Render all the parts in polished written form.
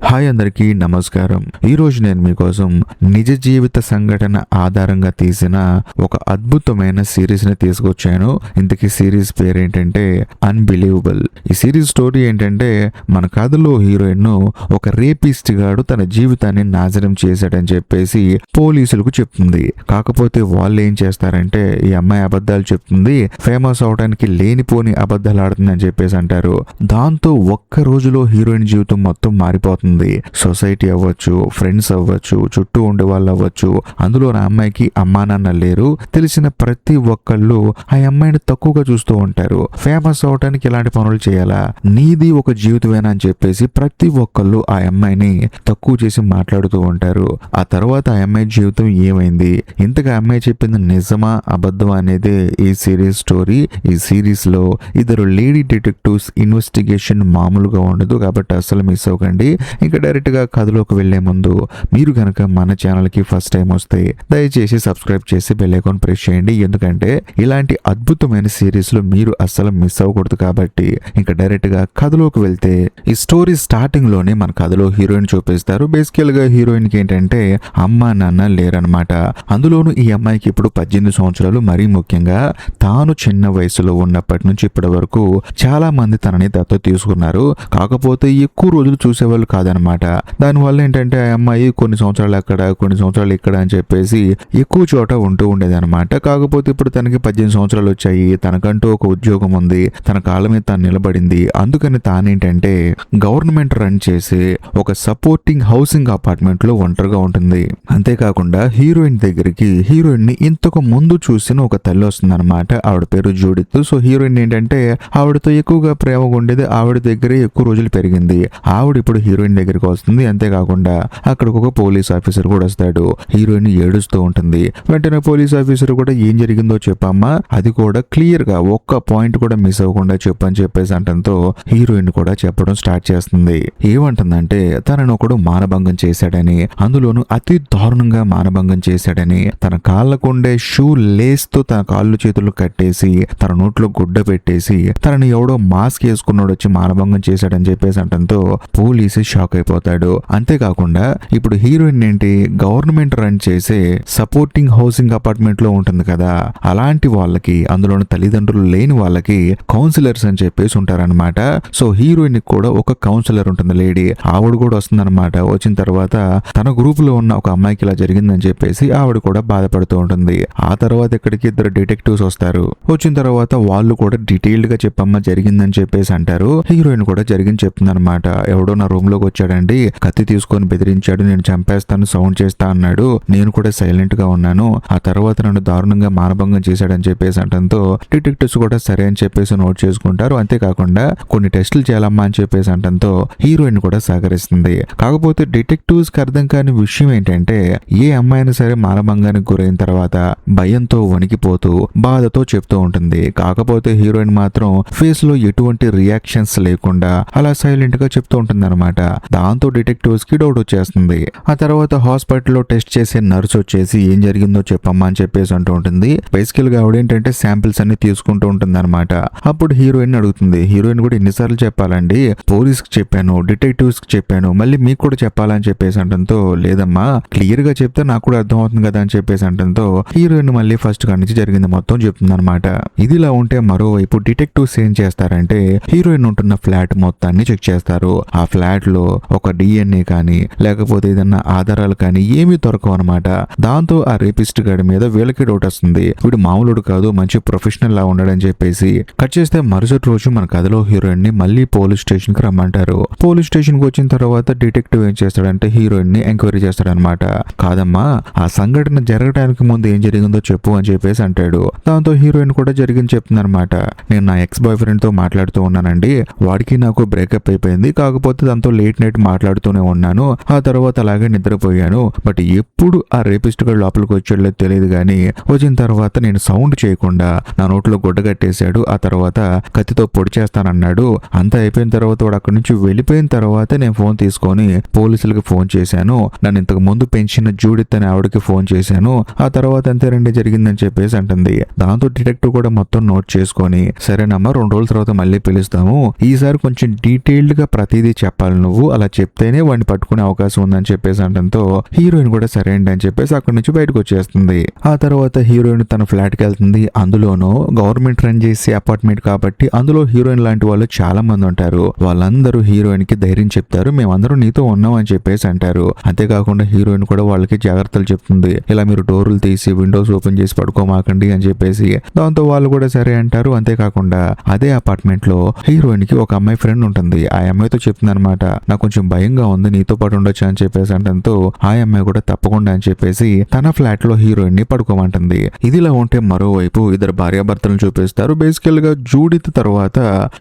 Hi అందరికీ నమస్కారం. ఈరోజు నేను మీకోసం నిజ జీవిత సంఘటన ఆధారంగా తీసిన ఒక అద్భుతమైన సిరీస్ ని తీసుకొచ్చాను. ఇంతకీ సిరీస్ పేరు ఏంటంటే అన్బిలీవబుల్. ఈ సిరీస్ స్టోరీ ఏంటంటే మన కథలో హీరోయిన్ ఒక రేపిస్ట్ గాడు తన జీవితాన్ని నాశనం చేశాడని చెప్పేసి పోలీసులకు చెప్తుంది. కాకపోతే వాళ్ళు ఏం చేస్తారంటే ఈ అమ్మాయి అబద్ధాలు చెప్తుంది, ఫేమస్ అవడానికి లేనిపోని అబద్ధాలు ఆడుతుందని చెప్పేసి అంటారు. దాంతో ఒక్క రోజులో హీరోయిన్ జీవితం మొత్తం మారిపోతుంది. సొసైటీ అవ్వచ్చు, ఫ్రెండ్స్ అవ్వచ్చు, చుట్టూ ఉండే వాళ్ళు అవ్వచ్చు, అందులో నా అమ్మాయికి అమ్మా నాన్న లేరు. తెలిసిన ప్రతి ఒక్కళ్ళు ఆ అమ్మాయిని తక్కువగా చూస్తూ ఉంటారు. ఫేమస్ అవడానికి ఇలాంటి పనులు చేయాలా, నీది ఒక జీవితమేనా అని చెప్పేసి ప్రతి ఒక్కళ్ళు ఆ అమ్మాయిని తక్కువ చేసి మాట్లాడుతూ ఉంటారు. ఆ తర్వాత ఆ అమ్మాయి జీవితం ఏమైంది, ఇంతగా అమ్మాయి చెప్పింది నిజమా అబద్ధం అనేది ఈ సిరీస్ స్టోరీ. ఈ సిరీస్ లో ఇద్దరు లేడీ డిటెక్టివ్స్ ఇన్వెస్టిగేషన్ మామూలుగా ఉండదు కాబట్టి అసలు మిస్ అవ్వకండి. ఇంకా డైరెక్ట్ గా కథలోకి వెళ్లే ముందు మీరు కనుక మన ఛానల్ కి ఫస్ట్ టైం వస్తే దయచేసి సబ్స్క్రైబ్ చేసి బెల్ ఐకాన్ ప్రెస్ చేయండి. ఎందుకంటే ఇలాంటి అద్భుతమైన సిరీస్ లో మీరు అస్సలు మిస్ అవ్వకూడదు కాబట్టి. ఇంకా డైరెక్ట్ గా కథలోకి వెళ్తే ఈ స్టోరీ స్టార్టింగ్ లోనే మన కథలో హీరోయిన్ చూపిస్తారు. బేసికల్ గా హీరోయిన్ కి ఏంటంటే అమ్మా నాన్న లేరనమాట. అందులోనూ ఈ అమ్మాయికి ఇప్పుడు 18 సంవత్సరాలు. మరీ ముఖ్యంగా తాను చిన్న వయసులో ఉన్నప్పటి నుంచి ఇప్పటి వరకు చాలా మంది తనని దత్తత తీసుకున్నారు. కాకపోతే ఎక్కువ రోజులు చూసేవాళ్ళు కాదనమాట. దానివల్ల ఏంటంటే ఆ అమ్మాయి కొన్ని సంవత్సరాలు అక్కడ, కొన్ని సంవత్సరాలు ఇక్కడ అని చెప్పేసి ఎక్కువ చోట ఉంటూ ఉండేది అనమాట. కాకపోతే ఇప్పుడు తనకి 18 సంవత్సరాలు వచ్చాయి, తనకంటూ ఒక ఉద్యోగం ఉంది, తన కాళ్ళ మీద తాను నిలబడింది. అందుకని తానేంటంటే గవర్నమెంట్ రన్ చేసే ఒక సపోర్టింగ్ హౌసింగ్ అపార్ట్మెంట్ లో ఒంటరిగా ఉంటుంది. అంతేకాకుండా హీరోయిన్ దగ్గరికి హీరోయిన్ ని ఇంతకు ముందు చూసిన ఒక తల్లి వస్తుంది అనమాట. ఆవిడ పేరు జూడిత్. సో హీరోయిన్ ఏంటంటే ఆవిడతో ఎక్కువగా ప్రేమగా ఉండేది, ఆవిడ దగ్గరే ఎక్కువ రోజులు పెరిగింది. ఆవిడ ఇప్పుడు హీరోయిన్ దగ్గరికి వస్తుంది. అంతేకాకుండా అక్కడికి ఒక పోలీస్ ఆఫీసర్ కూడా వస్తాడు. హీరోయిన్ ఏడుస్తూ ఉంటుంది. వెంటనే పోలీస్ ఆఫీసర్ కూడా ఏం జరిగిందో చెప్పమ్మా, అది కూడా క్లియర్ గా ఒక్క పాయింట్ కూడా మిస్ అవ్వకుండా చెప్పని చెప్పేసి అంటంతో హీరోయిన్ కూడా చెప్పడం స్టార్ట్ చేస్తుంది. ఏమంటుందంటే తనను ఒకడు మానభంగం చేశాడని, అందులోనూ అతి దారుణంగా మానభంగం చేశాడని, తన కాళ్ళకుండే షూ లేస్ తో తన కాళ్ళు చేతులు కట్టేసి తన నోట్లో గుడ్డ పెట్టేసి తనని ఎవడో మాస్క్ వేసుకున్నాడు వచ్చి మానభంగం చేశాడని చెప్పేసి అంటంతో పోలీసు షాక్ అయిపోతాడు. అంతేకాకుండా ఇప్పుడు హీరోయిన్ ఏంటి గవర్నమెంట్ రన్ చేసే సపోర్టింగ్ హౌసింగ్ అపార్ట్మెంట్ లో ఉంటుంది కదా, అలాంటి వాళ్ళకి, అందులోని తల్లిదండ్రులు లేని వాళ్ళకి కౌన్సిలర్స్ అని చెప్పేసి ఉంటారనమాట. సో హీరోయిన్ కూడా ఒక కౌన్సిలర్ ఉంటుంది లేడీ, ఆవిడ కూడా వస్తుందన్నమాట. వచ్చిన తర్వాత తన గ్రూప్ లో ఉన్న ఒక అమ్మాయికి ఇలా జరిగిందని చెప్పేసి ఆవిడ కూడా బాధపడుతూ ఉంటుంది. ఆ తర్వాత ఇక్కడికి ఇద్దరు డిటెక్టివ్స్ వస్తారు. వచ్చిన తర్వాత వాళ్ళు కూడా డీటెయిల్డ్ గా చెప్పమ్మా జరిగిందని చెప్పేసి అంటారు. హీరోయిన్ కూడా జరిగింది చెప్తుంది అనమాట. ఎవడో నా రూమ్ లోకి వచ్చాడండి, కత్తి తీసుకొని బెదిరించాడు, నేను చంపేస్తాను, సౌండ్ చేస్తా అన్నాడు. నేను కూడా సైలెంట్ గా ఉన్నాను. ఆ తర్వాత నన్ను దారుణంగా మానభంగం చేశాడని చెప్పేసి అంటంతో డిటెక్టివ్స్ కూడా సరే అని చెప్పేసి నోట్ చేసుకుంటారు. అంతేకాకుండా కొన్ని టెస్టులు చేయాలమ్మా అని చెప్పేసి అంటంతో హీరోయిన్ కూడా సహకరిస్తుంది. కాకపోతే డిటెక్టివ్స్ కి అర్థం కాని విషయం ఏంటంటే ఏ అమ్మాయినా సరే మానభంగానికి గురైన తర్వాత భయంతో వణికిపోతూ బాధతో చెప్తూ ఉంటుంది. కాకపోతే హీరోయిన్ మాత్రం ఫేస్ లో ఎటువంటి రియాక్షన్స్ లేకుండా అలా సైలెంట్ గా చెప్తూ ఉంటుంది అనమాట. దాంతో డిటెక్టివ్స్ కి డౌట్ వచ్చేస్తుంది. ఆ తర్వాత హాస్పిటల్లో టెస్ట్ చేసే నర్స్ వచ్చేసి ఏం జరిగిందో చెప్పమ్మా అని చెప్పేసి అంటూ ఉంటుంది. బేసికల్ గా ఆవిడేంటంటే శాంపిల్స్ అన్ని తీసుకుంటూ ఉంటుంది అనమాట. అప్పుడు హీరోయిన్ అడుగుతుంది. హీరోయిన్ కూడా ఎన్నిసార్లు చెప్పాలండి, పోలీస్ కి చెప్పాను, డిటెక్టివ్స్ కి చెప్పాను, మళ్ళీ మీకు కూడా చెప్పాలని చెప్పేసి అంటంతో లేదమ్మా క్లియర్ గా చెప్తే నాకు కూడా అర్థం అవుతుంది కదా అని చెప్పేసి అంటంతో హీరోయిన్ మళ్ళీ ఫస్ట్ కాడి నుంచి జరిగింది మొత్తం చెప్తుంది అనమాట. ఇదిలా ఉంటే మరోవైపు డిటెక్టివ్స్ ఏం చేస్తారంటే హీరోయిన్ ఉంటున్న ఫ్లాట్ మొత్తాన్ని చెక్ చేస్తారు. ఆ ఫ్లాట్ లో ఒక డిఎన్ఏ కానీ లేకపోతే ఏదన్నా ఆధారాలు కానీ ఏమీ దొరకవు అనమాట. దాంతో ఆ రేపిస్ట్ గాడి మీద వీళ్ళకి డౌట్ వస్తుంది. వీడు మామూలుడు కాదు, మంచి ప్రొఫెషనల్ లా ఉన్నాడని చెప్పేసి కట్ చేస్తే మరుసటి రోజు మన కథలో హీరోయిన్ ని మళ్ళీ పోలీస్ స్టేషన్ కి రమ్మంటారు. పోలీస్ స్టేషన్ కి వచ్చిన తర్వాత డిటెక్టివ్ ఏం చేస్తాడంటే హీరోయిన్ ని ఎంక్వైరీ చేస్తాడనమాట. కాదమ్మా ఆ సంఘటన జరగడానికి ముందు ఏం జరిగిందో చెప్పు అని చెప్పేసి అంటాడు. దాంతో హీరోయిన్ కూడా జరిగింది చెప్తుంది అనమాట. నేను నా ఎక్స్ బాయ్ ఫ్రెండ్ తో మాట్లాడుతూ ఉన్నానండి, వాడికి నాకు బ్రేకప్ అయిపోయింది. కాకపోతే దాంతో లేట్ నైట్ మాట్లాడుతూనే ఉన్నాను. ఆ తర్వాత అలాగే నిద్రపోయాను. బట్ ఎప్పుడు ఆ రేపిస్ట్ గారు లోపలికి వచ్చాడో తెలియదు కానీ వచ్చిన తర్వాత నేను సౌండ్ చేయకుండా నా నోట్లో గుడ్డ కట్టేశాడు. ఆ తర్వాత కత్తితో పొడి చేస్తానన్నాడు. అంతా అయిపోయిన తర్వాత వాడు అక్కడి నుంచి వెళ్ళిపోయిన తర్వాత నేను ఫోన్ తీసుకొని పోలీసులకు ఫోన్ చేశాను. నన్ను ఇంతకు ముందు పెంచిన జూడిత్ అనే ఆవిడకి ఫోన్ చేశాను. ఆ తర్వాత అంతే రెండు జరిగిందని చెప్పేసి అంటుంది. దాంతో డిటెక్టివ్ కూడా మొత్తం నోట్ చేసుకొని సరేనమ్మా 2 రోజుల తర్వాత మళ్ళీ పిలుస్తాము, ఈసారి కొంచెం డీటెయిల్డ్ గా ప్రతిదీ చెప్పాలి నువ్వు నువ్వు అలా చెప్తేనే వాడిని పట్టుకునే అవకాశం ఉందని చెప్పేసి అనడంతో హీరోయిన్ కూడా సరే అండి అని చెప్పేసి అక్కడి నుంచి బయటకు వచ్చేస్తుంది. ఆ తర్వాత హీరోయిన్ తన ఫ్లాట్ కి వెళ్తుంది. అందులోనూ గవర్నమెంట్ రన్ చేసే అపార్ట్మెంట్ కాబట్టి అందులో హీరోయిన్ లాంటి వాళ్ళు చాలా మంది ఉంటారు. వాళ్ళందరూ హీరోయిన్ కి ధైర్యం చెప్తారు, మేమందరం నీతో ఉన్నాం అని చెప్పేసి అంటారు. అంతేకాకుండా హీరోయిన్ కూడా వాళ్ళకి జాగ్రత్తలు చెప్తుంది, ఇలా మీరు డోర్లు తీసి విండోస్ ఓపెన్ చేసి పడుకోమాకండి అని చెప్పేసి. దాంతో వాళ్ళు కూడా సరే అంటారు. అంతేకాకుండా అదే అపార్ట్మెంట్ లో హీరోయిన్ కి ఒక అమ్మాయి ఫ్రెండ్ ఉంటుంది. ఆ అమ్మాయితో చెప్తుంది అనమాట, నాకు కొంచెం భయంగా ఉంది, నీతో పాటు ఉండొచ్చు అని చెప్పేసి అంటంతో ఆ అమ్మాయి కూడా తప్పకుండా అని చెప్పేసి తన ఫ్లాట్ లో హీరోయిన్ ని పడుకోమంటుంది. ఇదిలా ఉంటే మరోవైపు ఇద్దరు భార్యాభర్తలను చూపిస్తారు. బేసికల్ గా జూడిత్ తర్వాత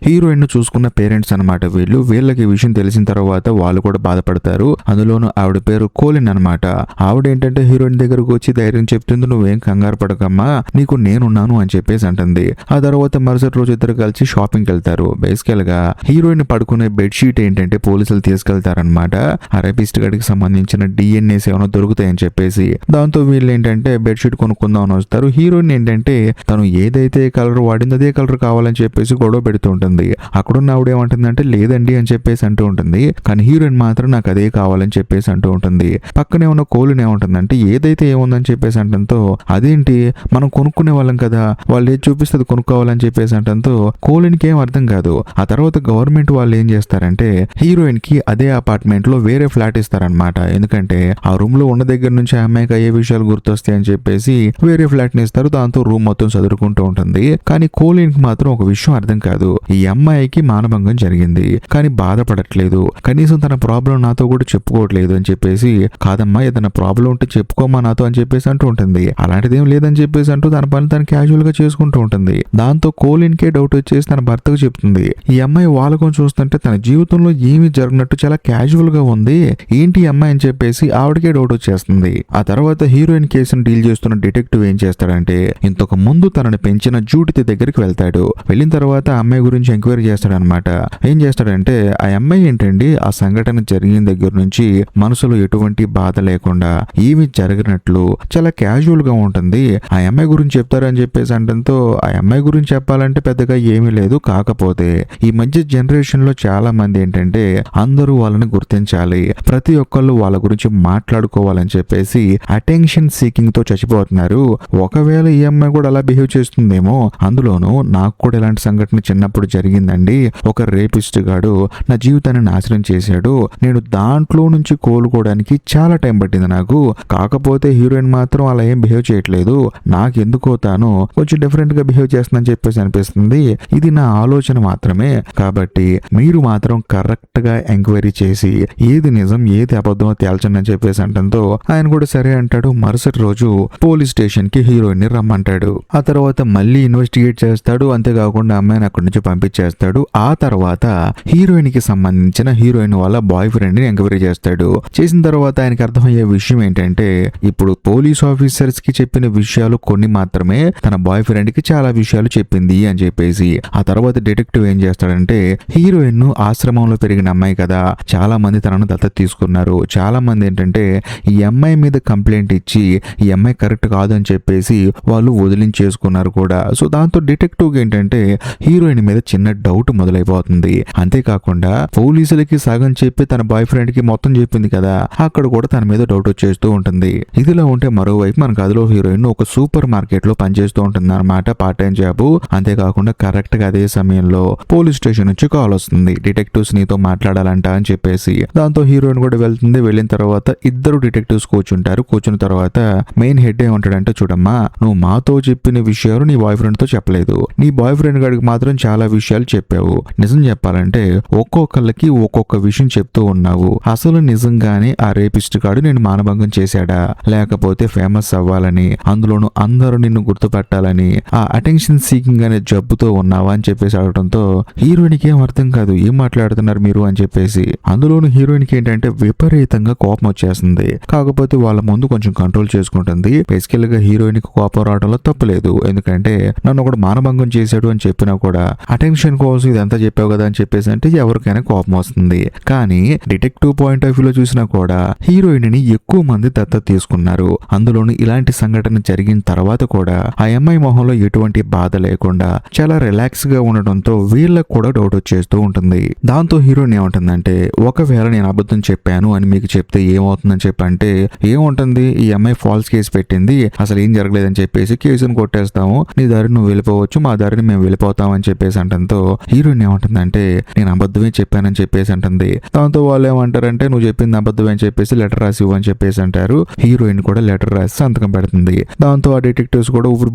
హీరోయిన్ ను చూసుకున్న పేరెంట్స్ అనమాట వీళ్ళకి ఈ విషయం తెలిసిన తర్వాత వాళ్ళు కూడా బాధపడతారు. అందులోనూ ఆవిడ పేరు కోలిన్ అనమాట. ఆవిడ ఏంటంటే హీరోయిన్ దగ్గరకు వచ్చి ధైర్యం చెప్తుంది, నువ్వేం కంగారు పడకమ్మా, నీకు నేనున్నాను అని చెప్పేసి అంటుంది. ఆ తర్వాత మరుసటి రోజు ఇద్దరు కలిసి షాపింగ్కి వెళ్తారు. బేసికల్ గా హీరోయిన్ పడుకునే బెడ్షీట్ ఏంటంటే పోలీసులు తీసుకెళ్తారనమాట. ఆ రేపిస్ట్ గడికి సంబంధించిన డిఎన్ఏస్ ఏమైనా దొరుకుతాయని చెప్పేసి. దాంతో వీళ్ళు ఏంటంటే బెడ్షీట్ కొనుక్కుందాం అని వస్తారు. హీరోయిన్ ఏంటంటే తను ఏదైతే కలర్ వాడిందో అదే కలర్ కావాలని చెప్పేసి గొడవ పెడుతూ ఉంటుంది. అక్కడున్న ఆవిడ ఏమంటుందంటే లేదండి అని చెప్పేసి అంటూ ఉంటుంది. కానీ హీరోయిన్ మాత్రం నాకు అదే కావాలని చెప్పేసి అంటూ ఉంటుంది. పక్కనే ఉన్న కోలిన్ ఏమంటుందంటే ఏదైతే ఏముందని చెప్పేసి అంటంతో అదేంటి మనం కొనుక్కునే వాళ్ళం కదా, వాళ్ళు ఏది చూపిస్తే అది కొనుక్కోవాలని చెప్పేసి అంటంతో కోలిన్కి ఏం అర్థం కాదు. ఆ తర్వాత గవర్నమెంట్ వాళ్ళు ఏం చేస్తారంటే హీరోయిన్ కి అదే అపార్ట్మెంట్ లో వేరే ఫ్లాట్ ఇస్తారనమాట. ఎందుకంటే ఆ రూమ్ లో ఉన్న దగ్గర నుంచి ఆ అమ్మాయికి అయ్యే విషయాలు గుర్తొస్తాయని చెప్పేసి వేరే ఫ్లాట్ ని ఇస్తారు. దాంతో రూమ్ మొత్తం చదువుకుంటూ ఉంటుంది. కానీ కోలిన్ కి మాత్రం ఒక విషయం అర్థం కాదు, ఈ అమ్మాయికి మానభంగం జరిగింది కానీ బాధపడట్లేదు, కనీసం తన ప్రాబ్లం నాతో కూడా చెప్పుకోవట్లేదు అని చెప్పేసి. కాదమ్మా ఏదైనా ప్రాబ్లం ఉంటే చెప్పుకోమా నాతో అని చెప్పేసి అంటూ ఉంటుంది. అలాంటిదేం లేదని చెప్పేసి అంటూ తన పని తను క్యాజువల్ గా చేసుకుంటూ ఉంటుంది. దాంతో కోలిన్ కే డౌట్ వచ్చేసి తన భర్తకు చెప్తుంది, ఈ అమ్మాయి వాళ్ళకం చూస్తుంటే తన జీవితంలో ఏమీ జరగనట్టు చాలా క్యాజువల్ గా ఉంది, ఏంటి ఈ అమ్మాయి అని చెప్పేసి ఆవిడకే డౌట్ వచ్చేస్తుంది. ఆ తర్వాత హీరోయిన్ కేసును డీల్ చేస్తున్న డిటెక్టివ్ ఏం చేస్తాడంటే ఇంతకు ముందు తనని పెంచిన జూడిత్ దగ్గరికి వెళ్తాడు. వెళ్ళిన తర్వాత ఆ అమ్మాయి గురించి ఎంక్వైరీ చేస్తాడనమాట. ఏం చేస్తాడంటే ఆ అమ్మాయి ఏంటండి ఆ సంఘటన జరిగిన దగ్గర నుంచి మనసులో ఎటువంటి బాధ లేకుండా ఏమి జరగనట్లు చాలా క్యాజువల్ గా ఉంటుంది. ఆ అమ్మాయి గురించి చెప్తారని చెప్పేసి అంటంతో ఆ అమ్మాయి గురించి చెప్పాలంటే పెద్దగా ఏమీ లేదు. కాకపోతే ఈ మధ్య జనరేషన్ లో చాలా మంది ఏంటంటే అందరూ వాళ్ళని గుర్తించాలి, ప్రతి ఒక్కళ్ళు వాళ్ళ గురించి మాట్లాడుకోవాలని చెప్పేసి అటెన్షన్ సీకింగ్ తో చచ్చిపోతున్నారు. ఒకవేళ ఈ అమ్మాయి కూడా అలా బిహేవ్ చేస్తుందేమో. అందులోనూ నాకు కూడా ఇలాంటి సంఘటన చిన్నప్పుడు జరిగిందండి. ఒక రేపిస్ట్ గాడు నా జీవితాన్ని నాశనం చేశాడు. నేను దాంట్లో నుంచి కోలుకోవడానికి చాలా టైం పట్టింది నాకు. కాకపోతే హీరోయిన్ మాత్రం అలా ఏం బిహేవ్ చేయట్లేదు, నాకెందుకో తాను కొంచెం డిఫరెంట్ గా బిహేవ్ చేస్తుందని చెప్పేసి అనిపిస్తుంది. ఇది నా ఆలోచన మాత్రమే, కాబట్టి మీరు మాత్రం కరెక్ట్ గా ఎంక్వైరీ చేసి ఏది నిజం ఏది అబద్ధమో తేల్చండి అని చెప్పేసి అంటంతో ఆయన కూడా సరే అంటాడు. మరుసటి రోజు పోలీస్ స్టేషన్ కి హీరోయిన్ ని రమ్మంటాడు. ఆ తర్వాత మళ్ళీ ఇన్వెస్టిగేట్ చేస్తాడు. అంతేకాకుండా అమ్మాయిని అక్కడి నుంచి పంపించేస్తాడు. ఆ తర్వాత హీరోయిన్ కి సంబంధించిన హీరోయిన్ వాళ్ళ బాయ్ ఫ్రెండ్ ని ఎంక్వైరీ చేస్తాడు. చేసిన తర్వాత ఆయనకి అర్థమయ్యే విషయం ఏంటంటే ఇప్పుడు పోలీస్ ఆఫీసర్స్ కి చెప్పిన విషయాలు కొన్ని మాత్రమే తన బాయ్ ఫ్రెండ్ కి చాలా విషయాలు చెప్పింది అని చెప్పేసి. ఆ తర్వాత డిటెక్టివ్ ఏం చేస్తాడంటే హీరోయిన్ ను ఆశ్రమంలో పెరిగిన అమ్మాయి కదా, చాలా మంది తనను దత్తత తీసుకున్నారు. చాలా మంది ఏంటంటే ఈ అమ్మాయి మీద కంప్లైంట్ ఇచ్చి ఈ అమ్మాయి కరెక్ట్ కాదని చెప్పేసి వాళ్ళు వదిలించేసుకున్నారు కూడా. సో దాంతో డిటెక్టివ్ ఏంటంటే హీరోయిన్ మీద చిన్న డౌట్ మొదలైపోతుంది. అంతేకాకుండా పోలీసులకి సగం చెప్పి తన బాయ్ ఫ్రెండ్ కి మొత్తం చెప్పింది కదా, అక్కడ కూడా తన మీద డౌట్ వచ్చేస్తూ ఉంటుంది. ఇదిలా ఉంటే మరోవైపు మన కథలో హీరోయిన్ ఒక సూపర్ మార్కెట్ లో పనిచేస్తూ ఉంటుంది అనమాట, పార్ట్ టైం జాబ్. అంతేకాకుండా కరెక్ట్ గా అదే సమయంలో పోలీస్ స్టేషన్ నుంచి కాల్ వస్తుంది, డిటెక్టివ్స్ నీతో మాట్లాడాలంట అని చెప్పేసి. దాంతో హీరోయిన్ కూడా వెళ్తుంది. వెళ్ళిన తర్వాత ఇద్దరు డిటెక్టివ్స్ కూర్చుంటారు. కూర్చున్న తర్వాత మెయిన్ హెడ్ ఏమంటాడంటే చూడమ్మా, నువ్వు మాతో చెప్పిన విషయాలు నీ బాయ్ ఫ్రెండ్ తో చెప్పలేదు, నీ బాయ్ ఫ్రెండ్ గారికి మాత్రం చాలా విషయాలు చెప్పావు. నిజం చెప్పాలంటే ఒక్కొక్కళ్ళకి ఒక్కొక్క విషయం చెప్తూ ఉన్నావు. అసలు నిజంగానే ఆ రేపిస్ట్ గాడు నేను మానభంగం చేశాడా, లేకపోతే ఫేమస్ అవ్వాలని, అందులోనూ అందరూ నిన్ను గుర్తుపట్టాలని ఆ అటెన్షన్ సీకింగ్ అనే జబ్బుతో ఉన్నావా అని చెప్పేసి అడగడంతో హీరోయిన్ కి ఏం అర్థం కాదు, ఏం మాట్లాడుతున్నారు మీరు అని చెప్పేసి. అందులోనూ హీరోయిన్ కి ఏంటంటే విపరీతంగా కోపం వచ్చేస్తుంది. కాకపోతే వాళ్ళ ముందు కొంచెం కంట్రోల్ చేసుకుంటుంది. బేసికల్ గా హీరోయిన్ కి కోపం రావడంలో తప్పులేదు, ఎందుకంటే నన్ను ఒకడు మానభంగం చేశాడు అని చెప్పినా కూడా అటెన్షన్ కోసం ఇదంతా చెప్పావు కదా అని చెప్పేసి అంటే ఎవరికైనా కోపం వస్తుంది. కానీ డిటెక్టివ్ పాయింట్ ఆఫ్ వ్యూలో చూసినా కూడా హీరోయిన్ ని ఎక్కువ మంది దత్తత తీసుకున్నారు. అందులోనూ ఇలాంటి సంఘటన జరిగిన తర్వాత కూడా ఆ అమ్మాయి మొహంలో ఎటువంటి బాధ లేకుండా చాలా రిలాక్స్ గా ఉండడంతో వీళ్ళకు కూడా డౌట్ వచ్చేస్తూ ఉంటుంది. దాంతో హీరోయిన్ ఏమంటుంది ఏమంటుందంటే ఒకవేళ నేను అబద్ధం చెప్పాను అని మీకు చెప్తే ఏమవుతుందని చెప్పంటే ఏముంటుంది, ఈ అమ్మాయి ఫాల్స్ కేసు పెట్టింది, అసలు ఏం జరగలేదని చెప్పేసి కేసును కొట్టేస్తాము, నీ దారిని నువ్వు వెళ్ళిపోవచ్చు, మా దారిని మేము వెళ్ళిపోతాం అని చెప్పేసి అంటంతో హీరోయిన్ ఏమంటుందంటే నేను అబద్ధమే చెప్పానని చెప్పేసి అంటుంది. దాంతో వాళ్ళు ఏమంటారంటే నువ్వు చెప్పింది అబద్ధమే అని చెప్పేసి లెటర్ రాసి ఇవ్వని చెప్పేసి అంటారు. హీరోయిన్ కూడా లెటర్ రాసి సంతకం పెడుతుంది. దాంతో ఆ డిటెక్టివ్స్ కూడా ఊపిరి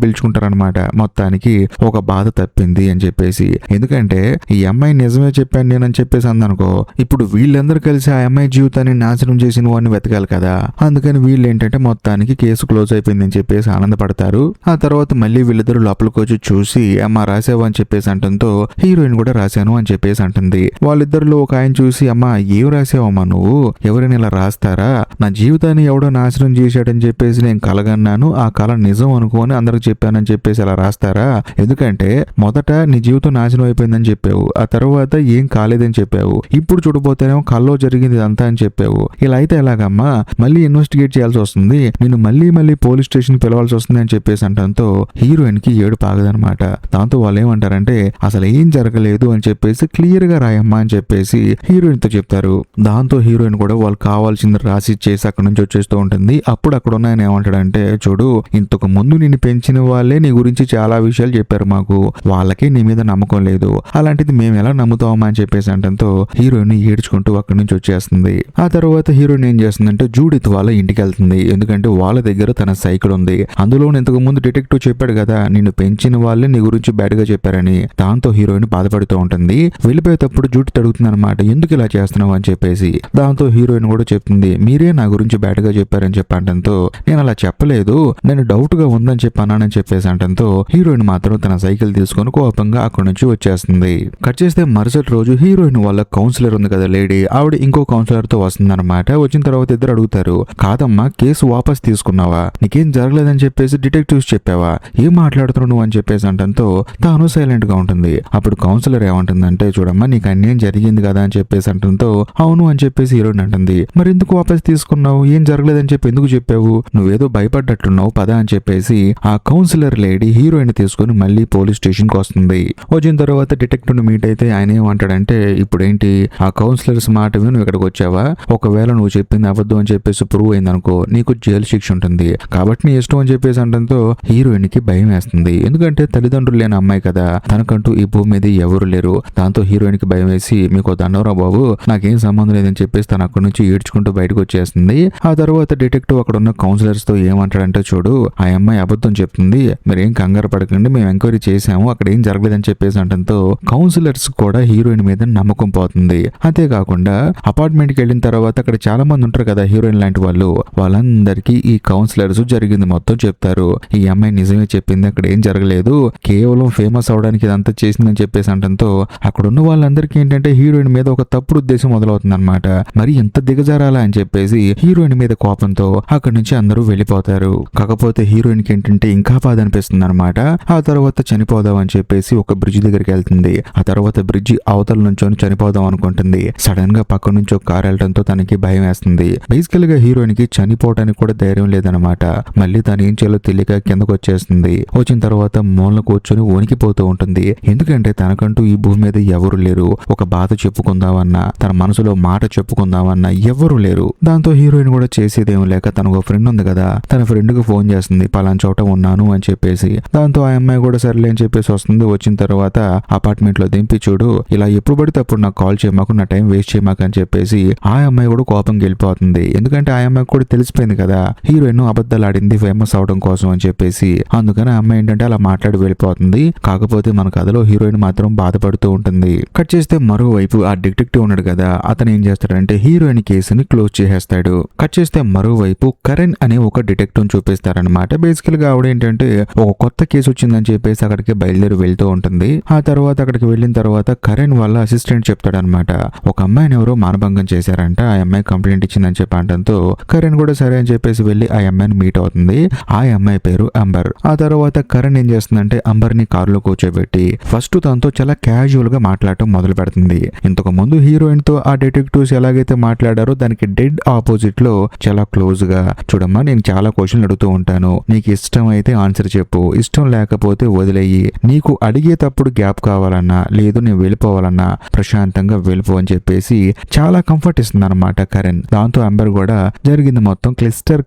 పీల్చుకుంటారనమాట. మొత్తానికి ఒక బాధ తప్పింది అని చెప్పేసి. ఎందుకంటే ఈ అమ్మాయి నిజమే చెప్పాను నేనని చెప్పేసి అందనుకో, ఇప్పుడు వీళ్ళందరూ కలిసి ఆ అమ్మాయి జీవితాన్ని నాశనం చేసిన వాడిని వెతకాలి కదా. అందుకని వీళ్ళు ఏంటంటే మొత్తానికి కేసు క్లోజ్ అయిపోయింది అని చెప్పేసి ఆనందపడతారు. ఆ తర్వాత మళ్ళీ వీళ్ళిద్దరు లోపలికి వచ్చి చూసి అమ్మ రాసావు అని చెప్పేసి అంటంతో హీరోయిన్ కూడా రాశాను అని చెప్పేసి అంటుంది. వాళ్ళిద్దరిలో ఒక ఆయన చూసి అమ్మ ఏం రాసావమ్మా నువ్వు, ఎవరైనా ఇలా రాస్తారా, నా జీవితాన్ని ఎవడో నాశనం చేశాడని చెప్పేసి నేను కలగన్నాను, ఆ కళ నిజం అనుకోని అందరికి చెప్పానని చెప్పేసి అలా రాస్తారా, ఎందుకంటే మొదట నీ జీవితం నాశనం అయిపోయిందని చెప్పావు, ఆ తర్వాత ఏం కాలేదని చెప్పావు, ఇప్పుడు చూడబోతేనేమో కల్లో జరిగింది ఇదంతా అని చెప్పావు, ఇలా అయితే ఎలాగమ్మా, మళ్ళీ ఇన్వెస్టిగేట్ చేయాల్సి వస్తుంది, నేను మళ్ళీ పోలీస్ స్టేషన్ పిలవాల్సి వస్తుంది అని చెప్పేసి అంటంతో హీరోయిన్ కి ఏడు పాగదనమాట. దాంతో వాళ్ళు ఏమంటారంటే అసలు ఏం జరగలేదు అని చెప్పేసి క్లియర్ గా రాయమ్మా అని చెప్పేసి హీరోయిన్ తో చెప్తారు. దాంతో హీరోయిన్ కూడా వాళ్ళు కావాల్సింది రాసి ఇచ్చేసి అక్కడ నుంచి వచ్చేస్తూ ఉంటుంది. అప్పుడు అక్కడ ఉన్న ఆయన ఏమంటాడంటే చూడు, ఇంతకు ముందు నిన్ను పెంచిన వాళ్ళే నీ గురించి చాలా విషయాలు చెప్పారు మాకు, వాళ్ళకే నీ మీద నమ్మకం లేదు, అలాంటిది మేము ఎలా నమ్ముతామా అని చెప్పేసి అంటంతో హీరోయిన్ ఏడ్చుకుంటూ అక్కడి నుంచి వచ్చేస్తుంది. ఆ తర్వాత హీరోయిన్ ఏం చేస్తుందంటే జూడిత్ వాళ్ళ ఇంటికి వెళ్తుంది. ఎందుకంటే వాళ్ళ దగ్గర తన సైకిల్ ఉంది, అందులో ఇంతకు ముందు డిటెక్టివ్ చెప్పాడు కదా నిన్ను పెంచిన వాళ్ళే నీ గురించి బ్యాడ్ గా చెప్పారని. దాంతో హీరోయిన్ బాధపడుతూ ఉంటుంది. వెళ్ళిపోయేటప్పుడు జూడిత్ అడుగుతుంది అనమాట ఎందుకు ఇలా చేస్తున్నావు అని చెప్పేసి. దాంతో హీరోయిన్ కూడా చెప్తుంది మీరే నా గురించి బ్యాడ్ గా చెప్పారని చెప్పంటంతో నేను అలా చెప్పలేదు, నేను డౌట్ గా ఉందని చెప్పానని చెప్పేసి అంటంతో హీరోయిన్ మాత్రం తన సైకిల్ తీసుకొని కోపంగా అక్కడి నుంచి వచ్చేస్తుంది. కట్ చేస్తే మరుసటి రోజు హీరోయిన్ వాళ్ళ కౌన్సిలర్ ఉంది కదా లేడీ, ఆవిడ ఇంకో కౌన్సిలర్ తో వస్తుందన్నమాట. వచ్చిన తర్వాత ఇద్దరు అడుగుతారు కాదమ్మా కేసు వాపస్ తీసుకున్నావా, నీకేం జరగలేదని చెప్పేసి డిటెక్టివ్స్ చెప్పావా, ఏం మాట్లాడుతున్నావు నువ్వు అని చెప్పేసి అంటంతో తాను సైలెంట్ గా ఉంటుంది. అప్పుడు కౌన్సిలర్ ఏమంటుందంటే చూడమ్మా నీకు అన్యాయం జరిగింది కదా అని చెప్పేసి అంటంతో అవును అని చెప్పేసి హీరోయిన్ అంటుంది. మరి ఎందుకు వాపస్ తీసుకున్నావు, ఏం జరగలేదని చెప్పి ఎందుకు చెప్పావు, నువ్వేదో భయపడ్డట్టున్నావు పదా అని చెప్పేసి ఆ కౌన్సిలర్ లేడీ హీరోయిన్ తీసుకుని మళ్ళీ పోలీస్ స్టేషన్ కి వస్తుంది. వచ్చిన తర్వాత డిటెక్టివ్ ని మీట్ అయితే ఆయన ఏమంటాడంటే ఇప్పుడేంటి ఆ కౌన్సిలర్స్ మాట నువ్వు ఇక్కడికి వచ్చావా, ఒకవేళ నువ్వు చెప్పింది అబద్ధం అని చెప్పేసి ప్రూవ్ అయింది అనుకో నీకు జైలు శిక్ష ఉంటుంది, కాబట్టి నీ ఇష్టం అని చెప్పేసి అంటంతో హీరోయిన్ కి భయం వేస్తుంది. ఎందుకంటే తల్లిదండ్రులు లేని అమ్మాయి కదా, తనకంటూ ఈ భూమి మీద ఎవరు లేరు. దాంతో హీరోయిన్ కి భయం వేసి మీకు దండవరా బాబు నాకేం సంబంధం లేదని చెప్పేసి తను అక్కడి నుంచి ఏడ్చుకుంటూ బయటకు వచ్చేస్తుంది. ఆ తర్వాత డిటెక్టివ్ అక్కడ ఉన్న కౌన్సిలర్స్ తో ఏమంటాడంటే చూడు ఆ అమ్మాయి అబద్ధం చెప్తుంది, మీరేం కంగారు పడకండి, మేము ఎంక్వైరీ చేసాము అక్కడ ఏం జరగలేదని చెప్పేసి అంటంతో కౌన్సిలర్స్ కూడా హీరోయిన్ మీద నమ్మకం పోతుంది. అంతేకాకుండా అపార్ట్మెంట్ కి వెళ్ళిన తర్వాత అక్కడ చాలా మంది ఉంటారు కదా హీరోయిన్ లాంటి వాళ్ళు, వాళ్ళందరికీ ఈ కౌన్సిలర్స్ జరిగింది మొత్తం చెప్తారు. ఈ అమ్మాయి నిజమే చెప్పింది, అక్కడ ఏం జరగలేదు, కేవలం ఫేమస్ అవడానికి ఇదంతా చేసిందని చెప్పేసి అంటంతో అక్కడ ఉన్న వాళ్ళందరికీ ఏంటంటే హీరోయిన్ మీద ఒక తప్పుడు ఉద్దేశం మొదలవుతుంది అనమాట. మరి ఎంత దిగజారాలా అని చెప్పేసి హీరోయిన్ మీద కోపంతో అక్కడి నుంచి అందరూ వెళ్ళిపోతారు. కాకపోతే హీరోయిన్ కి ఏంటంటే ఇంకా బాధ అనిపిస్తుంది అనమాట. ఆ తర్వాత చనిపోదాం అని చెప్పేసి ఒక బ్రిడ్జ్ దగ్గరికి వెళ్తుంది. ఆ తర్వాత బ్రిడ్జి అవతల నుంచొని చనిపోదాం అనుకుంటుంది. సడన్ గా పక్క నుంచి ఒక కార్ వెళ్ళడంతో తనకి భయం వేస్తుంది. బేసికల్ గా హీరోయిన్ కి చనిపోవడానికి కూడా ధైర్యం లేదనమాట. మళ్ళీ తను ఏం చేయాలో తెలియక కిందకు వచ్చేస్తుంది. వచ్చిన తర్వాత మూలన కూర్చొని వణికిపోతూ ఉంటుంది. ఎందుకంటే తనకంటూ ఈ భూమి మీద ఎవరు లేరు, ఒక బాధ చెప్పుకుందామన్నా తన మనసులో మాట చెప్పుకుందామన్నా ఎవరు లేరు. దాంతో హీరోయిన్ కూడా చేసేదేం లేక తనకు ఒక ఫ్రెండ్ ఉంది కదా, తన ఫ్రెండ్ కి ఫోన్ చేస్తుంది పలానా చోట ఉన్నాను అని చెప్పేసి. దాంతో ఆ అమ్మాయి కూడా సర్లే అని చెప్పేసి వస్తుంది. వచ్చిన తర్వాత అపార్ట్మెంట్ లో దింపి చూడు ఇలా ఎప్పుడు పడితే అప్పుడు నాకు కాల్ చేయమాకు, నా టైం వేస్ట్ చేయమాకు అని చెప్పేసి ఆ అమ్మాయి కూడా కోపం గెలిపోతుంది. ఎందుకంటే ఆ అమ్మాయికి కూడా తెలిసిపోయింది కదా హీరోయిన్ అబద్ధాలు ఆడింది ఫేమస్ అవడం కోసం అని చెప్పేసి. అందుకని ఆ అమ్మాయి ఏంటంటే అలా మాట్లాడి వెళ్ళిపోతుంది. కాకపోతే మన కథలో హీరోయిన్ మాత్రం బాధపడుతూ ఉంటుంది. కట్ చేస్తే మరోవైపు ఆ డిటెక్టివ్ ఉన్నాడు కదా, అతను ఏం చేస్తాడంటే హీరోయిన్ కేసుని క్లోజ్ చేసేస్తాడు. కట్ చేస్తే మరోవైపు కరణ్ అనే ఒక డిటెక్టివ్ చూపిస్తారనమాట. బేసికల్ గా ఆవిడ ఏంటంటే ఒక కొత్త కేసు వచ్చిందని చెప్పేసి అక్కడికి బయలుదేరి వెళ్తూ ఉంటుంది. ఆ తర్వాత అక్కడికి వెళ్ళిన తర్వాత కరణ్ వాళ్ళ అసిస్టెంట్ చెప్తాడనమాట ఒక అమ్మాయిని ఎవరో మానభంగం చేశారంట, ఆ అమ్మాయి కంప్లైంట్ ఇచ్చిందని చెప్పడంతో కరణ్ కూడా సరే అని చెప్పేసి వెళ్ళి ఆ అమ్మాయిని మీట్ అవుతుంది. ఆ అమ్మాయి పేరు అంబర్. ఆ తర్వాత కరణ్ ఏం చేస్తుందంటే అంబర్ ని కారులో కూర్చోబెట్టి ఫస్ట్ తనతో చాలా క్యాజువల్ గా మాట్లాడటం మొదలు పెడుతుంది. ఇంతకు ముందు హీరోయిన్ తో ఆ డిటెక్టివ్స్ ఎలాగైతే మాట్లాడారో దానికి డెడ్ ఆపోజిట్ లో చాలా క్లోజ్ గా చూడమ్మా నేను చాలా క్వశ్చన్లు అడుగుతూ ఉంటాను, నీకు ఇష్టం అయితే ఆన్సర్ చెప్పు, ఇష్టం లేకపోతే వదిలేయి, నీకు అడిగేటప్పుడు గ్యాప్ కావాలన్నా లేదు నేను వెళ్ళిపోవాలన్నా ప్రశాంతంగా వెళ్ళి వెళ్ళిపో అని చెప్పేసి చాలా కంఫర్ట్ ఇస్తుంది అనమాట కరణ్. దాంతో అంబర్ కూడా జరిగింది మొత్తం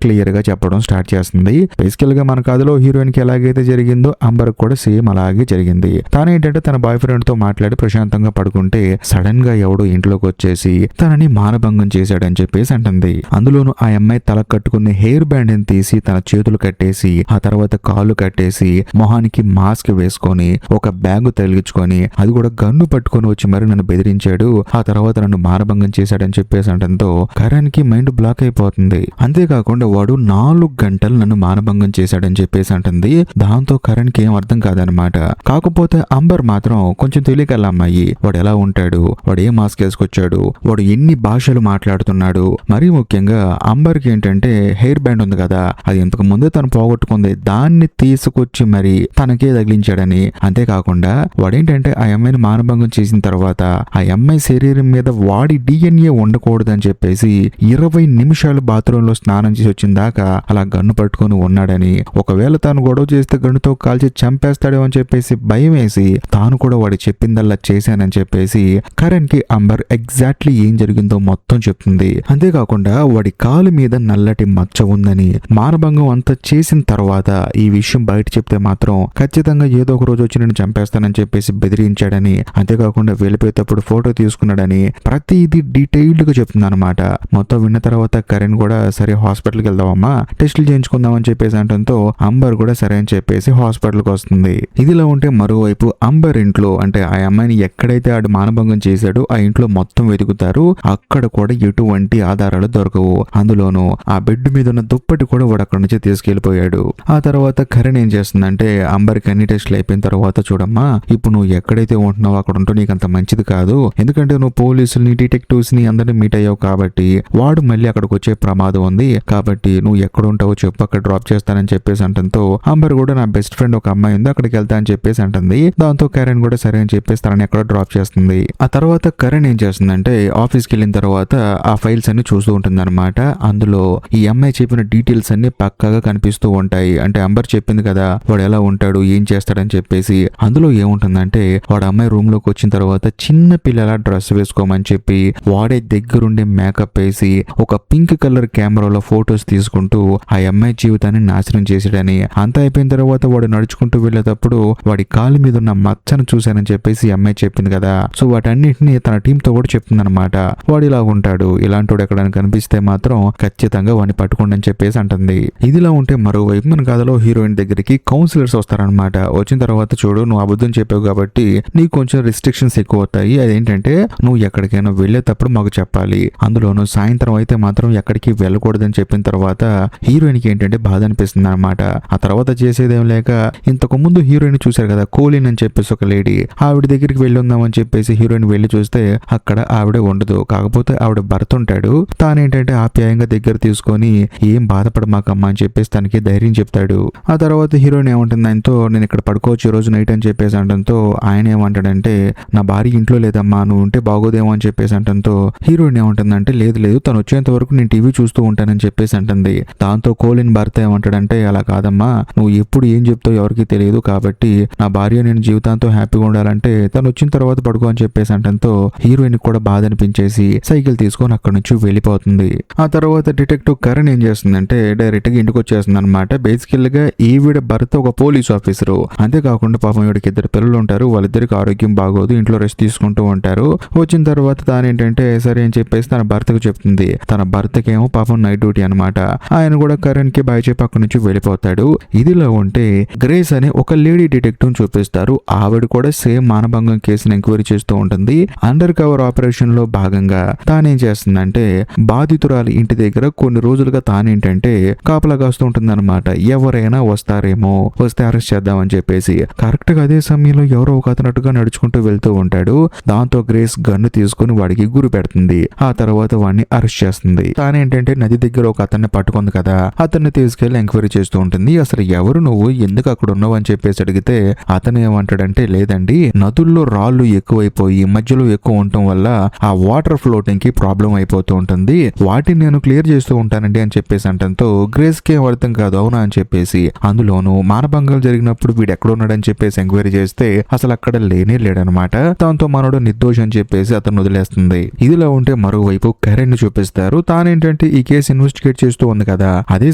క్లియర్ గా చెప్పడం స్టార్ట్ చేస్తుంది. బేసికల్ గా మన కథలో హీరోయిన్ కి ఎలాగైతే జరిగిందో అంబర్ కూడా సేమ్ అలాగే జరిగింది. తానేంటంటే తన బాయ్ ఫ్రెండ్ తో మాట్లాడి ప్రశాంతంగా పడుకుంటే సడన్ గా ఎవడో ఇంట్లోకి వచ్చేసి తనని మానభంగం చేశాడని చెప్పేసి అంటుంది. అందులోనూ ఆ అమ్మాయి తల కట్టుకునే హెయిర్ బ్యాండ్ ని తీసి తన చేతులు కట్టేసి ఆ తర్వాత కాళ్ళు కట్టేసి మొహానికి మాస్క్ వేసుకొని ఒక బ్యాగ్ తగిలించుకొని అది కూడా గన్ను పట్టుకొని వచ్చి మరి నన్ను బెదిరించాడు, ఆ తర్వాత నన్ను మానభంగం చేశాడని చెప్పేసి అంటంతో కరణ్ కి మైండ్ బ్లాక్ అయిపోతుంది. అంతేకాకుండా వాడు 4 గంటలు నన్ను మానభంగం చేశాడని చెప్పేసి అంటుంది. దాంతో కరణ్ కి ఏం అర్థం కాదనమాట. కాకపోతే అంబర్ మాత్రం కొంచెం తెలియగల అమ్మాయి. వాడు ఎలా ఉంటాడు, వాడు ఏ మాస్క్ వేసుకొచ్చాడు, వాడు ఎన్ని భాషలు మాట్లాడుతున్నాడు, మరీ ముఖ్యంగా అంబర్ కి ఏంటంటే హెయిర్ బ్యాండ్ ఉంది కదా, అది ఇంతకు ముందే తను పోగొట్టుకుంది, దాన్ని తీసుకొచ్చి మరి తనకే తగిలించాడని. అంతేకాకుండా వాడేంటంటే ఆ అమ్మాయిని మానభంగం చేసిన తర్వాత ఆ అమ్మాయి శరీరం మీద వాడి DNA ఉండకూడదని చెప్పేసి 20 నిమిషాలు బాత్రూమ్ లో స్నానం చేసి వచ్చిన దాకా అలా గన్ను పట్టుకొని ఉన్నాడని, ఒకవేళ తాను గొడవ చేస్తే గన్నుతో కాల్చి చంపేస్తాడో అని చెప్పేసి భయం వేసి తాను కూడా వాడి చెప్పిందల్లా చేశానని చెప్పేసి కరణ్ కి అంబర్ ఎగ్జాక్ట్లీ ఏం జరిగిందో మొత్తం చెప్తుంది. అంతేకాకుండా వాడి కాలు మీద నల్లటి మచ్చ ఉందని, మానభంగం అంతా చేసిన తర్వాత ఈ విషయం బయట చెప్తే మాత్రం ఖచ్చితంగా ఏదో ఒక రోజు వచ్చి నేను చంపేస్తానని చెప్పేసి బెదిరించాడని, అంతేకాకుండా వెళ్ళిపోయేటప్పుడు ఫోటో తీసుకున్నాడని ప్రతిదీ డీటెయిల్డ్ గా చెప్తుంది అనమాట. మొత్తం విన్న తర్వాత కరణ్ కూడా సరే హాస్పిటల్కి వెళ్దామమ్మా, టెస్టులు చేయించుకుందామని చెప్పేసి అంటంతో అంబర్ కూడా సరే అని చెప్పేసి హాస్పిటల్కి వస్తుంది. ఇదిలా ఉంటే మరోవైపు అంబర్ ఇంట్లో అంటే ఆ అమ్మాయిని ఎక్కడైతే ఆడు మానభంగం చేశాడో ఆ ఇంట్లో మొత్తం వెతుకుతారు. అక్కడ కూడా ఎటువంటి ఆధారాలు దొరకవు. అందులోనూ ఆ బెడ్ మీద ఉన్న దుప్పటి కూడా వాడు అక్కడి నుంచి తీసుకెళ్లిపోయాడు. ఆ తర్వాత కరణ్ ఏం చేస్తుందంటే అంబర్కి అన్ని టెస్టులు అయిపోయిన తర్వాత చూడమ్మా, ఇప్పుడు నువ్వు ఎక్కడైతే ఉంటున్నావో అక్కడ ఉంటూ నీకు అంత మంచిది కాదు, ఎందుకంటే నువ్వు పోలీసుల్ని డిటెక్టివ్స్ ని అందరినీ మీట్ అయ్యావు కాబట్టి వాడు మళ్ళీ అక్కడికి వచ్చే ప్రమాదం ఉంది, కాబట్టి నువ్వు ఎక్కడ ఉంటావో చెప్పు, అక్కడ డ్రాప్ చేస్తానని చెప్పేసి అంటంతో అంబర్ కూడా నా బెస్ట్ ఫ్రెండ్ ఒక అమ్మాయి ఉంది అక్కడికి వెళ్తా అని చెప్పేసి అంటుంది. దాంతో కరణ్ కూడా సరే అని చెప్పేసి తనని ఎక్కడ డ్రాప్ చేస్తుంది. ఆ తర్వాత కరణ్ ఏం చేస్తుందంటే ఆఫీస్కి వెళ్ళిన తర్వాత ఆ ఫైల్స్ అన్ని చూస్తూ ఉంటుంది అనమాట. అందులో ఈ అమ్మాయి చెప్పిన డీటెయిల్స్ అన్ని పక్కాగా కనిపిస్తూ ఉంటాయి. అంటే అంబర్ చెప్పింది కదా వాడు ఎలా ఉంటాడు ఏం చేస్తాడని చెప్పేసి. అందులో ఏముంటుందంటే వాడు అమ్మాయి రూమ్ లోకి వచ్చిన తర్వాత చిన్న పిల్లల డ్రెస్ వేసుకోమని చెప్పి వాడే దగ్గరుండే మేకప్ వేసి ఒక పింక్ కలర్ కెమెరాలో ఫొటోస్ తీసుకుంటూ ఆ అమ్మాయి జీవితాన్ని నాశనం చేసాడని, అంతా అయిపోయిన తర్వాత వాడు నడుచుకుంటూ వెళ్ళేటప్పుడు వాడి కాలు మీద ఉన్న మచ్చను చూశానని చెప్పేసి ఈ అమ్మాయి చెప్పింది కదా. సో వాటన్నిటిని తన టీం తో కూడా చెప్తుంది అనమాట. వాడు ఇలా ఉంటాడు, ఇలాంటి వాడు ఎక్కడైనా కనిపిస్తే మాత్రం ఖచ్చితంగా వాడిని పట్టుకోండి అని చెప్పేసి అంటుంది. ఇదిలా ఉంటే మరోవైపు మన కథలో హీరోయిన్ దగ్గరికి కౌన్సిలర్స్ వస్తారనమాట. వచ్చిన తర్వాత చూడు నువ్వు అబద్ధం చెప్పావు కాబట్టి నీకు కొంచెం రిస్ట్రిక్షన్స్ ఎక్కువ అవుతాయి. అదేంటంటే నువ్వు ఎక్కడికైనా వెళ్ళేటప్పుడు మాకు చెప్పాలి, అందులోనూ సాయంత్రం అయితే మాత్రం ఎక్కడికి వెళ్ళకూడదని చెప్పిన తర్వాత హీరోయిన్ కి ఏంటంటే బాధ అనిపిస్తుంది అనమాట. ఆ తర్వాత చేసేదేం లేక ఇంతకు ముందు హీరోయిన్ చూశారు కదా కోలిన్ అని చెప్పేసి ఒక లేడీ, ఆవిడ దగ్గరికి వెళ్ళి ఉందామని చెప్పేసి హీరోయిన్ వెళ్ళి చూస్తే అక్కడ ఆవిడ ఉండదు. కాకపోతే ఆవిడ భర్త ఉంటాడు. తానేంటంటే ఆప్యాయంగా దగ్గర తీసుకొని ఏం బాధపడమాకమ్మా అని చెప్పేసి తనకి ధైర్యం చెప్తాడు. ఆ తర్వాత హీరోయిన్ ఏమంటుంది ఆయనతో నేను ఇక్కడ పడుకోవచ్చు ఈ రోజు నైట్ అని చెప్పేసి అంటంతో ఆయన ఏమంటాడంటే నా భార్య ఇంట్లో లేదమ్మా నువ్వు ఉంటే బాగోదేమో అని చెప్పేసి అంటంతో హీరోయిన్ ఏమంటుందంటే లేదు లేదు తను వచ్చేంత వరకు నేను టీవీ చూస్తూ ఉంటానని చెప్పేసి అంటుంది. దాంతో కోలిన్ భర్త ఏమంటాడంటే అలా కాదమ్మా నువ్వు ఎప్పుడు ఏం చెప్తావు ఎవరికి తెలియదు, కాబట్టి నా భార్య నేను జీవితాంతో హ్యాపీగా ఉండాలంటే తను వచ్చిన తర్వాత పడుకో అని చెప్పేసి అంటంతో హీరోయిన్ కూడా బాధ అనిపించేసి సైకిల్ తీసుకొని అక్కడ నుంచి వెళ్ళిపోతుంది. ఆ తర్వాత డిటెక్టివ్ కరణ్ ఏం చేస్తుందంటే డైరెక్ట్ గా ఇంటికి వచ్చేస్తుంది అనమాట. బేసికల్ గా ఈవిడ భర్త ఒక పోలీస్ ఆఫీసరు, అంతేకాకుండా పాపం ఈవిడకి 2 పిల్లలు ఉంటారు, వాళ్ళిద్దరికి ఆరోగ్యం బాగోదు, ఇంట్లో రెస్ట్ తీసుకుంటూ ఉంటారు. వచ్చిన తర్వాత తానేంటంటే సరే అని చెప్పేసి తన భర్తకు చెప్తుంది. తన భర్తకేమో పాపం నైట్ డ్యూటీ అనమాట. ఆయన కూడా కరణ్ కి బాయ్ చెప్పి అక్కడి నుంచి వెళ్ళిపోతాడు. ఇదిలో ఉంటే గ్రేస్ అనే ఒక లేడీ డిటెక్టివ్ చూపిస్తారు. ఆవిడ కూడా సేమ్ మానభంగం కేసును ఎంక్వైరీ చేస్తూ ఉంటుంది. అండర్ కవర్ ఆపరేషన్ లో భాగంగా తానేం చేస్తుందంటే బాధితురాలి ఇంటి దగ్గర కొన్ని రోజులుగా తానేంటంటే కాపలా కాస్తూ ఉంటుంది అనమాట. ఎవరైనా వస్తారేమో, వస్తే అరెస్ట్ చేద్దామని చెప్పేసి. కరెక్ట్ గా అదే సమయంలో ఎవరో ఒక అతనట్టుగా నడుచుకుంటూ వెళ్తూ ఉంటాడు. దాంతో గ్రేస్ గన్ను తీసుకుని వాడికి గురి పెడుతుంది. ఆ తర్వాత వాడిని అరెస్ట్ చేస్తుంది. తానేంటంటే నది దగ్గర ఒక అతన్ని పట్టుకుంది కదా, అతన్ని తీసుకెళ్లి ఎంక్వైరీ చేస్తూ ఉంటుంది. అసలు ఎవరు నువ్వు, ఎందుకు అక్కడ ఉన్నావు అని చెప్పేసి అడిగితే అతను ఏమంటాడంటే లేదండి నదుల్లో రాళ్లు ఎక్కువైపోయి మధ్యలో ఎక్కువ ఉండటం వల్ల ఆ వాటర్ ఫ్లోటింగ్ కి ప్రాబ్లం అయిపోతూ ఉంటుంది, వాటిని నేను క్లియర్ చేస్తూ ఉంటానండి అని చెప్పేసి అంటంతో గ్రేస్ కి ఏం అర్థం కాదు అవునా అని చెప్పేసి. అందులోనూ మానభంగాలు జరిగినప్పుడు వీడు ఎక్కడ ఉన్నాడని చెప్పేసి ఎంక్వైరీ చేస్తే అసలు అక్కడ లేనే లేడనమాట. దాంతో మనోడు నిర్దోషి అని చెప్పేసి అతను వదిలేస్తుంది. ఇదిలా ఉంటే మరోవైపు కరణ్ ని చూపిస్తారు. తానేంటంటే ఈ కేసు ఇన్వెస్టిగేట్ చేస్తూ ఉంది కదా, అదే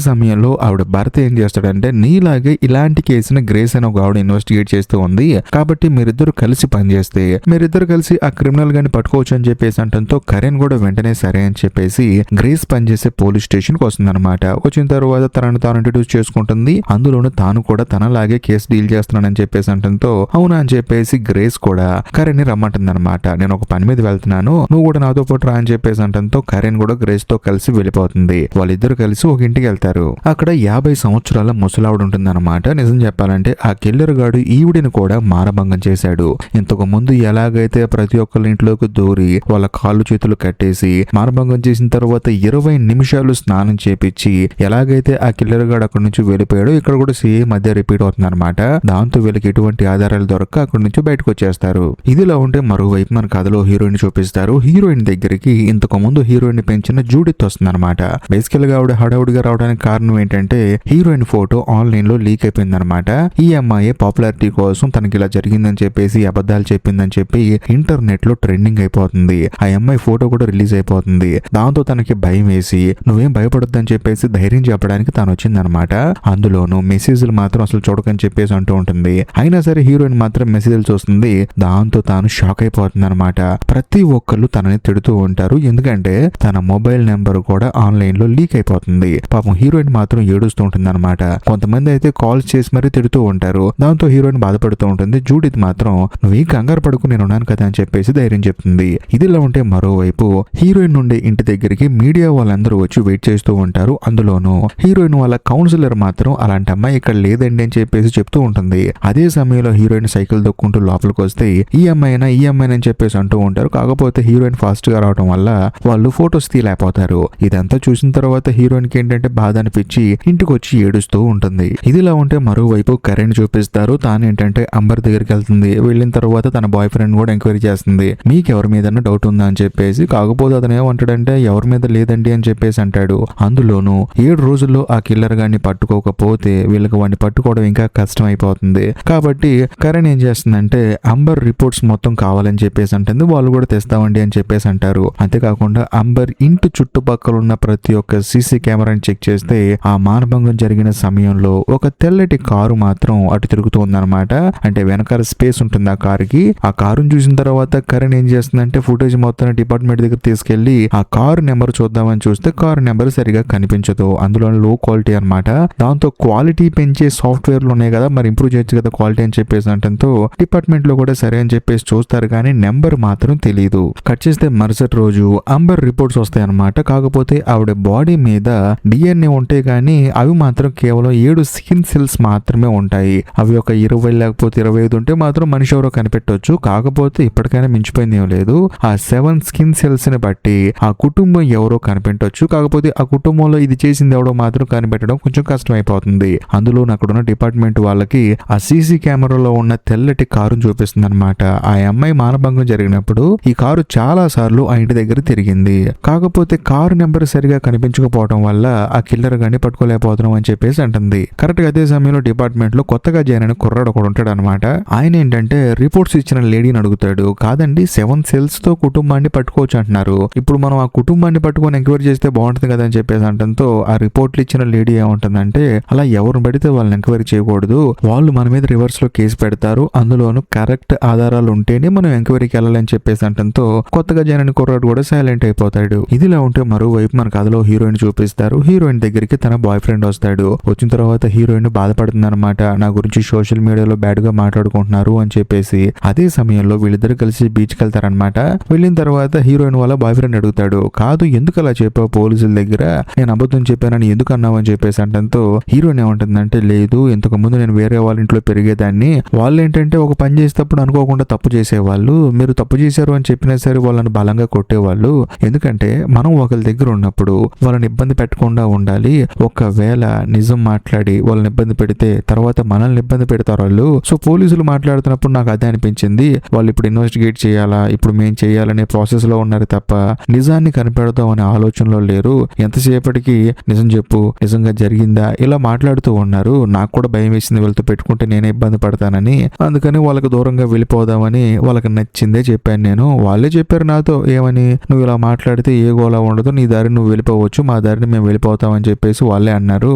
సమయంలో ఆవిడ భర్త ఏం చేస్తాడంటే నీలాగే ఇలాంటి కేసుని గ్రేస్ అని ఒక ఆవిడ ఇన్వెస్టిగేట్ చేస్తూ ఉంది కాబట్టి మీరిద్దరు కలిసి పనిచేస్తే మీరిద్దరు కలిసి ఆ క్రిమినల్ గాని పట్టుకోవచ్చు అని చెప్పేసి అంటంతో కరణ్ కూడా వెంటనే సరే అని చెప్పేసి గ్రేస్ పనిచేసే పోలీస్ స్టేషన్ కి వస్తుందన్నమాట. వచ్చిన తర్వాత తనను తాను ఇంట్రడ్యూస్ చేసుకుంటుంది. అందులోనూ తాను కూడా తనలాగే కేసు డీల్ చేస్తున్నానని చెప్పేసి అంటంతో అవునా అని చెప్పేసి గ్రేస్ కూడా కరణ్ ని రమ్మంటుంది అనమాట. నేను ఒక పని మీద వెళ్తున్నాను, నువ్వు కూడా నాతో పాటు రా అని చెప్పేసి అంటంతో కరణ్ కూడా గ్రేస్ తో కలిసి వెళ్ళిపోతుంది. వాళ్ళిద్దరు కలిసి ఒక ఇంటికి వెళ్తారు. అక్కడ 50 సంవత్సరాల ముసలావిడ ఉంటుంది అనమాట. నిజం చెప్పాలంటే ఆ కిల్లర్ గాడు ఈవిడిని కూడా మానభంగం చేశాడు. ఇంతకు ముందు ఎలాగైతే ప్రతి ఒక్కరి ఇంట్లోకి దూరి వాళ్ళ కాళ్ళు చేతులు కట్టేసి మానభంగం చేసిన తర్వాత 20 నిమిషాలు స్నానం చేపించి ఎలాగైతే ఆ కిల్లర్ గాడు అక్కడి నుంచి వెళ్ళిపోయాడో ఇక్కడ కూడా సేమ్ మధ్య రిపీట్ అవుతుంది అనమాట. దాంతో వీళ్ళకి ఎటువంటి ఆధారాలు దొరక్క అక్కడి నుంచి బయటకు వచ్చేస్తారు. ఇదిలా ఉంటే మరోవైపు మన కథలో హీరోయిన్ చూపిస్తారు. హీరోయిన్ దగ్గరికి ఇంతకు ముందు హీరోయిన్ పెంచిన జూడిత్ వస్తుంది అనమాట. బేసికల్ గా ఆవిడ హడావుడిగా రావడానికి కారణం ఏంటంటే హీరోయిన్ ఫోటో ఆన్లైన్ లో లీక్ అయిపోయింది అనమాట. ఈ అమ్మాయి పాపులారిటీ కోసం తనకి ఇలా జరిగిందని చెప్పేసి అబద్ధాలు చెప్పిందని చెప్పి ఇంటర్నెట్ లో ట్రెండింగ్ అయిపోతుంది. ఆ అమ్మాయి ఫోటో కూడా రిలీజ్ అయిపోతుంది. దాంతో తనకి భయం వేసి నువ్వేం భయపడొద్దని చెప్పేసి ధైర్యం చెప్పడానికి తాను వచ్చిందనమాట. అందులోనూ మెసేజ్లు మాత్రం అసలు చూడకని చెప్పేసి అంటూ ఉంటుంది. అయినా సరే హీరోయిన్ మాత్రం మెసేజ్లు చూస్తుంది. దాంతో తాను షాక్ అయిపోతుంది అనమాట. ప్రతి ఒక్కళ్ళు తనని తిడుతూ ఉంటారు. ఎందుకంటే తన మొబైల్ నెంబర్ కూడా ఆన్లైన్ లో లీక్ అయిపోతుంది. పాపం హీరోయిన్ మాత్రం ఏడుస్తూ ఉంటుంది అనమాట. కొంతమంది అయితే కాల్స్ చేసి మరీ తిడుతూ ఉంటారు. దాంతో హీరోయిన్ బాధపడుతూ ఉంటుంది. జూడిత్ మాత్రం నువ్వేం కంగారు పడుకు నేను ఉన్నాను కదా అని చెప్పేసి ధైర్యం చెప్తుంది. ఇదిలా ఉంటే మరోవైపు హీరోయిన్ నుండి ఇంటి దగ్గరికి మీడియా వాళ్ళందరూ వచ్చి వెయిట్ చేస్తూ ఉంటారు. అందులోనూ హీరోయిన్ వాళ్ళ కౌన్సిలర్ మాత్రం అలాంటి అమ్మాయి ఇక్కడ లేదండి అని చెప్పేసి చెప్తూ ఉంటుంది. అదే సమయంలో హీరోయిన్ సైకిల్ దొక్కుంటూ లోపలికి వస్తే ఈ అమ్మాయినా అని చెప్పేసి అంటూ ఉంటారు. కాకపోతే హీరోయిన్ ఫాస్ట్ గా రావడం వల్ల వాళ్ళు ఫోటోస్ తీయలేకపోతారు. ఇదంతా చూసిన తర్వాత హీరోయిన్ కి ఏంటంటే బాధ అనిపించి ఇంటికి వచ్చి ఏడుస్తూ ఉంటుంది. ఇదిలా ఉంటే మరోవైపు కరణ్ చూపిస్తారు. తానేంటంటే అంబర్ దగ్గరికి వెళ్తుంది. వెళ్ళిన తర్వాత తన బాయ్ ఫ్రెండ్ కూడా ఎంక్వైరీ చేస్తుంది. మీకు ఎవరి మీద డౌట్ ఉందా అని చెప్పేసి. కాకపోతే అతను ఏమంటాడంటే ఎవరి మీద లేదండి అని చెప్పేసి అంటాడు. అందులోనూ 7 రోజుల్లో ఆ కిల్లర్ గాన్ని పట్టుకోకపోతే వీళ్ళకి వాడిని పట్టుకోవడం ఇంకా కష్టం అయిపోతుంది. కాబట్టి కరణ్ ఏం చేస్తుందంటే అంబర్ రిపోర్ట్స్ మొత్తం కావాలని చెప్పేసి అంటుంది. వాళ్ళు కూడా తెస్తామండి అని చెప్పేసి అంటారు. అంతేకాకుండా అంబర్ ఇంటి చుట్టుపక్కల ఉన్న ప్రతి ఒక్క సీసీ కెమెరాని చెక్ చేస్తే ఆ మానభంగం జరిగిన సమయంలో ఒక తెల్లటి కారు మాత్రం అటు తిరుగుతుందన్నమాట. అంటే వెనకాల స్పేస్ ఉంటుంది ఆ కారుకి. ఆ కారుని చూసిన తర్వాత కరణ్ ఏం చేస్తుందంటే ఫుటేజ్ మొత్తం డిపార్ట్మెంట్ దగ్గర తీసుకెళ్లి ఆ కారు నెంబర్ చూద్దామని చూస్తే కారు నెంబర్ సరిగా కనిపించదు. అందులో లో క్వాలిటీ అనమాట. దాంతో క్వాలిటీ పెంచే సాఫ్ట్వేర్లు ఉన్నాయి కదా, మరి ఇంప్రూవ్ చేయొచ్చు కదా క్వాలిటీ అని చెప్పేసి అంటంతో డిపార్ట్మెంట్ లో కూడా సరే అని చెప్పేసి చూస్తారు కానీ నెంబర్ మాత్రం తెలియదు. కట్ చేస్తే మరుసటి రోజు అంబర్ రిపోర్ట్స్ వస్తాయి అనమాట. కాకపోతే ఆవిడ బాడీ మీద డిఎన్ఏ ఉంటే గానీ అవి మాత్రం కేవలం 7 స్కిన్ సెల్స్ మాత్రమే ఉంటాయి. అవి ఒక 20 లేకపోతే 25 ఉంటే మాత్రం మనిషి ఎవరో కనిపెట్టొచ్చు. కాకపోతే ఇప్పటికైనా మించిపోయింది ఏం లేదు. ఆ 7 స్కిన్ సెల్స్ ని బట్టి ఆ కుటుంబం ఎవరో కనిపెట్టొచ్చు. కాకపోతే ఆ కుటుంబంలో ఇది చేసింది ఎవడో మాత్రం కనిపెట్టడం కొంచెం కష్టం అయిపోతుంది. అందులో అక్కడున్న డిపార్ట్మెంట్ వాళ్ళకి ఆ సీసీ కెమెరాలో ఉన్న తెల్లటి కారును చూపిస్తుంది అనమాట. ఆ అమ్మాయి మానభంగం జరిగినప్పుడు ఈ కారు చాలా సార్లు ఆ ఇంటి దగ్గర తిరిగింది. కాకపోతే కారు నెంబర్ సరిగా కనిపించకపోవడం వల్ల ఆ కిల్లర్ గాని పట్టుకోలేకపోతున్నాం అని చెప్పేసి అంటుంది. కరెక్ట్ గా అదే సమయంలో డిపార్ట్మెంట్ లో కొత్తగా జాయిన్ అయిన కుర్రాడు ఒకడు ఉంటాడు అనమాట. ఆయన ఏంటంటే రిపోర్ట్స్ ఇచ్చిన లేడీని అడుగుతాడు. కాదండి 7 సెల్స్ తో కుటుంబాన్ని పట్టుకోవచ్చు అంటున్నారు. ఇప్పుడు మనం ఆ కుటుంబాన్ని పట్టుకొని ఎంక్వైరీ చేస్తే బాగుంటుంది కదా అని చెప్పేసి అంటంతో ఆ రిపోర్ట్లు ఇచ్చిన లేడీ ఏమంటుందంటే అలా ఎవరిని పడితే వాళ్ళని ఎంక్వైరీ చేయకూడదు. వాళ్ళు మన మీద రివర్స్ లో కేసు పెడతారు. అందులోనూ కరెక్ట్ ఆధారాలు ఉంటేనే మనం ఎంక్వైరీకి వెళ్ళాలని చెప్పేసి అంటంతో కొత్తగా జాయిన్ అయిన కుర్రాడు కూడా సైలెంట్ అయిపోతాడు. ఇదిలా ఉంటే మరోవైపు మన కథలో హీరోయిన్ చూపిస్తారు. హీరోయిన్ దగ్గరికి తన బాయ్ ఫ్రెండ్ వస్తాడు. వచ్చిన తర్వాత హీరోయిన్ బాధపడుతుంది అనమాట. నా గురించి సోషల్ మీడియాలో బ్యాడ్ గా మాట్లాడుకుంటున్నారు అని చెప్పేసి. అదే సమయంలో వీళ్ళిద్దరు కలిసి బీచ్ కి వెళ్తారనమాట. వెళ్ళిన తర్వాత హీరోయిన్ వాళ్ళ బాయ్ ఫ్రెండ్ అడుగుతాడు, కాదు ఎందుకు అలా చెప్పావు పోలీసుల దగ్గర, నేను అబద్ధం చెప్పానని ఎందుకు అన్నావు అని చెప్పేసి అంటంతో హీరోయిన్ ఏమంటుందంటే లేదు, ఇంతకు ముందు నేను వేరే వాళ్ళ ఇంట్లో పెరిగేదాన్ని. వాళ్ళు ఏంటంటే ఒక పని చేసేటప్పుడు అనుకోకుండా తప్పు చేసేవాళ్ళు. మీరు తప్పు చేశారు అని చెప్పినా సరే వాళ్ళని బలంగా కొట్టేవాళ్ళు. ఎందుకంటే మనం ఒకరి దగ్గర ఉన్నప్పుడు వాళ్ళని ఇబ్బంది పెట్టకుండా ఉండాలి. ఒకవేళ నిజం మాట్లాడి వాళ్ళని ఇబ్బంది పెడితే తర్వాత మనల్ని ఇబ్బంది పెడతారు వాళ్ళు. సో పోలీసులు మాట్లాడుతున్నప్పుడు నాకు అదే అనిపించింది. వాళ్ళు ఇప్పుడు ఇన్వెస్టిగేట్ చేయాలా, ఇప్పుడు మేం చేయాలనే ప్రాసెస్ లో ఉన్నారు తప్ప నిజాన్ని కనిపెడతాం అనే ఆలోచనలో లేరు. ఎంతసేపటికి నిజం చెప్పు, నిజంగా జరిగిందా, ఇలా మాట్లాడుతూ ఉన్నారు. నాకు కూడా భయం వేసింది వీళ్ళతో పెట్టుకుంటే నేనే ఇబ్బంది పడతానని. అందుకని వాళ్ళకి దూరంగా వెళ్ళిపోదామని వాళ్ళకి నచ్చిందే చెప్పాను చెప్పాను నేను, వాళ్ళే చెప్పారు నాతో ఏమని, నువ్వు ఇలా మాట్లాడితే ఏ గోలా ఉండదు, నీ దారి నువ్వు వెళ్ళిపోవచ్చు, మా దారిని మేము వెళ్ళిపోతామని చెప్పేసి వాళ్ళే అన్నారు,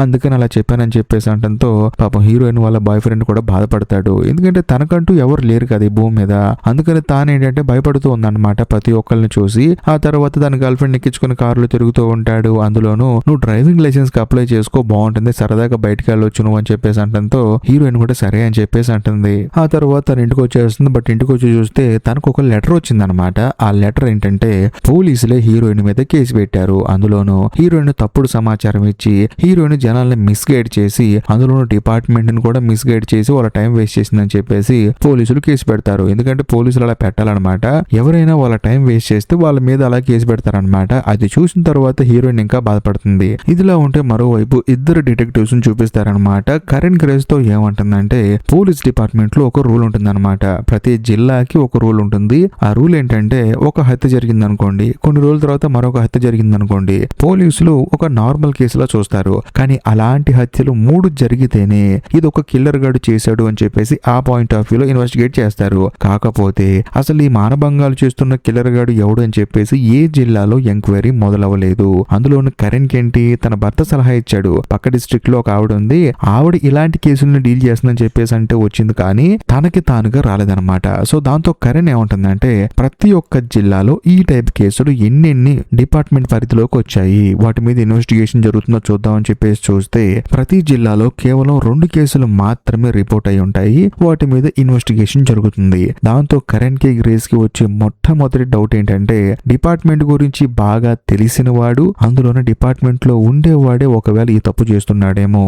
అందుకని అలా చెప్పానని చెప్పేసి అంటంతో పాపం హీరోయిన్ వాళ్ళ బాయ్ ఫ్రెండ్ కూడా బాధపడతాడు. ఎందుకంటే తనకంటూ ఎవరు లేరు కదా ఈ భూమి మీద, అందుకని తానేంటంటే భయపడుతూ ఉందన్నమాట ప్రతి ఒక్కరిని చూసి. ఆ తర్వాత తన గర్ల్ ఫ్రెండ్ ఎక్కించుకుని కారులో తిరుగుతూ ఉంటాడు. అందులోనూ నువ్వు డ్రైవింగ్ లైసెన్స్ కి అప్లై చేసుకో, బాగుంటుంది, సరదాగా బయటకు వెళ్ళొచ్చు నువ్వు అని చెప్పేసి అంటంతో హీరోయిన్ కూడా సరే అని చెప్పేసి అంటుంది. ఆ తర్వాత తన ఇంటికి వచ్చేస్తుంది. బట్ ఇంటికి వచ్చి చూస్తే తనకు ఒక లెటర్ వచ్చిందనమాట. ఆ లెటర్ ఏంటంటే పోలీసులే హీరోయిన్ మీద కేసు పెట్టారు. అందులోనూ హీరోయిన్ తప్పుడు సమాచారం ఇచ్చి హీరోయిన్ జనాల్ని మిస్గైడ్ చేసి, అందులోనూ డిపార్ట్మెంట్ ని కూడా మిస్గైడ్ చేసి వాళ్ళ టైం వేస్ట్ చేసిందని చెప్పేసి పోలీసులు కేసు పెడతారు. ఎందుకంటే పోలీసులు అలా పెట్టాలన్నమాట, ఎవరైనా వాళ్ళ టైం వేస్ట్ చేస్తే వాళ్ళ మీద అలా కేసు పెడతారనమాట. అది చూసిన తర్వాత హీరోయిన్ ఇంకా బాధపడుతుంది. ఇదిలా ఉంటే మరోవైపు ఇద్దరు డిటెక్టివ్స్ ని చూపిస్తారనమాట. కరెంట్ గ్రేస్ తో ఏమంటుందంటే పోలీస్ డిపార్ట్మెంట్ లో ఒక రూల్ ఉంటుందన్నమాట, ప్రతి జిల్లాకి ఒక రూల్ ఉంటుంది. ఆ రూల్ ఏంటంటే ఒక హత్య జరిగింది అనుకోండి, కొన్ని రోజుల తర్వాత మరొక హత్య జరిగింది అనుకోండి, పోలీసులు ఒక నార్మల్ కేసులో చూస్తారు. కానీ అలాంటి హత్యలు 3 జరిగితేనే ఇది ఒక కిల్లర్ గాడు చేశాడు అని చెప్పేసి ఆ పాయింట్ ఆఫ్ వ్యూలో ఇన్వెస్టిగేట్ చేస్తారు. కాకపోతే అసలు ఈ మానభంగాలు చేస్తున్న కిల్లర్ గాడు ఎవడు అని చెప్పేసి ఏ జిల్లాలో ఎంక్వైరీ మొదలవ్వలేదు. అందులోని కరణ్ ఏంటి, తన భర్త సలహా ఇచ్చాడు, పక్క డిస్ట్రిక్ట్ లో ఒక ఆవిడ ఉంది, ఆవిడ ఇలాంటి కేసులను డీల్ చేస్తుందని చెప్పేసి అంటే వచ్చింది, కానీ తనకి తానుగా రాలేదన్నమాట. సో దాంతో కరణ్ ఏమంటుందంటే ప్రతి ఒక్క జిల్లాలో ఈ టైప్ కేసులు ఎన్నెన్ని డిపార్ట్మెంట్ పరిధిలోకి వచ్చాయి, వాటి మీద ఇన్వెస్టిగేషన్ జరుగుతుందో చూద్దామని చెప్పేసి చూస్తే ప్రతి జిల్లాలో కేవలం 2 కేసులు మాత్రమే రిపోర్ట్ అయి ఉంటాయి, వాటి మీద ఇన్వెస్టిగేషన్ జరుగుతుంది. దాంతో కరణ్ కి గ్రేస్ కి వచ్చే మొట్టమొదటి డౌట్ ఏంటంటే డిపార్ట్మెంట్ గురించి బాగా తెలిసిన వాడు, అందులోనే డిపార్ట్మెంట్ లో ఉండేవాడే ఒకవేళ ఈ తప్పు చేస్తున్నాడేమో,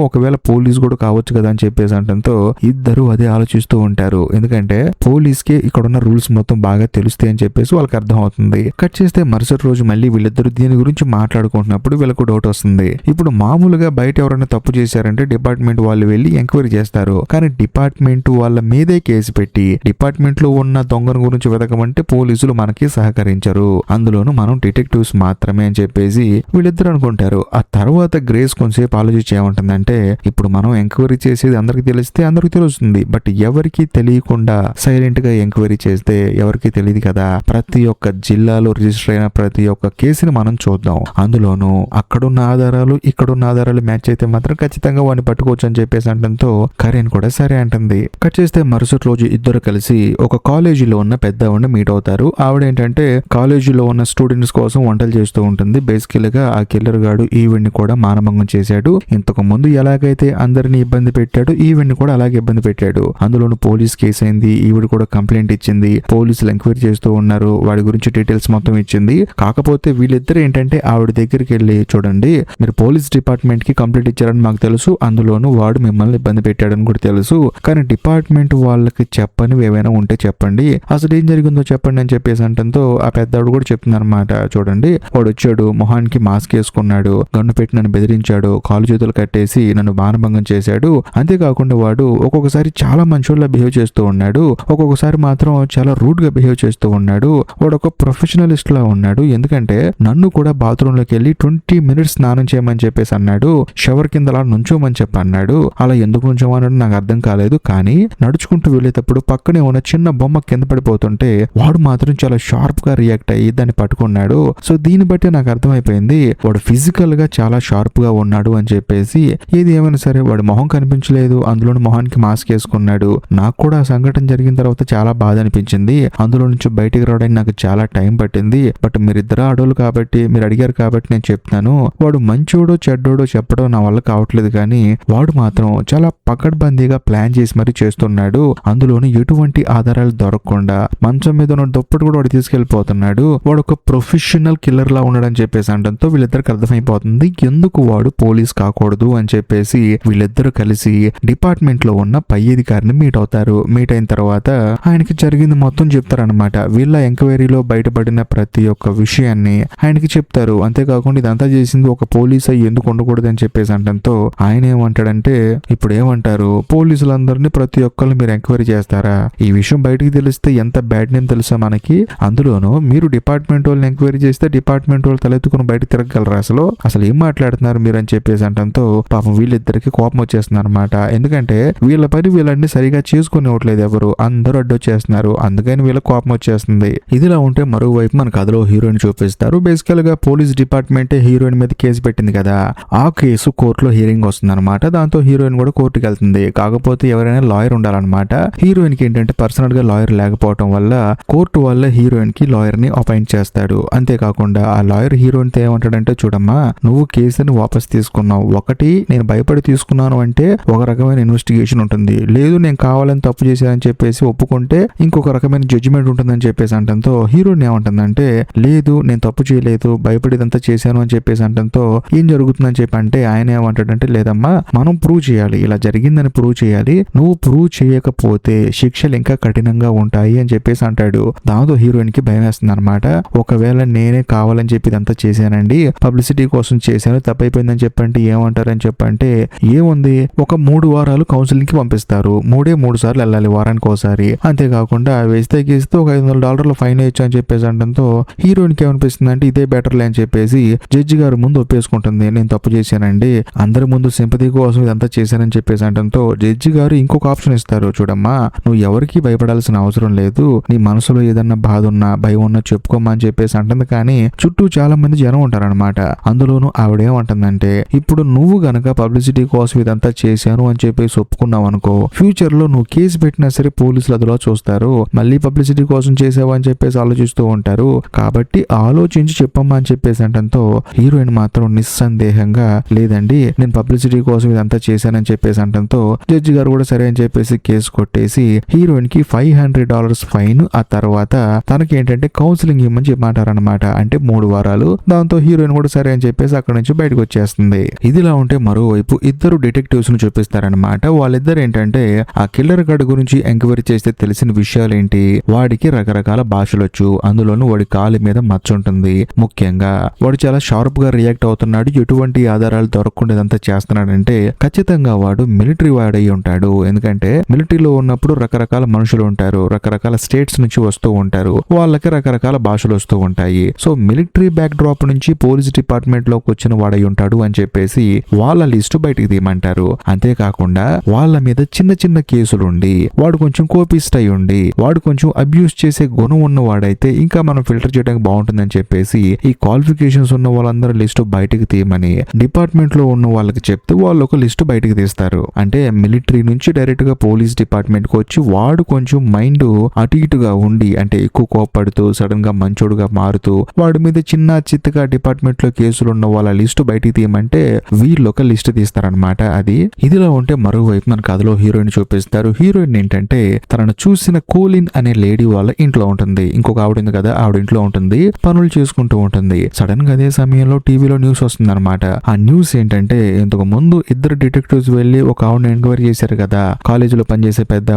ఒకవేళ పోలీస్ కూడా కావచ్చు కదా అని చెప్పేసి అంటంతో ఇద్దరు అదే ఆలోచిస్తూ ఉంటారు. ఎందుకంటే పోలీస్ కి ఇక్కడ ఉన్న రూల్స్ మొత్తం బాగా తెలుస్తాయి అని చెప్పేసి వాళ్ళకి అర్థం అవుతుంది. కట్ చేస్తే మరుసటి రోజు మళ్ళీ వీళ్ళిద్దరు దీని గురించి మాట్లాడుకుంటున్నప్పుడు వీళ్ళకు డౌట్ వస్తుంది. ఇప్పుడు మామూలుగా బయట ఎవరైనా తప్పు చేశారంటే డిపార్ట్మెంట్ వాళ్ళు వెళ్ళి ఎంక్వైరీ చేస్తారు, కానీ డిపార్ట్మెంట్ వాళ్ళ మీదే కేసు పెట్టి డిపార్ట్మెంట్ లో ఉన్న దొంగను గురించి వెతకమంటే పోలీసులు మనకి సహకరించరు, అందులోనూ మనం డిటెక్టివ్స్ మాత్రమే అని చెప్పేసి వీళ్ళిద్దరు అనుకుంటారు. ఆ తర్వాత గ్రేస్ కొంచెంసేపు ఆలోచించి ఏమంటుందంటే ఇప్పుడు మనం ఎంక్వైరీ చేసేది అందరికి తెలిస్తే అందరికి తెలుస్తుంది, బట్ ఎవరికి తెలియకుండా సైలెంట్ గా ఎంక్వైరీ చేస్తే ఎవరికి తెలియదు కదా, ప్రతి ఒక్క జిల్లాలో రిజిస్టర్ అయిన ప్రతి ఒక్క కేసుని మనం చూద్దాం, అందులోనూ అక్కడున్న ఆధారాలు ఇక్కడున్న ఆధారాలు మ్యాచ్ అయితే మాత్రం ఖచ్చితంగా వాడిని పట్టుకోవచ్చు అని చెప్పేసి అంటంతో కరీన్ కూడా సరే అంటుంది. కట్ చేస్తే మరుసటి రోజు ఇద్దరు కలిసి ఒక కాలేజీలో ఉన్న పెద్దవాడిని మీట్ అవుతారు. ఆవిడ ఏంటంటే కాలేజీలో ఉన్న స్టూడెంట్స్ కోసం వంటలు చేస్తూ ఉంటుంది. బేసికల్ గా ఆ కిల్లర్ గాడు ఈవెంట్ కూడా మానభంగం చేశాడు, ఇంతకు ముందు ఎలాగైతే అందరినీ ఇబ్బంది పెట్టాడు ఈవెంట్ కూడా అలాగే ఇబ్బంది పెట్టాడు, అందులోనూ పోలీస్ కేసు అయింది, ఈవిడ కూడా కంప్లైంట్ ఇచ్చింది, పోలీసులు ఎంక్వైరీ చేస్తూ ఉన్నారు, వాడి గురించి డీటెయిల్స్ మొత్తం ఇచ్చింది. కాకపోతే వీళ్ళిద్దరు ఏంటంటే ఆవిడ దగ్గరికి వెళ్ళి చూడండి మీరు పోలీస్ డిపార్ట్మెంట్ కి కంప్లైంట్ ఇచ్చారని మాకు తెలుసు, అందులోనూ వాడు మిమ్మల్ని ఇబ్బంది పెట్టాడని కూడా తెలుసు, కానీ డిపార్ట్మెంట్ వాళ్ళకి చెప్పనివి ఏవైనా ఉంటే చెప్పండి, అసలు ఏం జరిగిందో చెప్పండి అని చెప్పేసి అంటంతో ఆ పెద్దవాడు కూడా చెప్తుంది అనమాట, చూడండి వాడు వచ్చాడు, మొహానికి మాస్క్ వేసుకున్నాడు, గన్ను పెట్టి నన్ను బెదిరించాడు, కాలు చేతులు కట్టేసి నన్ను మానభంగం చేశాడు, అంతేకాకుండా వాడు ఒక్కొక్కసారి చాలా మంచోళ్ళ బిహేవ్ చేస్తూ ఉన్నాడు, ఒక్కొక్కసారి మాత్రం చాలా రూడ్ గా బిహేవ్ చేస్తూ ఉన్నాడు, వాడు ఒక ప్రొఫెషనలిస్ట్ లా ఉన్నాడు, ఎందుకంటే నన్ను కూడా బాత్రూమ్ లోకి వెళ్ళి 20 minutes స్నానం చేయమని చెప్పేసి అన్నాడు, షవర్ కింద అలా నుంచోమని చెప్పి అన్నాడు, అలా ఎందుకు నుంచోమన్నాడు నాకు అర్థం కాలేదు, కానీ నడుచుకుంటూ వెళ్ళేటప్పుడు పక్కనే ఉన్న చిన్న బొమ్మ కింద పడిపోతుంటే వాడు మాత్రం చాలా షార్ప్ గా రియాక్ట్ అయ్యి దాన్ని పట్టుకున్నాడు, సో దీన్ని బట్టి నాకు అర్థమైపోయింది వాడు ఫిజికల్ గా చాలా షార్ప్ గా ఉన్నాడు అని చెప్పేసి, ఏది ఏమైనా సరే వాడి మొహం కనిపించలేదు, అందులోని మొహానికి మాస్క్ వేసుకున్నాడు, నాకు కూడా ఆ సంఘటన జరిగిన తర్వాత చాలా బాధ అనిపించింది, అందులో నుంచి బయటికి రావడానికి నాకు చాలా టైం పట్టింది, బట్ మీరిద్దరు ఆడోళ్ళు కాబట్టి మీరు అడిగారు కాబట్టి నేను చెప్తాను, వాడు మంచోడో చెడ్డోడో చెప్పడం నా వల్ల కావట్లేదు, కానీ వాడు మాత్రం చాలా పకడ్బందీగా ప్లాన్ చేసి మరీ చేస్తున్నాడు, అందులోని ఎటువంటి ఆధారాలు దొరకకుండా మంచం మీద ఉన్న దుప్పటి కూడా వాడు తీసుకెళ్లిపోతున్నాడు, వాడు ఒక ప్రొఫెషనల్ కిల్లర్ లా ఉన్నాడని చెప్పేసి అనడంతో వీళ్ళిద్దరికి అర్థమైపోతుంది ఎందుకు వాడు పోలీస్ కాకూడదు అని చెప్పేసి వీళ్ళిద్దరూ కలిసి డిపార్ట్మెంట్ లో ఉన్న పై అధికారిని మీట్ అవుతారు. మీట్ అయిన తర్వాత ఆయనకి జరిగింది మొత్తం చెప్తారనమాట, వీళ్ళ ఎంక్వైరీలో బయటపడిన ప్రతి ఒక్క విషయాన్ని ఆయనకి చెప్తారు, అంతేకాకుండా ఇదంతా చేసింది ఒక పోలీస్ అయ్యి ఎందుకు ఉండకూడదు అని చెప్పేసి అనడంతో ఆయన ఏమంటాడంటే ఇప్పుడు ఏమంటారు పోలీసులందరినీ ప్రతి ఒక్కరిని మీరు ఎంక్వైరీ చేస్తారా, ఈ విషయం బయటికి తెలిస్తే ఎంత బ్యాడ్ నేమ్ తెలుసా మనకి, అందులోనూ మీరు డిపార్ట్మెంట్ వాళ్ళని ఎంక్వైరీ చేస్తే డిపార్ట్మెంట్ వాళ్ళు తలెత్తుకుని బయట తిరగలరా, అసలు ఏం మాట్లాడుతున్నారు మీరు అని చెప్పేసి అంటంతో పాపం వీళ్ళిద్దరికి కోపం వచ్చేస్తుంది అనమాట, ఎందుకంటే వీళ్ళ పని వీళ్ళని సరిగా చేసుకునేవట్లేదు ఎవరు, అందరూ అడ్డొచ్చేస్తున్నారు, అందుకని వీళ్ళ కోపం వచ్చేస్తుంది. ఇదిలా ఉంటే మరోవైపు మన కథలో హీరోయిన్ చూపిస్తారు. బేసికల్ గా పోలీస్ డిపార్ట్మెంట్ హీరోయిన్ మీద కేసు పెట్టింది కదా, ఆ కేసు కోర్టులో హీరింగ్ వస్తుంది అనమాట. దాంతో హీరోయిన్ కూడా కోర్టుకి వెళ్తుంది. కాకపోతే ఎవరైనా లాయర్ ఉండాలన్నమాట. హీరోయిన్ కి ఏంటంటే పర్సనల్ గా లాయర్ లేకపోవడం వల్ల కోర్టు వల్ల హీరోయిన్ కి లాయర్ ని అపాయింట్ చేస్తాడు. అంతేకాకుండా ఆ లాయర్ హీరోయిన్ తో ఏమంటాడంటే, చూడమ్మా నువ్వు కేసుని వాపస్ తీసుకున్నావు, ఒకటి నేను భయపడి తీసుకున్నాను అంటే ఒక రకమైన ఇన్వెస్టిగేషన్ ఉంటుంది, లేదు నేను కావాలని తప్పు చేశానని చెప్పేసి ఒప్పుకుంటే ఇంకొక రకమైన జడ్జిమెంట్ ఉంటుందని చెప్పేసి అంటంతో హీరోయిన్ ఏమంటుందంటే, లేదు నేను తప్పు చేయలేదు, భయపడిదంతా చేశాను అని చెప్పేసి అంటంతో ఏం జరుగుతుందని చెప్పి అంటే ఆయన ఏమంటాడంటే, లేదమ్మా మనం ప్రూవ్ చేయాలి, ఇలా జరిగిందని ప్రూవ్ చేయాలి, నువ్వు ప్రూవ్ చేయకపోతే శిక్షలు ఇంకా కఠినంగా ఉంటాయి అని చెప్పేసి అంటాడు. దాంతో హీరోయిన్ కి భయం వేస్తుంది అనమాట. ఒకవేళ నేనే కావాలని చెప్పి ఇదంతా చేశానండి, పబ్లిసిటీ కోసం చేశాను, తప్పైపోయిందని చెప్పంటే ఏమంటారని చెప్పంటే, ఏముంది ఒక 3 వారాలు కౌన్సిలింగ్ కి పంపిస్తారు, 3 సార్లు వెళ్ళాలి వారానికి ఒకసారి, అంతేకాకుండా వేస్తే గీస్తే ఒక $500 ఫైన్ వేయచ్చు అని చెప్పేసి అంటంతో హీరోయిన్ కి ఏమనిపిస్తుంది అంటే ఇదే బెటర్లే అని చెప్పేసి జడ్జి గారి ముందు ఒప్పేసుకుంటుంది, నేను తప్పు చేశానండి, అందరి ముందు సింపతి కోసం ఇదంతా చేశానని చెప్పేసి అంటంతో జడ్జి గారు ఇంకొక ఆప్షన్ ఇస్తారు, చూడమ్మా నువ్వు ఎవరికి భయపడాల్సిన అవసరం లేదు, నీ మనసులో ఏదన్నా బాధ ఉన్నా భయం ఉన్నా చెప్పుకోమా అని చెప్పేసి అంటుంది. కానీ చుట్టూ చాలా మంది జనం ఉంటారనమాట. అందులోనూ ఆవిడేమంటుందంటే, ఇప్పుడు నువ్వు గనక పబ్లిసిటీ కోసం ఇదంతా చేశాను అని చెప్పేసి ఒప్పుకున్నావు అనుకో, ఫ్యూచర్ లో నువ్వు కేసు పెట్టినా సరే పోలీసులు అదిలో చూస్తారు, మళ్ళీ పబ్లిసిటీ కోసం చేసావు అని చెప్పేసి ఆలోచిస్తూ ఉంటారు, కాబట్టి ఆలోచించి చెప్పమ్మా అని చెప్పేసి అంటంతో హీరోయిన్ మాత్రం నిస్సందేహంగా లేదండి నేను పబ్లిసిటీ కోసం ఇదంతా చేశానని చెప్పేసి అంటంతో జడ్జి గారు కూడా సరే అని చెప్పేసి కేసు కొట్టేసి హీరోయిన్ కి $500 ఫైన్, ఆ తర్వాత తనకి ఏంటంటే కౌన్సిలింగ్ ఇవ్వమని చెప్పమంటారనమాట. అంటే 3 వారాలు. దాంతో హీరోయిన్ కూడా సరే అని చెప్పేసి అక్కడ నుంచి బయటకు వచ్చేస్తుంది. ఇదిలా ఉంటే మరోవైపు ఇద్దరు డిటెక్టివ్స్ ను చూపిస్తారనమాట. వాళ్ళిద్దరు ఏంటంటే ఆ కిల్లర్ గార్డ్ గురించి ఎంక్వైరీ చేస్తే తెలిసిన విషయాలేంటి, వాడికి రకరకాల భాషలొచ్చు, అందులోనూ వాడి కాలి మీద మచ్చ ఉంటుంది, ముఖ్యంగా వాడు చాలా షార్ప్ గా రియాక్ట్ అవుతున్నాడు, ఎటువంటి ఆధారాలు దొరకకుండా ఇదంతా చేస్తున్నాడంటే ఖచ్చితంగా వాడు మిలిటరీ వాడై ఉంటాడు. ఎందుకంటే మిలిటరీలో ఉన్నప్పుడు రకరకాల మనుషులు ఉంటారు, రకరకాల స్టేట్స్ నుంచి వస్తూ ఉంటారు, వాళ్ళకి రకరకాల భాషలు వస్తూ ఉంటాయి. సో మిలిటరీ బ్యాక్ డ్రాప్ నుంచి పోలీస్ డిపార్ట్మెంట్ లోకి వచ్చిన వాడై ఉంటాడు అని చెప్పేసి వాళ్ళ లిస్టు బయటికి తీయమంటారు. అంతేకాకుండా వాళ్ళ మీద చిన్న చిన్న కేసులుండి వాడు కొంచెం కోపిస్ట్ అయి ఉండి వాడు కొంచెం అబ్యూస్ చేసే గుణం ఉన్న వాడైతే ఇంకా మనం ఫిల్టర్ చేయడానికి బాగుంటుందని చెప్పేసి ఈ క్వాలిఫికేషన్స్ ఉన్న వాళ్ళందరూ లిస్టు బయటికి తీయమని డిపార్ట్మెంట్ లో ఉన్న వాళ్ళకి చెప్తే వాళ్ళు ఒక లిస్టు బయటికి తీస్తారు. అంటే మిలిటరీ నుంచి డైరెక్ట్ గా పోలీస్ డిపార్ట్మెంట్ కి వచ్చి వాడు కొంచెం మైండ్ అటు ఇటుగా ఉండి అంటే ఎక్కువ కోపడుతూ సడన్ గా మంచోడుగా మారుతూ వాడి మీద చిన్న చిత్తగా డిపార్ట్మెంట్ లో కేసులు ఉన్న వాళ్ళ లిస్టు బయటికి తీయమంటే వీళ్ళు ఒక లిస్ట్ తీస్తారనమాట. అది ఇదిలో ఉంటే మరోవైపు మన కథలో హీరోయిన్ చూపిస్తారు. హీరోయిన్ ఏంటంటే తనను చూసిన కోలిన్ అనే లేడీ వాళ్ళ ఇంట్లో ఉంటుంది. ఇంకొక ఆవిడ ఉంది కదా, ఆవిడ ఇంట్లో ఉంటుంది, పనులు చేసుకుంటూ ఉంటుంది. సడన్ గా అదే సమయంలో టీవీలో న్యూస్ వస్తుంది అనమాట. ఆ న్యూస్ ఏంటంటే ఇంతకు ముందు ఇద్దరు డిటెక్టివ్స్ వెళ్లి ఒక ఆవిడని ఎంక్వైరీ చేశారు కదా, కాలేజీలో పనిచేసే పెద్ద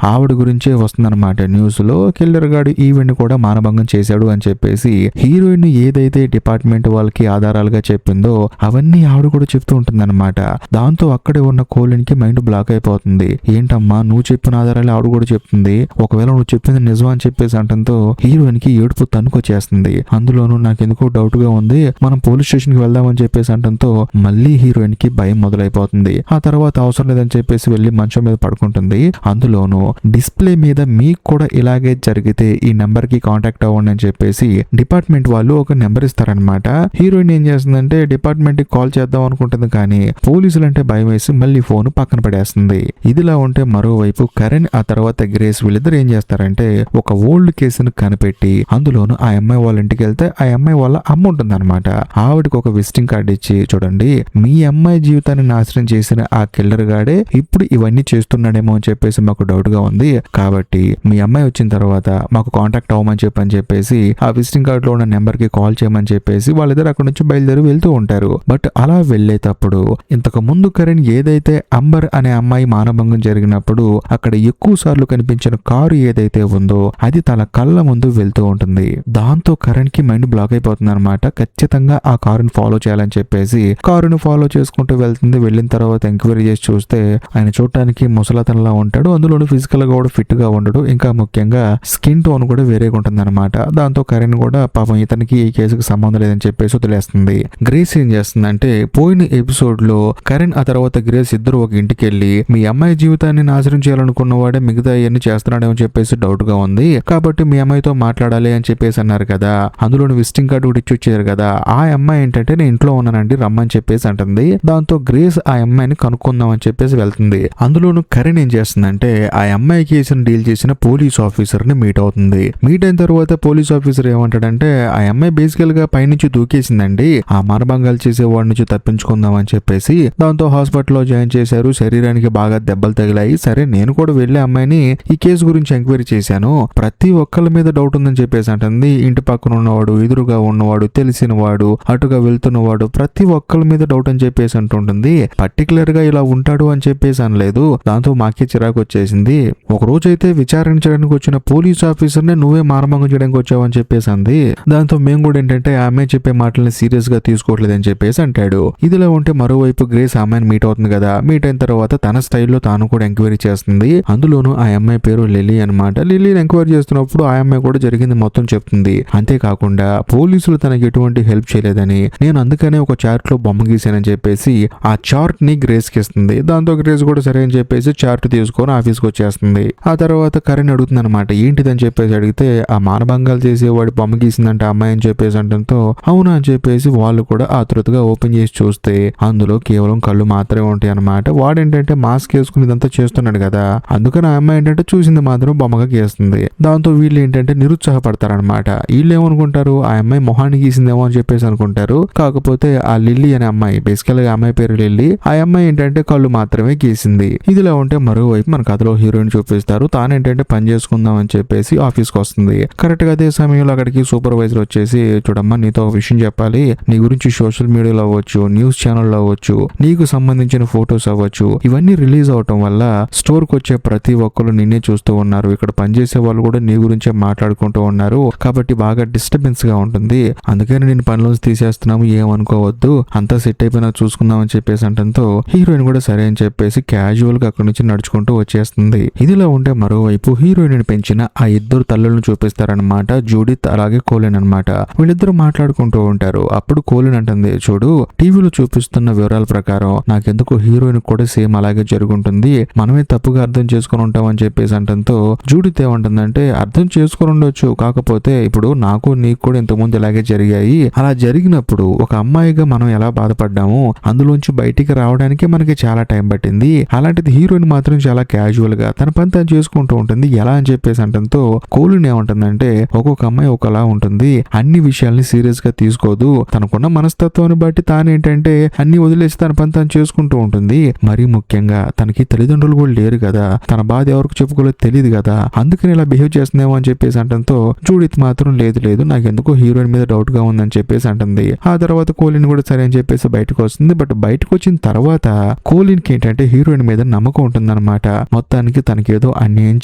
ఆవిడ గురించే వస్తుందన్నమాట న్యూస్ లో. కిల్లర్ గాడు ఈవెంట్ కూడా మానభంగం చేశాడు అని చెప్పేసి హీరోయిన్ ఏదైతే డిపార్ట్మెంట్ వాళ్ళకి ఆధారాలుగా చెప్పిందో అవన్నీ ఆవిడ కూడా చెప్తూ ఉంటుంది అనమాట. దాంతో అక్కడే ఉన్న కోలిన్ కి మైండ్ బ్లాక్ అయిపోతుంది. ఏంటమ్మా నువ్వు చెప్పిన ఆధారాలు ఆవిడ కూడా చెప్తుంది, ఒకవేళ నువ్వు చెప్పింది నిజం అని చెప్పేసి అంటంతో హీరోయిన్ కి ఏడుపు తనుకొచ్చేస్తుంది. అందులోనూ నాకెందుకో డౌట్ గా ఉంది, మనం పోలీస్ స్టేషన్ కి వెళ్దామని చెప్పేసి అంటంతో మళ్ళీ హీరోయిన్ కి భయం మొదలైపోతుంది. ఆ తర్వాత అవసరం లేదని చెప్పేసి వెళ్లి మంచం మీద పడుకుంటుంది. అందులోనూ డిస్ప్లే మీద మీకు కూడా ఇలాగే జరిగితే ఈ నెంబర్ కి కాంటాక్ట్ అవ్వండి అని చెప్పేసి డిపార్ట్మెంట్ వాళ్ళు ఒక నెంబర్ ఇస్తారనమాట. హీరోయిన్ ఏం చేస్తుందంటే డిపార్ట్మెంట్ కి కాల్ చేద్దాం అనుకుంటుంది, కానీ పోలీసులు అంటే భయం వేసి మళ్ళీ ఫోన్ పక్కన పడేస్తుంది. ఇదిలా ఉంటే మరోవైపు కరణ్ ఆ తర్వాత గ్రేస్ వీళ్ళిద్దరు ఏం చేస్తారంటే ఒక ఓల్డ్ కేసును కనిపెట్టి అందులోను ఆ అమ్మాయి వాళ్ళ ఇంటికి వెళ్తే ఆ అమ్మాయి వాళ్ళ అమ్మ ఉంటుంది అనమాట. ఆవిడకి ఒక విజిటింగ్ కార్డు ఇచ్చి, చూడండి మీ అమ్మాయి జీవితాన్ని నాశనం చేసిన ఆ కిల్లర్ గాడే ఇప్పుడు ఇవన్నీ చేస్తున్నాడేమో అని చెప్పేసి మాకు డౌట్ గా ఉంది, కాబట్టి మీ అమ్మాయి వచ్చిన తర్వాత మాకు కాంటాక్ట్ అవ్వమని చెప్పేసి ఆ విజిటింగ్ కార్డ్ లో ఉన్న నెంబర్ కి కాల్ చేయమని చెప్పేసి వాళ్ళిద్దరు అక్కడ నుంచి బయలుదేరి వెళ్తూ ఉంటారు. బట్ అలా వెళ్లేటప్పుడు ఇంతకు ముందు కరణ్ ఏదైతే అంబర్ అనే అమ్మాయి మానభంగం జరిగినప్పుడు అక్కడ ఎక్కువ సార్లు కనిపించిన కారు ఏదైతే ఉందో అది తన కళ్ళ ముందు వెళ్తూ ఉంటుంది. దాంతో కరణ్ కి మైండ్ బ్లాక్ అయిపోతుంది అనమాట. ఖచ్చితంగా ఆ కారుని ఫాలో చేయాలని చెప్పేసి కారుని ఫాలో చేసుకుంటూ వెళ్తుంది. వెళ్ళిన తర్వాత ఎంక్వైరీ చేసి చూస్తే ఆయన చూడటానికి ముసలతనలా ఉంటాడు, అందులోనూ ఫిజికల్ గా కూడా ఫిట్ గా ఉండడు, ఇంకా ముఖ్యంగా స్కిన్ టోన్ కూడా వేరేగా ఉంటుంది అనమాట. దాంతో కరణ్ కూడా పాపం ఇతనికి ఈ కేసుకు సంబంధం లేదని చెప్పేసి వదిలేస్తుంది. గ్రేస్ ఏం చేస్తుందంటే పోయిన ఎపిసోడ్ లో కరణ్ ఆ తర్వాత గ్రేస్ ఇద్దరు ఒక ఇంటికి వెళ్ళి మీ అమ్మాయి జీవితాన్ని నాశనం చేయాలనుకున్న వాడే మిగతా ఇవన్నీ చేస్తున్నాడేమో చెప్పేసి డౌట్ గా ఉంది, కాబట్టి మీ అమ్మాయితో మాట్లాడాలి అని చెప్పేసి అన్నారు కదా, అందులోని విజిటింగ్ కార్డు కూడా ఇచ్చి వచ్చారు కదా, ఆ అమ్మాయి ఏంటంటే నేను ఇంట్లో ఉన్నానండి రమ్మని చెప్పేసి అంటుంది. దాంతో గ్రేస్ ఆ అమ్మాయిని కనుక్కుందాం అని చెప్పేసి వెళ్తుంది. అందులోను కరణ్ ఏం చేస్తుందంటే ఆ అమ్మాయి కేసును డీల్ చేసిన పోలీస్ ఆఫీసర్ ని మీట్ అవుతుంది. మీట్ అయిన తర్వాత పోలీస్ ఆఫీసర్ ఏమంటాడంటే ఆ అమ్మాయి బేసికల్ గా పైనుంచి దూకేసిందండి, ఆ మానభంగాలు చేసే వాడి నుంచి తప్పించుకుందాం అని చెప్పేసి. దాంతో హాస్పిటల్లో జాయిన్ చేశారు, శరీరానికి బాగా దెబ్బలు తగిలాయి. సరే నేను కూడా వెళ్లి అమ్మాయిని ఈ కేసు గురించి ఎంక్వైరీ చేశాను, ప్రతి ఒక్కళ్ళ మీద డౌట్ ఉందని చెప్పేసి అంటుంది. ఇంటి పక్కన ఉన్నవాడు, ఎదురుగా ఉన్నవాడు, తెలిసిన వాడు, అటుగా వెళ్తున్నవాడు, ప్రతి ఒక్కళ్ళ మీద డౌట్ అని చెప్పేసి అంటుంటుంది. పర్టికులర్ గా ఇలా ఉంటాడు అని చెప్పేసి అనలేదు. దాంతో మాకే చిరాకు వచ్చేసింది. ఒక రోజు అయితే విచారించడానికి వచ్చిన పోలీస్ ఆఫీసర్ నే నువ్వే మానభంగం చేయడానికి వచ్చావు అని చెప్పేసి అంది. దాంతో మేము కూడా ఏంటంటే ఆమె చెప్పే మాటల్ని సీరియస్ గా తీసుకోవట్లేదని చెప్పేసి అంటాడు. ఇదిలా ఉంటే మరోవైపు గ్రేస్ అమ్మాయిని మీట్ అవుతుంది కదా, మీట్ అయిన తర్వాత తన స్టైల్లో తాను కూడా ఎంక్వైరీ చేస్తుంది. అందులోనూ ఆ అమ్మాయి పేరు లిల్లీ అనమాట. లిల్లీని ఎంక్వైరీ చేస్తున్నప్పుడు ఆ అమ్మాయి కూడా జరిగింది మొత్తం చెప్తుంది. అంతేకాకుండా పోలీసులు తనకి ఎటువంటి హెల్ప్ చేయలేదని, నేను అందుకనే ఒక చార్ట్ లో బొమ్మ గీసానని చెప్పేసి ఆ చార్ట్ ని గ్రేస్ కి ఇస్తుంది. దాంతో గ్రేస్ కూడా సరే అని చెప్పేసి చార్ట్ తీసుకొని ఆఫీస్కి వచ్చేస్తుంది. ఆ తర్వాత కరణ్ అడుగుతుంది అనమాట ఏంటిదని చెప్పేసి అడిగితే ఆ మానభంగాలు చేసేవాడి బొమ్మ గీసిందంటే అమ్మాయి అని చెప్పేసి అంటంతో అవునా అని చెప్పేసి వాళ్ళు కూడా ఆతృతగా ఓపెన్ చేసి చూస్తే అందులో కేవలం కళ్ళు మాత్రమే ఉంటాయి అనమాట. వాడేంటంటే మాస్క్ వేసుకుని ఇదంతా చేస్తున్నాడు కదా, అందుకని ఆ అమ్మాయి ఏంటంటే చూసింది మాత్రం బొమ్మగా గీస్తుంది. దాంతో వీళ్ళు ఏంటంటే నిరుత్సాహపడతారనమాట. వీళ్ళు ఏమనుకుంటారు ఆ అమ్మాయి మొహాన్ని గీసిందేమో అని చెప్పేసి అనుకుంటారు. కాకపోతే ఆ లిల్లీ అనే అమ్మాయి, బేసికల్ గా అమ్మాయి పేరు లిల్లీ, ఆ అమ్మాయి ఏంటంటే కళ్ళు మాత్రమే గీసింది. ఇదిలా ఉంటే మరోవైపు మన కథలో హీరోయిన్ చూపిస్తారు. తానేంటంటే పని చేసుకుందాం అని చెప్పేసి ఆఫీస్కి వస్తుంది. కరెక్ట్ గా అదే సమయంలో అక్కడికి సూపర్వైజర్ వచ్చేసి చూడమ్మా నీతో ఒక విషయం చెప్పాలి, నీ గురించి సోషల్ మీడియాలో అవ్వచ్చు, న్యూస్ ఛానల్లో అవ్వచ్చు, నీకు సంబంధించిన ఫొటోస్ అవ్వచ్చు, ఇవన్నీ రిలీజ్ అవటం వల్ల స్టోర్ కు వచ్చే ప్రతి ఒక్కరు నిన్నే చూస్తూ ఉన్నారు, ఇక్కడ పనిచేసే వాళ్ళు కూడా నీ గురించే మాట్లాడుకుంటూ ఉన్నారు, కాబట్టి బాగా డిస్టర్బెన్స్ గా ఉంటుంది, అందుకని నేను పనిలోంచి తీసేస్తున్నాము, ఏమనుకోవద్దు, అంతా సెట్ అయిపోయినా చూసుకుందాం అని చెప్పేసి అంటంతో హీరోయిన్ కూడా సరే అని చెప్పేసి క్యాజువల్ గా అక్కడి నుంచి నడుచుకుంటూ వచ్చేస్తుంది. ఇదిలా ఉంటే మరోవైపు హీరోయిన్ పెంచిన ఆ ఇద్దరు తల్లులను చూపిస్తారనమాట, జూడిత్ అలాగే కోలిన్ అనమాట. వీళ్ళిద్దరు మాట్లాడుకుంటూ ఉంటారు. అప్పుడు కోలిన్ అంటుంది చూడు టీవీలో చూపిస్తున్న వివరాల ప్రకారం నాకెందుకు హీరోయిన్ కూడా సేమ్ అలాగే జరుగుంటుంది, మనమే తప్పుగా అర్థం చేసుకుని ఉంటాం అని చెప్పేసి అంటంతో జూడిత్ ఏమంటుందంటే అర్థం చేసుకుని ఉండొచ్చు, కాకపోతే ఇప్పుడు నాకు నీకు కూడా ఇంతకుముందు ఇలాగే జరిగాయి, అలా జరిగినప్పుడు ఒక అమ్మాయిగా మనం ఎలా బాధపడ్డాము, అందులోంచి బయటికి రావడానికి మనకి చాలా టైం పట్టింది, అలాంటిది హీరోయిన్ మాత్రం చాలా క్యాజువల్ గా తన పని తను చేసుకుంటూ ఉంటుంది, ఎలా అని చెప్పేసి అంటంతో కోలిన్ ఏమంటుందంటే ఒక్కొక్క అమ్మాయి ఒకలా ఉంటుంది, అన్ని విషయాల్ని సీరియస్ గా తీసుకోదు, తనకున్న మనస్తత్వాన్ని బట్టి తానేంటంటే అన్ని వదిలేసి తన పని తను చేసుకుంటూ ఉంటుంది, మరీ ముఖ్యంగా తనకి తల్లిదండ్రులు కూడా లేరు కదా, తన బాధ ఎవరికి చెప్పుకోలేదు తెలియదు కదా, అందుకని ఇలా బిహేవ్ చేస్తుందేమో అని చెప్పేసి అంటంతో జూడిత్ మాత్రం లేదు నాకెందుకో హీరోయిన్ మీద డౌట్ గా ఉందని చెప్పేసి అంటుంది. ఆ తర్వాత కోలిన్ కూడా సరే అని చెప్పేసి బయటకు వస్తుంది. బట్ బయటకు వచ్చిన తర్వాత కోలిన్ కి ఏంటంటే హీరోయిన్ మీద నమ్మకం ఉంటుందన్నమాట. మొత్తానికి తనకేదో అన్యాయం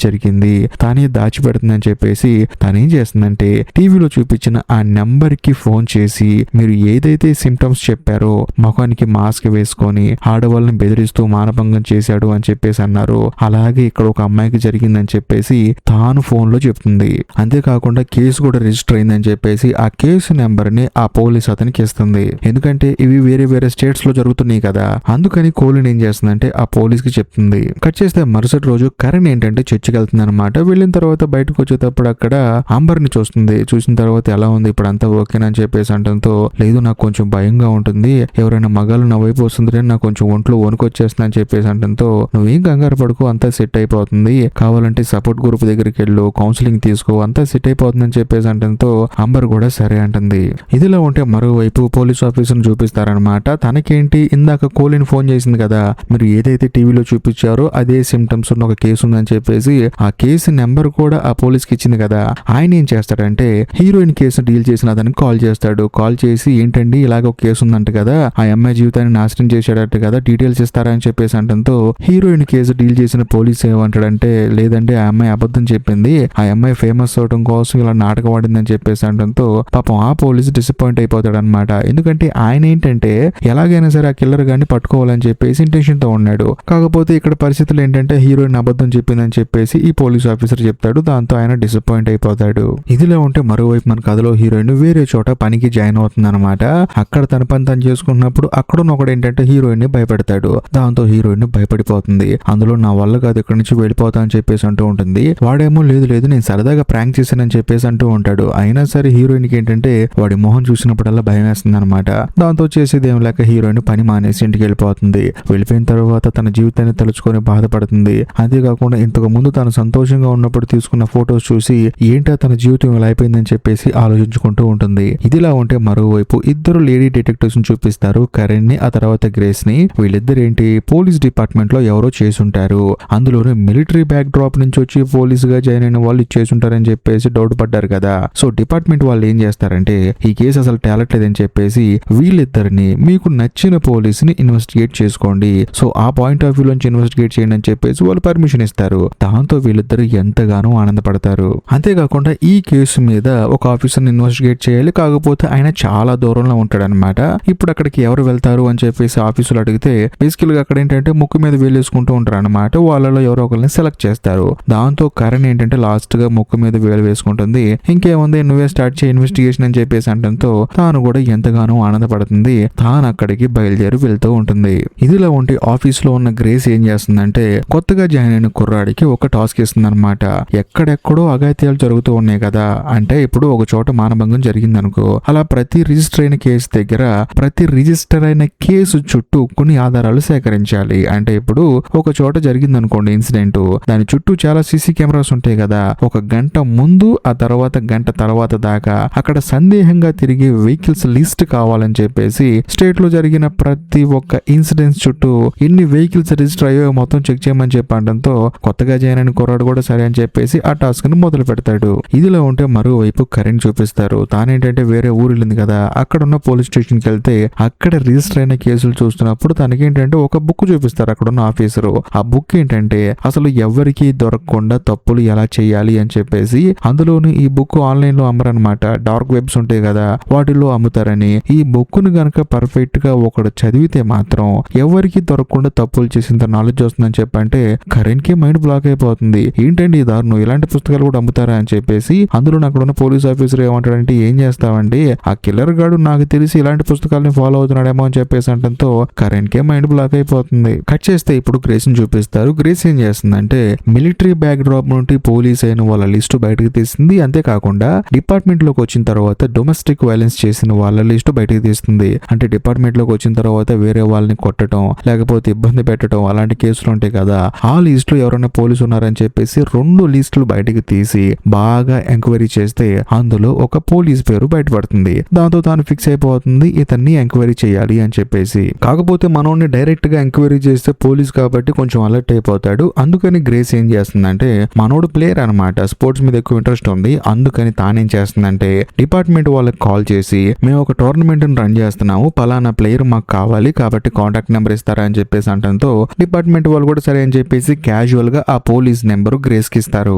జరిగింది, తానే దాచిపెడుతుందని చెప్పేసి తనేం చేస్తుందంటే టీవీలో చూపించిన ఆ నెంబర్ కి ఫోన్ చేసి మీరు ఏదైతే సిమ్టమ్స్ చెప్పారో ముఖానికి మాస్క్ వేసుకొని ఆడవాళ్ళని బెదిరిస్తూ మానభంగం చేశాడు అని చెప్పేసి అన్నారు, అలాగే ఇక్కడ ఒక అమ్మాయికి జరిగిందని చెప్పేసి తాను ఫోన్ లో చెప్తుంది. అంతేకాకుండా కేసు కూడా రిజిస్టర్ అయిందని చెప్పేసి ఆ కేసు నెంబర్ ని ఆ పోలీస్ అతనికి ఇస్తుంది. ఎందుకంటే ఇవి వేరే వేరే స్టేట్స్ లో జరుగుతున్నాయి కదా, అందుకని కోలిన్ ఏం చేస్తుందంటే ఆ పోలీస్ కి చెప్తుంది. కట్ చేస్తే మరుసటి రోజు కరణ్ ఏంటంటే చర్చికి వెళ్తుంది అనమాట. వెళ్ళిన తర్వాత బయటకు వచ్చేటప్పుడు అక్కడ అంబర్ ని చూస్తుంది. చూసిన తర్వాత ఎలా ఉంది ఇప్పుడు అంతా ఓకేనా అని చెప్పేసి అంటంతో లేదు నాకు కొంచెం భయంగా ఉంటుంది, ఎవరైనా మగాళ్ళు నా వైపు వస్తుందని నాకు కొంచెం ఒంట్లో వణుకొచ్చేస్తుంది అని చెప్పేసి అంటంతో నువ్వేం కంగారు పడుకో, అంతా సెట్ అయిపోతుంది, కావాలంటే సపోర్ట్ గ్రూప్ దగ్గరికి వెళ్ళు, కౌన్సిలింగ్ తీసుకో, అంతా సెట్ అయిపోతుందని చెప్పేసి అంటంతో అంబర్ కూడా సరే అంటుంది. ఇదిలో ఉంటే మరోవైపు పోలీస్ ఆఫీసర్ చూపిస్తారనమాట. తనకేంటి ఇందాక కోలిన్ ఫోన్ చేసింది కదా, మీరు ఏదైతే టీవీలో చూపించారో అదే సిమ్టమ్స్ ఉన్న ఒక కేసు ఉందని చెప్పేసి ఆ కేసు నెంబర్ కూడా ఆ పోలీస్ కి ఇచ్చింది కదా, ఆయన ఏం చేస్తాడంటే హీరోయిన్ కేసు డీల్ చేసిన అతనికి కాల్ చేస్తాడు. కాల్ చేసి ఏంటండి ఇలాగ ఒక కేసు ఉందంట కదా, ఆ అమ్మాయి జీవితాన్ని నాశనం చేశాడట కదా, డీటెయిల్స్ ఇస్తారా అని చెప్పేసి అంటంతో హీరోయిన్ కేసు డీల్ చేసిన పోలీస్ ఏమంటాడంటే లేదంటే ఆ అమ్మాయి అబద్ధం చెప్పింది, ఆ అమ్మాయి ఫేమస్ అవడం కోసం ఇలా నాటకం ఆడిందని చెప్పేసి అంటంతో పాపం ఆ పోలీస్ డిసప్పాయింట్ అయిపోతాడు అనమాట. ఎందుకంటే ఆయన ఏంటంటే ఎలాగైనా సరే ఆ కిల్లర్ గాని పట్టుకోవాలని చెప్పేసి ఇంటెన్షన్ తో ఉన్నాడు. కాకపోతే ఇక్కడ పరిస్థితులు ఏంటంటే హీరోయిన్ అబద్ధం చెప్పిందని చెప్పేసి ఈ పోలీస్ ఆఫీసర్ చెప్తాడు. దాంతో ఆయన డిసప్పాయింట్ అయిపోతాడు. ఇదిలో ఉంటే మరోవైపు మన కథలో హీరోయిన్ వేరే చోట పనికి జాయిన్ అవుతుంది అనమాట. అక్కడ తన పని తను చేసుకున్నప్పుడు అక్కడ ఒకడు ఏంటంటే హీరోయిన్ ని భయపెడతాడు. దాంతో హీరోయిన్ భయపడిపోతుంది. అందులో నా వల్ల కాదు ఇక్కడి నుంచి వెళ్ళిపోతా అని చెప్పేసి అంటూ ఉంటుంది. వాడేమో లేదు లేదు నేను సరదాగా ప్రాంక్ చేశానని చెప్పేసి అంటూ ఉంటాడు. అయినా సరే హీరోయిన్ కి ఏంటంటే వాడి మొహం చూసినప్పుడల్లా భయం వేస్తుంది అనమాట. దాంతో చేసేది ఏం లేక హీరోయిన్ పని మానేసి ఇంటికి వెళ్ళిపోతుంది. వెళ్ళిపోయిన తర్వాత తన జీవితాన్ని తలుచుకొని బాధపడుతుంది. అంతేకాకుండా ఇంతకు ముందు తను సంతోషంగా ఉన్నప్పుడు తీసుకున్న ఫొటోస్ చూసి ఏంటో తన జీవితం ఇలా అయిపోయిందని చెప్పేసి ఆలోచించుకుంటూ ఉంటుంది. ఇదిలా ఉంటే మరోవైపు ఇద్దరు లేడీ డిటెక్టివ్స్ ని చూపిస్తారు, కరణ్ ని ఆ తర్వాత గ్రేస్ ని. వీళ్ళిద్దరు ఏంటి పోలీస్ డిపార్ట్మెంట్ లో ఎవరో చేసుంటారు. అందులోనే మిలిటరీ బ్యాక్ డ్రాప్ నుంచి వచ్చి పోలీస్ గా జాయిన్ అయిన వాళ్ళు చేసుంటారని చెప్పేసి డౌట్ పడ్డారు కదా. సో డిపార్ట్మెంట్ వాళ్ళు ఏం చేస్తారంటే ఈ కేసు అసలు తేలట్లేదని చెప్పేసి వీళ్ళిద్దరిని మీకు నచ్చిన పోలీస్ ని ఇన్వెస్టిగేట్ చేసుకోండి, సో ఆ పాయింట్ ఆఫ్ వ్యూ నుంచి ఇన్వెస్టిగేట్ చేయండి అని చెప్పేసి వాళ్ళు పర్మిషన్ ఇస్తారు. దాంతో వీళ్ళిద్దరు ఎంతగానో ఆనందపడతారు. అంతేకాకుండా ఈ కేసు మీద ఒక ఆఫీసర్ ని ఇన్వెస్టిగేట్ చేయాలి, కాకపోతే ఆయన చాలా దూరంలో ఉంటాడనమాట. ఇప్పుడు అక్కడికి ఎవరు వెళ్తారు అని చెప్పేసి ఆఫీసులు అడిగితే బేసికల్ గా అక్కడ ఏంటంటే ముక్కు మీద వేలేసుకుంటూ ఉంటారు అనమాట. వాళ్ళలో ఎవరో ఒకరిని సెలెక్ట్ చేస్తారు. దాంతో కరణ్ ఏంటంటే లాస్ట్ గా ముక్కు మీద వేలు వేసుకుంటుంది. ఇంకేముంది నువ్వే స్టార్ట్ చేయి ఇన్వెస్టిగేషన్ అని చెప్పేసి అంటంతో తాను కూడా ఎంతగానో ఆనందపడుతుంది. తాను అక్కడికి బయలుదేరి వెళ్తూ ఉంటుంది. ఇదిలా ఉంటే ఆఫీస్ లో ఉన్న గ్రేస్ ఏం చేస్తుందంటే కొత్తగా జాయిన్ అయిన కుర్రాడికి ఒక టాస్క్ ఇస్తుంది అనమాట. ఎక్కడెక్కడో అఘాయిత్యాలు జరుగుతూ ఉన్నాయి కదా, అంటే ఇప్పుడు ఒక చోట మానభంగం జరిగింది అనుకో, అలా ప్రతి రిజిస్టర్ అయిన కేసు దగ్గర ప్రతి రిజిస్టర్ అయిన కేసు చుట్టూ కొన్ని ఆధారాలు సేకరించాలి. అంటే ఇప్పుడు ఒక చోట జరిగింది అనుకోండి ఇన్సిడెంట్, దాని చుట్టూ చాలా సీసీ కెమెరాస్ ఉంటాయి కదా. ఒక గంట ముందు ఆ తర్వాత గంట తర్వాత దాకా అక్కడ సందేహంగా తిరిగే వెహికల్స్ లిస్ట్ కావాలని చెప్పేసి స్టేట్ లో జరిగిన ప్రతి ఒక్క ఇన్సిడెంట్స్ చుట్టూ ఎన్ని వెహికల్స్ రిజిస్టర్ అయ్యో మొత్తం చెక్ చేయమని చెప్పడంతో కొత్తగా జాయిన్ అయిన కుర్రాడు కూడా సరే అని చెప్పేసి ఆ టాస్క్ ని మొదలు పెడతాడు. ఇదిలో ఉంటే మరోవైపు కరెంట్ చూపిస్తారు. తానేంటంటే వేరే ఊరు వెళ్ళింది కదా, అక్కడ ఉన్న పోలీస్ స్టేషన్ కి వెళ్తే అక్కడ రిజిస్టర్ అయిన కేసులు చూస్తున్నప్పుడు తనకేంటంటే ఒక బుక్ చూపిస్తారు అక్కడ ఉన్న ఆఫీసరు. ఆ బుక్ ఏంటంటే అసలు ఎవరికి దొరకకుండా తప్పులు ఎలా చేయాలి అని చెప్పేసి, అందులోని ఈ బుక్ ఆన్లైన్ లో అమ్మరనమాట. డార్క్ వెబ్స్ ఉంటాయి కదా వాటిల్లో అమ్ముతారని. ఈ బుక్ ను గనక పర్ఫెక్ట్ గా ఒకడు చదివితే మాత్రం ఎవరికి దొరకకుండా తప్పులు చేసేంత నాలెడ్జ్ వస్తుందని చెప్పంటే కరెంట్ కి మైండ్ బ్లాక్ అయిపోతుంది. ఏంటండి దారుణం, ఇలాంటి పుస్తకాలు కూడా అమ్ముతారా అని చెప్పేసి. అందులో అక్కడ ఉన్న పోలీస్ ఆఫీసర్ ఏమంటాడంటే ఏం చేస్తావండి, ఆ కిల్లర్ గాడు నాకు తెలిసి ఇలాంటి పుస్తకాలని ఫాలో అవుతున్నాడేమో అని చెప్పేసి అంటంతో కరెంట్ కే మైండ్ బ్లాక్ అయిపోతుంది. కట్ చేస్తే ఇప్పుడు గ్రేస్ ని చూపిస్తారు. గ్రేస్ ఏం చేస్తుందంటే మిలిటరీ బ్యాక్ డ్రాప్ నుండి పోలీస్ అయిన వాళ్ళ లిస్టు బయటకు తీస్తుంది. అంతేకాకుండా డిపార్ట్మెంట్ లోకి వచ్చిన తర్వాత డొమెస్టిక్ వైలెన్స్ చేసిన వాళ్ళ లిస్టు బయటకు తీస్తుంది. అంటే డిపార్ట్మెంట్ లోకి వచ్చిన తర్వాత వేరే వాళ్ళని కొట్టడం లేకపోతే ఇబ్బంది పెట్టడం అలాంటి కేసులు ఉంటాయి కదా, ఆ లిస్ట్ లో ఎవరైనా పోలీసు ఉన్నారని చెప్పేసి 2 లిస్టులు బయటకు తీసి బాగా ఎంక్వైరీ చేస్తే అందులో ఒక పోలీస్ పేరు బయటపడుతుంది. దాంతో తాను ఫిక్స్ అయిపోతుంది ఇతన్ని ఎంక్వైరీ చేయాలి అని చెప్పేసి. కాకపోతే మనోడిని డైరెక్ట్ గా ఎంక్వైరీ చేస్తే పోలీస్ కాబట్టి కొంచెం అలర్ట్ అయిపోతాడు. అందుకని గ్రేస్ ఏం చేస్తుందంటే మనోడు ప్లేయర్ అనమాట, స్పోర్ట్స్ మీద ఎక్కువ ఇంట్రెస్ట్ ఉంది. అందుకని తానేం చేస్తుందంటే డిపార్ట్మెంట్ వాళ్ళకి కాల్ చేసి మేము ఒక టోర్నమెంట్ రన్ చేస్తున్నాము, పలానా ప్లేయర్ మాకు కావాలి కాబట్టి కాంటాక్ట్ నెంబర్ ఇస్తారా అని చెప్పేసి అంటంతో డిపార్ట్మెంట్ వాళ్ళు కూడా సరే అని చెప్పేసి క్యాజువల్ గా ఆ పోలీస్ నెంబర్ గ్రేస్ కి ఇస్తారు.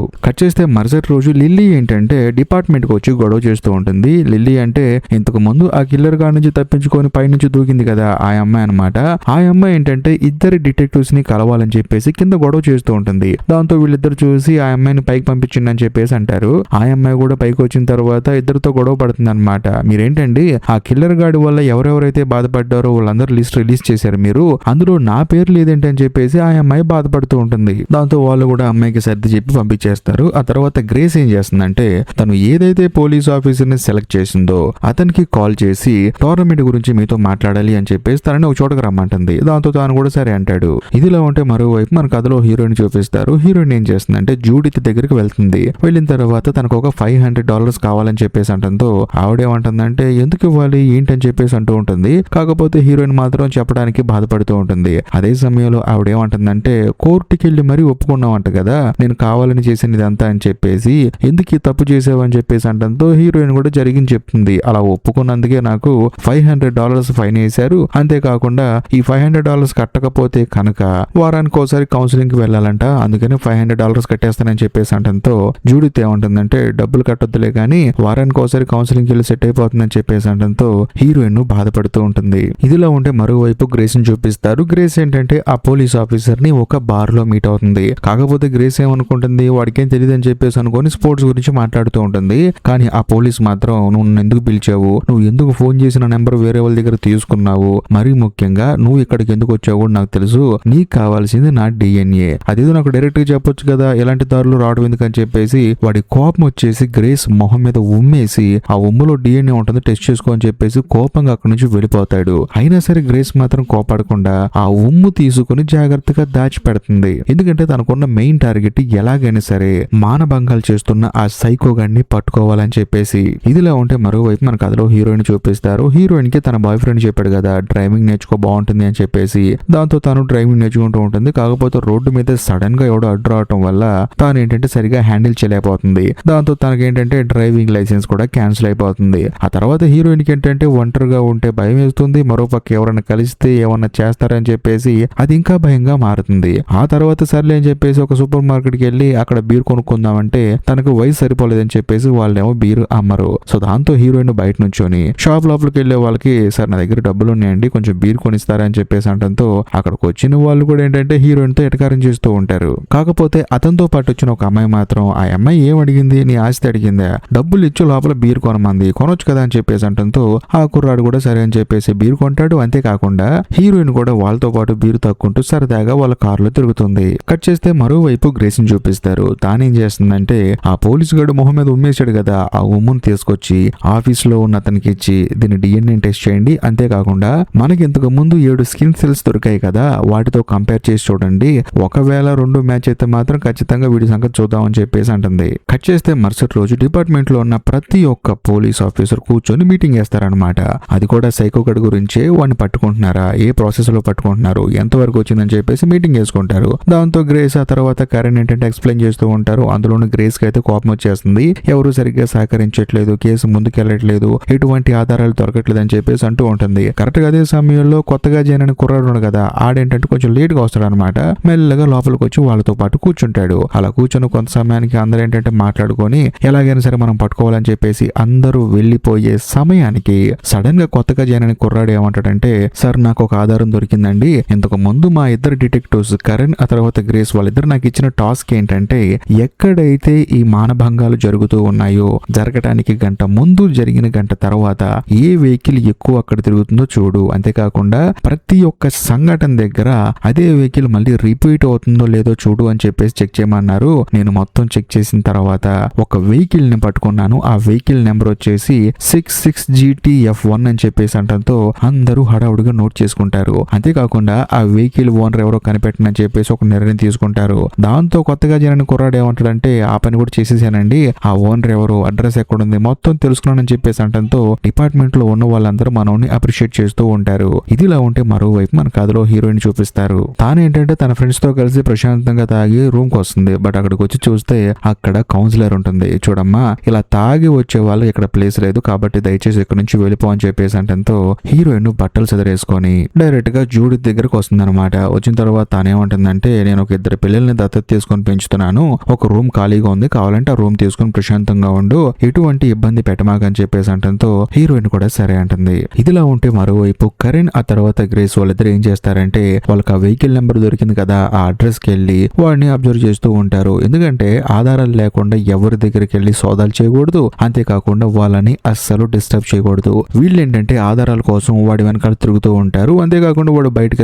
కట్ చేస్తే మరుసటి రోజు లిల్లీ ఏంటంటే డిపార్ట్మెంట్ కి వచ్చి గొడవ చేస్తూ ఉంటుంది. లిల్లీ అంటే ఇంతకు ముందు ఆ కిల్లర్ గారి నుంచి తప్పించుకొని పైనుంచి దూకింది కదా ఆ అమ్మాయి అనమాట. ఆ అమ్మాయి ఏంటంటే ఇద్దరు డిటెక్టివ్స్ ని కలవాలని చెప్పేసి కింద గొడవ చేస్తూ ఉంటుంది. దాంతో వీళ్ళిద్దరు చూసి ఆ అమ్మాయిని పైకి పంపించింది అని చెప్పేసి అంటారు. ఆ అమ్మాయి కూడా పైకి వచ్చిన తర్వాత ఇద్దరితో గొడవ పడుతుంది అనమాట. మీరేంటండి ఆ కిల్లర్ గాడి వల్ల ఎవరెవరైతే బాధపడ్డారో వాళ్ళందరూ లిస్ట్ రిలీజ్ చేశారు మీరు, అందులో నా పేరు లేదేంటి అని చెప్పేసి ఆ అమ్మాయి బాధపడుతూ ఉంటుంది. దాంతో వాళ్ళు కూడా అమ్మాయికి సర్ది చెప్పి పంపించేస్తారు. ఆ తర్వాత గ్రేస్ ఏం చేస్తుందంటే తను ఏదైతే పోలీస్ ఆఫీసర్ ని సెలెక్ట్ చేసిందో అతనికి కాల్ చేసి టోర్నమెంట్ గురించి మీతో మాట్లాడాలి అని చెప్పేసి తనని ఒక చోటకు రమ్మంటుంది. దాంతో తాను కూడా సరే అంటాడు. ఇదిలా ఉంటే మరోవైపు మన కథలో హీరోయిన్ చూపిస్తారు. హీరోయిన్ ఏం చేస్తుందంటే జూడిత్ దగ్గరికి వెళ్తుంది. వెళ్ళిన తర్వాత తనకు ఒక $500 కావాలని చెప్పేసి అంటంతో ఆవిడేమంటుందంటే ఎందుకు ఇవ్వాలి ఏంటని చెప్పేసి అంటూ ఉంటుంది. కాకపోతే హీరోయిన్ మాత్రం చెప్పడానికి బాధపడుతూ ఉంటుంది. అదే సమయంలో ఆవిడేమంటుందంటే కోర్టుకి వెళ్ళి మరీ ఒప్పుకున్నావంట కదా నేను కావాలని చేసిన ఇదంతా అని చెప్పేసి, ఎందుకు ఈ తప్పు చేసావు అని చెప్పేసి అంటంతో హీరోయిన్ కూడా జరిగింది చెప్తుంది. అలా ఒప్పుకున్నందుకే నాకు $500 ఫైన్ వేశారు. అంతేకాకుండా ఈ $500 కట్టకపోతే కనుక వారానికి ఒకసారి కౌన్సిలింగ్ కి వెళ్ళాలంట, అందుకని $500 కట్టేస్తానని చెప్పేసి అంటంతో జూడిత్ ఏమంటుందంటే డబ్బులు కట్టొద్దులే కానీ వారానికి ఒకసారి కౌన్సిలింగ్ కి వెళ్ళి సెట్ అయిపోతుందని చెప్పేసి అంటంతో హీరోయిన్ బాధపడుతూ ఉంటుంది. ఇదిలా ఉంటే మరోవైపు గ్రేస్ ని చూపిస్తారు. గ్రేస్ ఏంటంటే ఆ పోలీస్ ఆఫీసర్ ని ఒక బార్ లో మీట్ అవుతుంది. కాకపోతే గ్రేస్ ఏమనుకుంటుంది వాడికేం తెలియదు అని చెప్పేసి అనుకొని స్పోర్ట్స్ గురించి మాట్లాడుతూ ఉంటుంది. కానీ ఆ పోలీస్ మాత్రం నువ్వు ఎందుకు పిలిచావు, నువ్వు ఎందుకు ఫోన్ చేసిన నెంబర్ వేరే వాళ్ళ దగ్గర తీసుకున్నావు, మరీ ముఖ్యంగా నువ్వు ఇక్కడికి ఎందుకు వచ్చావు నాకు తెలుసు, నీకు కావాల్సింది నా DNA, అదేదో నాకు డైరెక్ట్ గా చెప్పొచ్చు రావచ్చు కదా, ఎలాంటి దారులు రావడం ఎందుకని చెప్పేసి వాడి కోపం వచ్చేసి గ్రేస్ మొహం మీద ఉమ్మేసి ఆ ఉమ్ములో డిఎన్ఏ ఉంటుంది టెస్ట్ చేసుకో అని చెప్పేసి కోపంగా అక్కడి నుంచి వెళ్ళిపోతాడు. అయినా సరే గ్రేస్ మాత్రం కోపడకుండా ఆ ఉమ్ము తీసుకుని జాగ్రత్తగా దాచిపెడుతుంది. ఎందుకంటే తనకున్న మెయిన్ టార్గెట్ ఎలాగైనా సరే మానభంగాలు చేస్తున్న ఆ సైకో గాడిని పట్టుకోవాలని చెప్పేసి. ఇదిలా ఉంటే మరోవైపు మన కథలో హీరోయిన్ చూపిస్తారు. హీరోయిన్ కి తన బాయ్ ఫ్రెండ్ చెప్పాడు కదా డ్రైవింగ్ నేర్చుకో బాగుంటుంది అని చెప్పేసి. దాంతో తను డ్రైవింగ్ నేర్చుకుంటూ ఉంటుంది. కాకపోతే రోడ్డు మీద సడన్ గా ఎవడో అడ్డు రావటం వల్ల తాను ఏంటంటే సరిగా హ్యాండిల్ చేయలేకపోతుంది. దాంతో తనకేంటంటే డ్రైవింగ్ లైసెన్స్ కూడా క్యాన్సిల్ అయిపోతుంది. ఆ తర్వాత హీరోయిన్ కి ఏంటంటే ఒంటరిగా ఉంటే భయం వేస్తుంది. మరోపక్క ఎవరైనా కలిస్తే ఏమన్నా చేస్తారని చెప్పేసి అది ఇంకా భయంగా మారుతుంది. ఆ తర్వాత సర్లే అని చెప్పేసి ఒక సూపర్ మార్కెట్ కి వెళ్ళి అక్కడ బీర్ కొనుక్కుందామంటే తనకు వయసు సరిపోలేదని చెప్పేసి వాళ్ళేమో బీర్ అమ్మరు. సో దాంతో హీరోయిన్ బయట నుంచొని షాప్ లోపలికి వెళ్లే వాళ్ళకి సార్ నా దగ్గర డబ్బులు ఉన్నాయండి కొంచెం బీర్ కొనిస్తారా అని చెప్పేసి అంటంతో అక్కడికి వచ్చిన వాళ్ళు కూడా ఏంటంటే హీరోయిన్ తో ఎటకారం చేస్తూ ఉంటారు. కాకపోతే అతనితో పాటు వచ్చిన ఒక అమ్మాయి మాత్రం ఆ అమ్మాయి ఏం అడిగింది, నీ ఆస్తి అడిగిందా, డబ్బులు ఇచ్చి లోపల బీర్ కొనమంది కొనొచ్చు కదా అని చెప్పేసి అంటంతో ఆ కుర్రాడు కూడా సరే అని చెప్పేసి బీర్ కొంటాడు. అంతేకాకుండా హీరోయిన్ కూడా వాళ్ళతో పాటు బీర్ తక్కుంటూ సరదాగా వాళ్ళ కారులో తిరుగుతుంది. కట్ చేస్తే మరోవైపు గ్రేస్ ని చూపిస్తారు. తానేం చేస్తుందంటే ఆ పోలీసు గాడు మొహం మీద ఉమ్మేశాడు కదా ఆ ఉమ్మును తీసుకొచ్చి ఆఫీస్ లో ఉన్న అతనికి ఇచ్చి దీన్ని డిఎన్ఏ టెస్ట్ చేయండి, అంతేకాకుండా మనకి ఇంతకు ముందు 7 స్కిన్ సెల్స్ దొరికాయి కదా వాటితో కంపేర్ చేసి చూడండి, ఒకవేళ 2 మ్యాచ్ అయితే మాత్రం ఖచ్చితంగా వీడి సంగతి చూద్దామని చెప్పేసి అంటుంది. కట్ చేస్తే మరుసటి రోజు డిపార్ట్మెంట్ లో ఉన్న ప్రతి ఒక్క పోలీస్ ఆఫీసర్ కూర్చొని మీటింగ్ చేస్తారనమాట. అది కూడా సైకో గడ్ గురించే వాడిని పట్టుకుంటున్నారా, ఏ ప్రాసెస్ లో పట్టుకుంటున్నారు, ఎంతవరకు వచ్చిందని చెప్పేసి మీటింగ్ చేసుకుంటారు. దాంతో గ్రేస్ ఆ తర్వాత కరణ్ ఏంటంటే ఎక్స్ప్లెయిన్ చేస్తూ ఉంటారు. అందులోనూ గ్రేస్ కి అయితే కోపం వచ్చేస్తుంది. ఎవరు సరిగ్గా సహకరించట్లేదు, కేసు ముందుకెళ్లట్లేదు, ఎటువంటి ఆధారాలు దొరకట్లేదు అని చెప్పేసి అంటూ ఉంటుంది. కరెక్ట్ గా అదే సమయంలో కొత్తగా చేయనని కుర్రాడు కదా ఆడేంటంటే కొంచెం లేట్ గా వస్తాడు అనమాట. మెల్లగా లోపలికి వచ్చి వాళ్ళతో పాటు కూర్చుంటాడు. అలా కూర్చొని కొంత సమయానికి అందరూ ఏంటంటే మాట్లాడుకొని ఎలాగైనా సరే మనం పట్టుకోవాలని చెప్పేసి అందరూ వెళ్లిపోయే సమయానికి సడన్ గా కొత్తగా చేయనని కుర్రాడు ఏమంటాడంటే సార్ నాకు ఒక ఆధారం దొరికిందండి. ఇంతకు ముందు మా ఇద్దరు డిటెక్టివ్స్ కరణ్ ఆ తర్వాత గ్రేస్ వాళ్ళిద్దరు నాకు ఇచ్చిన టాస్క్ ఏంటంటే ఎక్కడైతే ఈ మానభంగాలు జరుగుతూ ఉన్నాయో జరగటానికి గంట ముందు జరిగిన గంట తర్వాత ఏ వెహికల్ ఎక్కువ అక్కడ తిరుగుతుందో చూడు, అంతేకాకుండా ప్రతి ఒక్క సంఘటన దగ్గర అదే వెహికల్ మళ్ళీ రిపీట్ అవుతుందో లేదో చూడు అని చెప్పేసి చెక్ చేయమన్నారు. నేను మొత్తం చెక్ చేసిన తర్వాత ఒక వెహికల్ ని పట్టుకున్నాను. ఆ వెహికల్ నెంబర్ వచ్చేసి 66GTF1 అని చెప్పేసి అంటంతో అందరూ హడావుడిగా నోట్ చేసుకుంటారు. అంతేకాకుండా ఆ వెహికల్ ఓనర్ ఎవరో కనిపెట్టనని చెప్పేసి ఒక నిర్ణయం తీసుకుంటారు. దాంతో కొత్తగా జనాన్ని కుర్రాడు ఏమంటాడంటే ఆ పని కూడా చేసేసానండి, ఆ ఓనర్ ఎవరు, అడ్రస్ ఎక్కడుంది మొత్తం తెలుసుకున్నానని చెప్పేసి అంటంతో డిపార్ట్మెంట్ లో ఉన్న వాళ్ళందరూ మనల్ని అప్రిషియేట్ చేస్తూ ఉంటారు. ఇదిలా ఉంటే మరోవైపు మన కథలో హీరోయిన్ చూపిస్తారు. తానేంటంటే తన ఫ్రెండ్స్ తో కలిసి ప్రశాంతంగా తాగి రూమ్ కి వస్తుంది. బట్ అక్కడికి వచ్చి చూస్తే అక్కడ కౌన్సిలర్ ఉంటుంది. చూడమ్మా ఇలా తాగి వచ్చే వాళ్ళు ఇక్కడ ప్లేస్ లేదు కాబట్టి దయచేసి ఇక్కడ నుంచి వెళ్ళిపో అని చెప్పేసి అంటంతో హీరోయిన్ బట్టలు చెదరేసుకొని డైరెక్ట్ గా జూడిత్ దగ్గరకు వస్తుంది అనమాట. వచ్చిన తర్వాత తానేమంటుందంటే నేను ఒక 2 పిల్లల్ని దత్తత తీసుకొని పెంచుతున్నాను, ఒక రూమ్ ఖాళీగా ఉంది, కావాలంటే ఆ రూమ్ తీసుకొని ప్రశాంతంగా ఉండు, ఎటువంటి ఇబ్బంది పెట్టమాకని చెప్పేసి అంటంతో హీరోయిన్ కూడా సరే అంటుంది. ఇదిలా ఉంటే మరోవైపు కరణ్ ఆ తర్వాత గ్రేస్ వాళ్ళిద్దరు ఏం చేస్తారంటే వాళ్ళకి ఆ వెహికల్ నెంబర్ దొరికింది కదా ఆ అడ్రస్ కి వెళ్ళి వాడిని అబ్జర్వ్ చేస్తూ ఉంటారు. ఎందుకంటే ఆధారాలు లేకుండా ఎవరి దగ్గరికి వెళ్ళి సోదాలు చేయకూడదు, అంతేకాకుండా వాళ్ళని అస్సలు డిస్టర్బ్ చేయకూడదు. వీళ్ళు ఏంటంటే ఆధారాల కోసం వాడి వెనకాల తిరుగుతూ ఉంటారు. అంతేకాకుండా వాడు బయటకు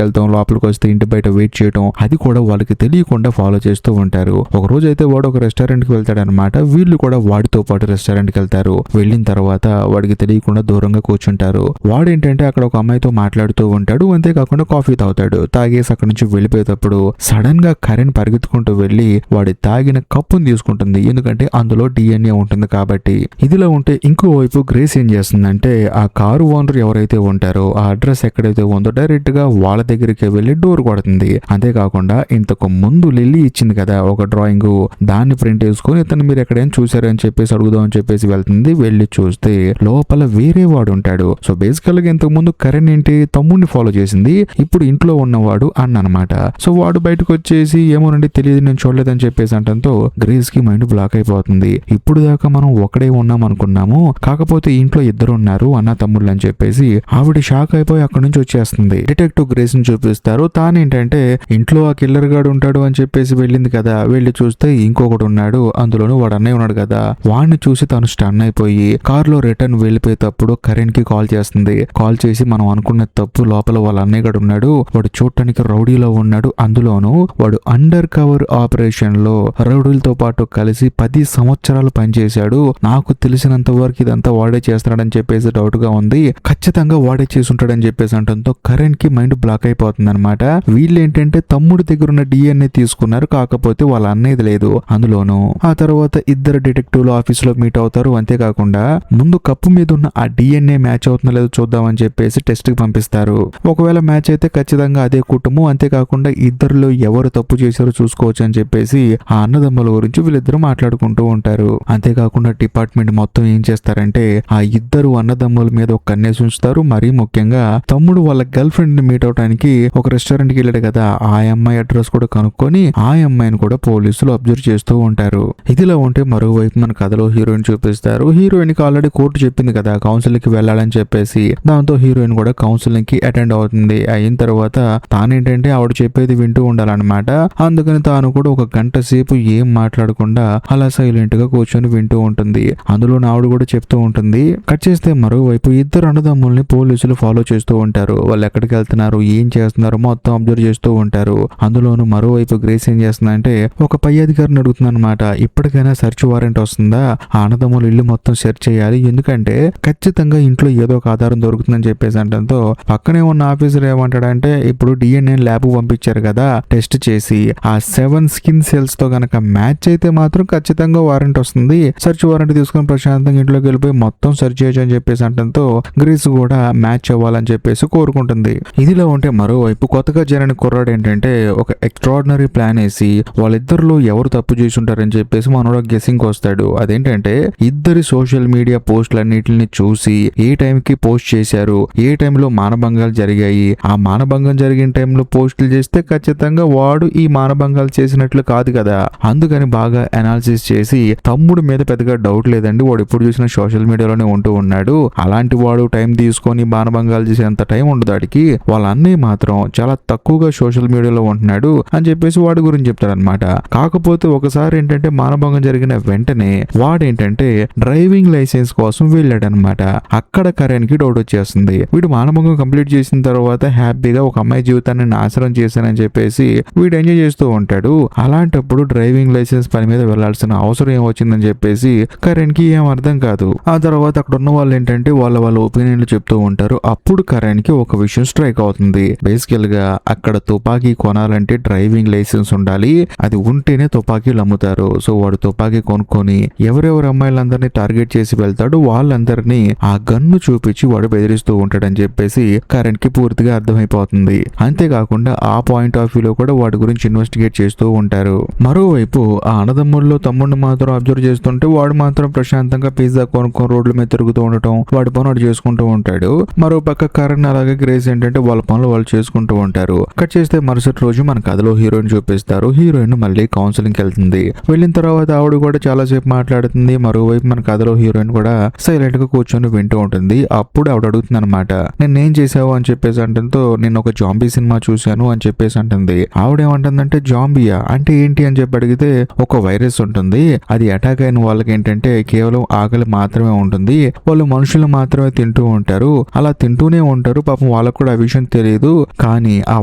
వెళ్తాం, లోపలికి వస్తే ఇంటి బయట వెయిట్ చేయడం అది కూడా వాళ్ళకి తెలియకుండా ఫాలో చేస్తూ ఉంటారు. ఒక రోజు అయితే వాడు ఒక రెస్టారెంట్ కి వెళ్తాడు అనమాట. వీళ్ళు కూడా వాడితో పాటు రెస్టారెంట్ కి వెళ్తారు. వెళ్ళిన తర్వాత వాడికి తెలియకుండా దూరంగా కూర్చుంటారు. వాడేంటంటే అక్కడ ఒక అమ్మాయితో మాట్లాడుతూ ఉంటాడు. అంతేకాకుండా కాఫీ తాగుతాడు. తాగేసి అక్కడి నుంచి వెళ్ళిపోయేటప్పుడు సడన్ గా కరణ్ పరిగెత్తుకుంటూ వెళ్లి వాడి తాగిన కప్పును తీసుకుంటుంది. ఎందుకంటే అందులో డిఎన్ఏ ఉంటుంది కాబట్టి. ఇదిలో ఉంటే ఇంకో వైపు గ్రేస్ ఏం చేస్తుందంటే ఆ కారు ఓనర్ ఎవరైతే ఉంటారో ఆ అడ్రస్ ఎక్కడైతే ఉందో డైరెక్ట్ గా వాళ్ళ దగ్గరికి వెళ్లి డోర్ కొడుతుంది. అంతేకాకుండా ఇంతకు ముందు లిల్లీ ఇచ్చింది కదా ఒక డ్రాయింగ్, దాన్ని ప్రింట్ వేసుకొని ఇతను మీరు ఎక్కడైనా చూసారని చెప్పేసి అడుగుదాం అని చెప్పేసి వెళ్తుంది. వెళ్లి చూస్తే లోపల వేరే వాడు ఉంటాడు. సో బేసికల్ గా ఇంతకు ముందు కరణ్ ఏంటి తమ్ముడిని ఫాలో చేసింది, ఇప్పుడు ఇంట్లో ఉన్నవాడు అన్నమాట. సో వాడు బయటకు వచ్చేసి ఏమోనండి తెలియదు నేను చూడలేదని చెప్పేసి అంటంతో గ్రేస్ కి మైండ్ బ్లాక్ అయిపోతుంది. ఇప్పుడు దాకా మనం ఒకడే ఉన్నాం అనుకున్నాము, కాకపోతే ఇంట్లో 2 ఉన్నారు అన్న తమ్ముళ్ళు అని చెప్పేసి ఆవిడ షాక్ అయిపోయి అక్కడి నుంచి వచ్చేస్తుంది. డిటెక్టివ్ గ్రేస్ ని చూపిస్తారు. తానేంటంటే ఇంట్లో ఆ కిల్లర్ గాడు ఉంటాడు అని చెప్పేసి వెళ్ళింది కదా, వెళ్ళి చూస్తే ఇంకొకడు ఉన్నాడు, అందులోనూ వాడు అన్నయ్య ఉన్నాడు కదా, వాడిని చూసి తను స్టన్ అయిపోయి కారులో రిటర్న్ వెళ్ళిపోయేటప్పుడు కరణ్ కి కాల్ చేస్తుంది. కాల్ చేసి మనం అనుకున్న తప్పు, లోపల వాళ్ళ అన్నయ్య గడు ఉన్నాడు, వాడు చూడటానికి రౌడీలో ఉన్నాడు, అందులోనూ వాడు అండర్ కవర్ ఆపరేషన్ లో రౌడీలతో పాటు కలిసి 10 సంవత్సరాలు పనిచేశాడు. నాకు తెలిసినంత వరకు ఇదంతా వాడే చేస్తున్నాడని చెప్పేసి డౌట్ గా ఉంది. ఖచ్చితంగా వాడే చేసుంటాడని చెప్పేసి అంటంతో కరణ్ కి మైండ్ బ్లాక్ అయిపోతుంది అనమాట. వీళ్ళు ఏంటంటే తమ్ముడి దగ్గర ఉన్న DNA తీసుకున్నారు, కాకపోతే వాళ్ళ అన్నయ్యది లేదు అందులోను. ఆ తర్వాత ఇద్దరు డిటెక్టివ్లు ఆఫీస్ లో మీట్ అవుతారు. అంతేకాకుండా ముందు కప్పు మీద ఉన్న ఆ DNA మ్యాచ్ అవుతుందో లేదో చూద్దామని చెప్పేసి టెస్ట్ కి పంపిస్తారు. ఒకవేళ మ్యాచ్ అయితే ఖచ్చితంగా అదే కుటుంబం. అంతేకాకుండా ఇద్దరిలో ఎవరు తప్పు చేశారో చూసుకోవచ్చు అని చెప్పేసి ఆ అన్నదమ్ముల గురించి వీళ్ళిద్దరూ మాట్లాడుకుంటూ ఉంటారు. అంతేకాకుండా డిపార్ట్మెంట్ మొత్తం ఏం చేస్తారంటే ఆ ఇద్దరు అన్నదమ్ముల మీద ఒక కన్నేసి ఉంచుతారు. మరీ ముఖ్యంగా తమ్ముడు వాళ్ళ గర్ల్ ఫ్రెండ్ ని మీట్ అవడానికి ఒక రెస్టారెంట్ కి వెళ్ళాడు కదా, ఆ అమ్మాయి అడ్రస్ కూడా కనుక్కొని ఆ అమ్మాయిని కూడా పోలీసులు అబ్జర్వ్ చేస్తూ ఉంటారు. ఇదిలా ఉంటే మరోవైపు మన కథలో హీరోయిన్ చూపిస్తారు. హీరోయిన్ కి ఆల్రెడీ కోర్టు చెప్పింది కదా కౌన్సిలింగ్ కి వెళ్ళాలని చెప్పేసి. దాంతో హీరోయిన్ కూడా కౌన్సిలింగ్ కి అటెండ్ అవుతుంది. అయిన తర్వాత తానేంటంటే ఆవిడ చెప్పేది వింటూ ఉండాలన్నమాట. అందుకని తాను కూడా ఒక గంట సేపు ఏం మాట్లాడకుండా అలా సైలెంట్ గా కూర్చొని వింటూ ఉంటుంది. అందులో ఆవిడ కూడా చెప్తూ ఉంటుంది. కట్ చేస్తే మరోవైపు ఇద్దరు అన్నదమ్ముల్ని పోలీసులు ఫాలో చేస్తూ ఉంటారు. వాళ్ళు ఎక్కడికి వెళ్తున్నారు, ఏం చేస్తున్నారు మొత్తం అబ్జర్వ్ చేస్తూ ఉంటారు. అందులోను మరోవైపు గ్రేస్ ఏం చేస్తుందంటే ఒక పై అధికారిని అడుగుతుంది అనమాట, ఇప్పటికైనా సెర్చ్ వారెంట్ వస్తుందా, ఆ అన్నదమ్ములు ఇల్లు మొత్తం సెర్చ్ చేయాలి, ఎందుకంటే ఖచ్చితంగా ఇంట్లో ఏదో ఒక ఆధారం దొరుకుతుందని చెప్పేసి అంటంతో పక్కనే ఉన్న ఆఫీసర్ ఏమంటాడంటే ఇప్పుడు DNA ల్యాబ్ పంపించారు కదా, టెస్ట్ చేసి ఆ 7 స్కిన్ సెల్స్ తో గనక మ్యాచ్ అయితే మాత్రం ఖచ్చితంగా వారెంట్ వస్తుంది, సెర్చ్ వారెంట్ తీసుకొని ప్రశాంతంగా ఇంట్లోకి వెళ్ళిపోయి మొత్తం సెర్చ్ చేయొచ్చు అని చెప్పేసి అంటంతో గ్రేస్ కూడా మ్యాచ్ అవ్వాలని చెప్పేసి కోరుకుంటుంది. ఇదిలో ఉంటే మరోవైపు కొత్తగా చేరిన కుర్రాడు ఏంటంటే ఒక ఎక్స్ట్రాడినరీ ప్లాన్ వేసి వాళ్ళిద్దరిలో ఎవరు తప్పు చేసి ఉంటారని చెప్పేసి మనోడు గెస్సింగ్ వస్తాడు. అదేంటంటే ఇద్దరి సోషల్ మీడియా పోస్టులన్నిటిని చూసి ఏ టైంకి పోస్ట్ చేశారు, ఏ టైంలో మానభంగాలు జరిగాయి, ఆ మానభంగం జరిగిన టైంలో పోస్టులు చేస్తే ఖచ్చితంగా వాడు ఈ మానభంగాలు చేసినట్లు కాదు కదా, అందుకని బాగా అనాలిసిస్ చేసి తమ్ముడు మీద పెద్దగా డౌట్ లేదండి, వాడు ఎప్పుడు చూసినా సోషల్ మీడియాలోనే ఉంటూ ఉన్నాడు, అలాంటి వాడు టైం తీసుకొని మానభంగాలు చేసేంత టైం ఉండదు వాడికి, వాళ్ళ అన్నయ్య మాత్రం చాలా తక్కువగా సోషల్ మీడియాలో ఉంటున్నాడు అని చెప్పేసి వాడి గురించి చెప్తారనమాట. కాకపోతే ఒకసారి ఏంటంటే మానభంగం జరిగిన వెంటనే వాడేంటంటే డ్రైవింగ్ లైసెన్స్ కోసం వెళ్ళాడనమాట. అక్కడ కరణ్ కి డౌట్ వచ్చేస్తుంది. వీడు మానభంగం కంప్లీట్ చేసిన తర్వాత హ్యాపీగా ఒక అమ్మాయి జీవితాన్ని నాశనం చేశానని చెప్పేసి వీడు ఎంజాయ్ చేస్తూ ఉంటాడు. అలాంటప్పుడు డ్రైవింగ్ లైసెన్స్ పని మీద వెళ్లాల్సిన అవసరం ఏమొచ్చిందని చెప్పేసి కరణ్ కి ఏం అర్థం కాదు. ఆ తర్వాత అక్కడ ఉన్న వాళ్ళు ఏంటంటే వాళ్ళ ఒపీనియన్లు చెప్తూ ఉంటారు. అప్పుడు కరణ్ కి ఒక విషయం స్ట్రైక్ అవుతుంది. బేసికల్ గా అక్కడ తుపాకీ కొనాలంటే డ్రైవింగ్ లైసెన్స్ ఉండాలి, అది ఉంటేనే తుపాకీలు అమ్ముతారు. సో వాడు తుపాకీ కొనుక్కొని ఎవరెవరు అమ్మాయిలందరినీ టార్గెట్ చేసి వెళ్తాడు, వాళ్ళందరినీ ఆ గన్ను చూపించి వాడు బెదిరిస్తూ ఉంటాడని చెప్పేసి కరణ్ కి పూర్తిగా అర్థమైపోతుంది. అంతేకాకుండా ఆ పాయింట్ ఆఫ్ వ్యూలో కూడా వాడి గురించి ఇన్వెస్టిగేట్ చేస్తూ ఉంటారు. మరోవైపు ఆ అన్నదమ్ముల్లో తమ్ముడిని మాత్రం అబ్జర్వ్ చేస్తుంటే వాడు మాత్రం ప్రశాంతంగా పిజ్జా కొనుక్కొని రోడ్ల మీద తిరుగుతూ ఉండటం, వాడి పని వాడు చేసుకుంటూ ఉంటాడు. మరో పక్క కరణ్ అలాగే గ్రేస్ ఏంటంటే వాళ్ళ పనులు వాళ్ళు చేసుకుంటూ ఉంటారు. కట్ చేస్తే మరుసటి రోజు మన కథలో హీరోయిన్ చూపిస్తారు. హీరోయిన్ మళ్ళీ కౌన్సిలింగ్ కి వెళ్తుంది. వెళ్ళిన తర్వాత ఆవిడ కూడా చాలా సేపు మాట్లాడుతుంది. మరోవైపు మన కథలో హీరోయిన్ కూడా సైలెంట్ గా కూర్చొని వింటూ ఉంటుంది. అప్పుడు ఆవిడ అడుగుతుంది అనమాట, నేనేం చేసావు అని చెప్పేసి అంటంతో నేను ఒక జాంబీ సినిమా చూశాను అని చెప్పేసి అంటుంది. ఆవిడేమంటుందంటే జాంబియా అంటే ఏంటి అని చెప్పి అడిగితే ఒక వైరస్ ఉంటుంది, అది అటాక్ అయిన వాళ్ళకి ఏంటంటే కేవలం ఆకలి మాత్రమే ఉంటుంది, వాళ్ళు మనుషులు మాత్రమే తింటూ ఉంటారు, అలా తింటూనే ఉంటారు, పాపం వాళ్ళకు కూడా ఆ విషయం తెలియదు, కానీ ఆ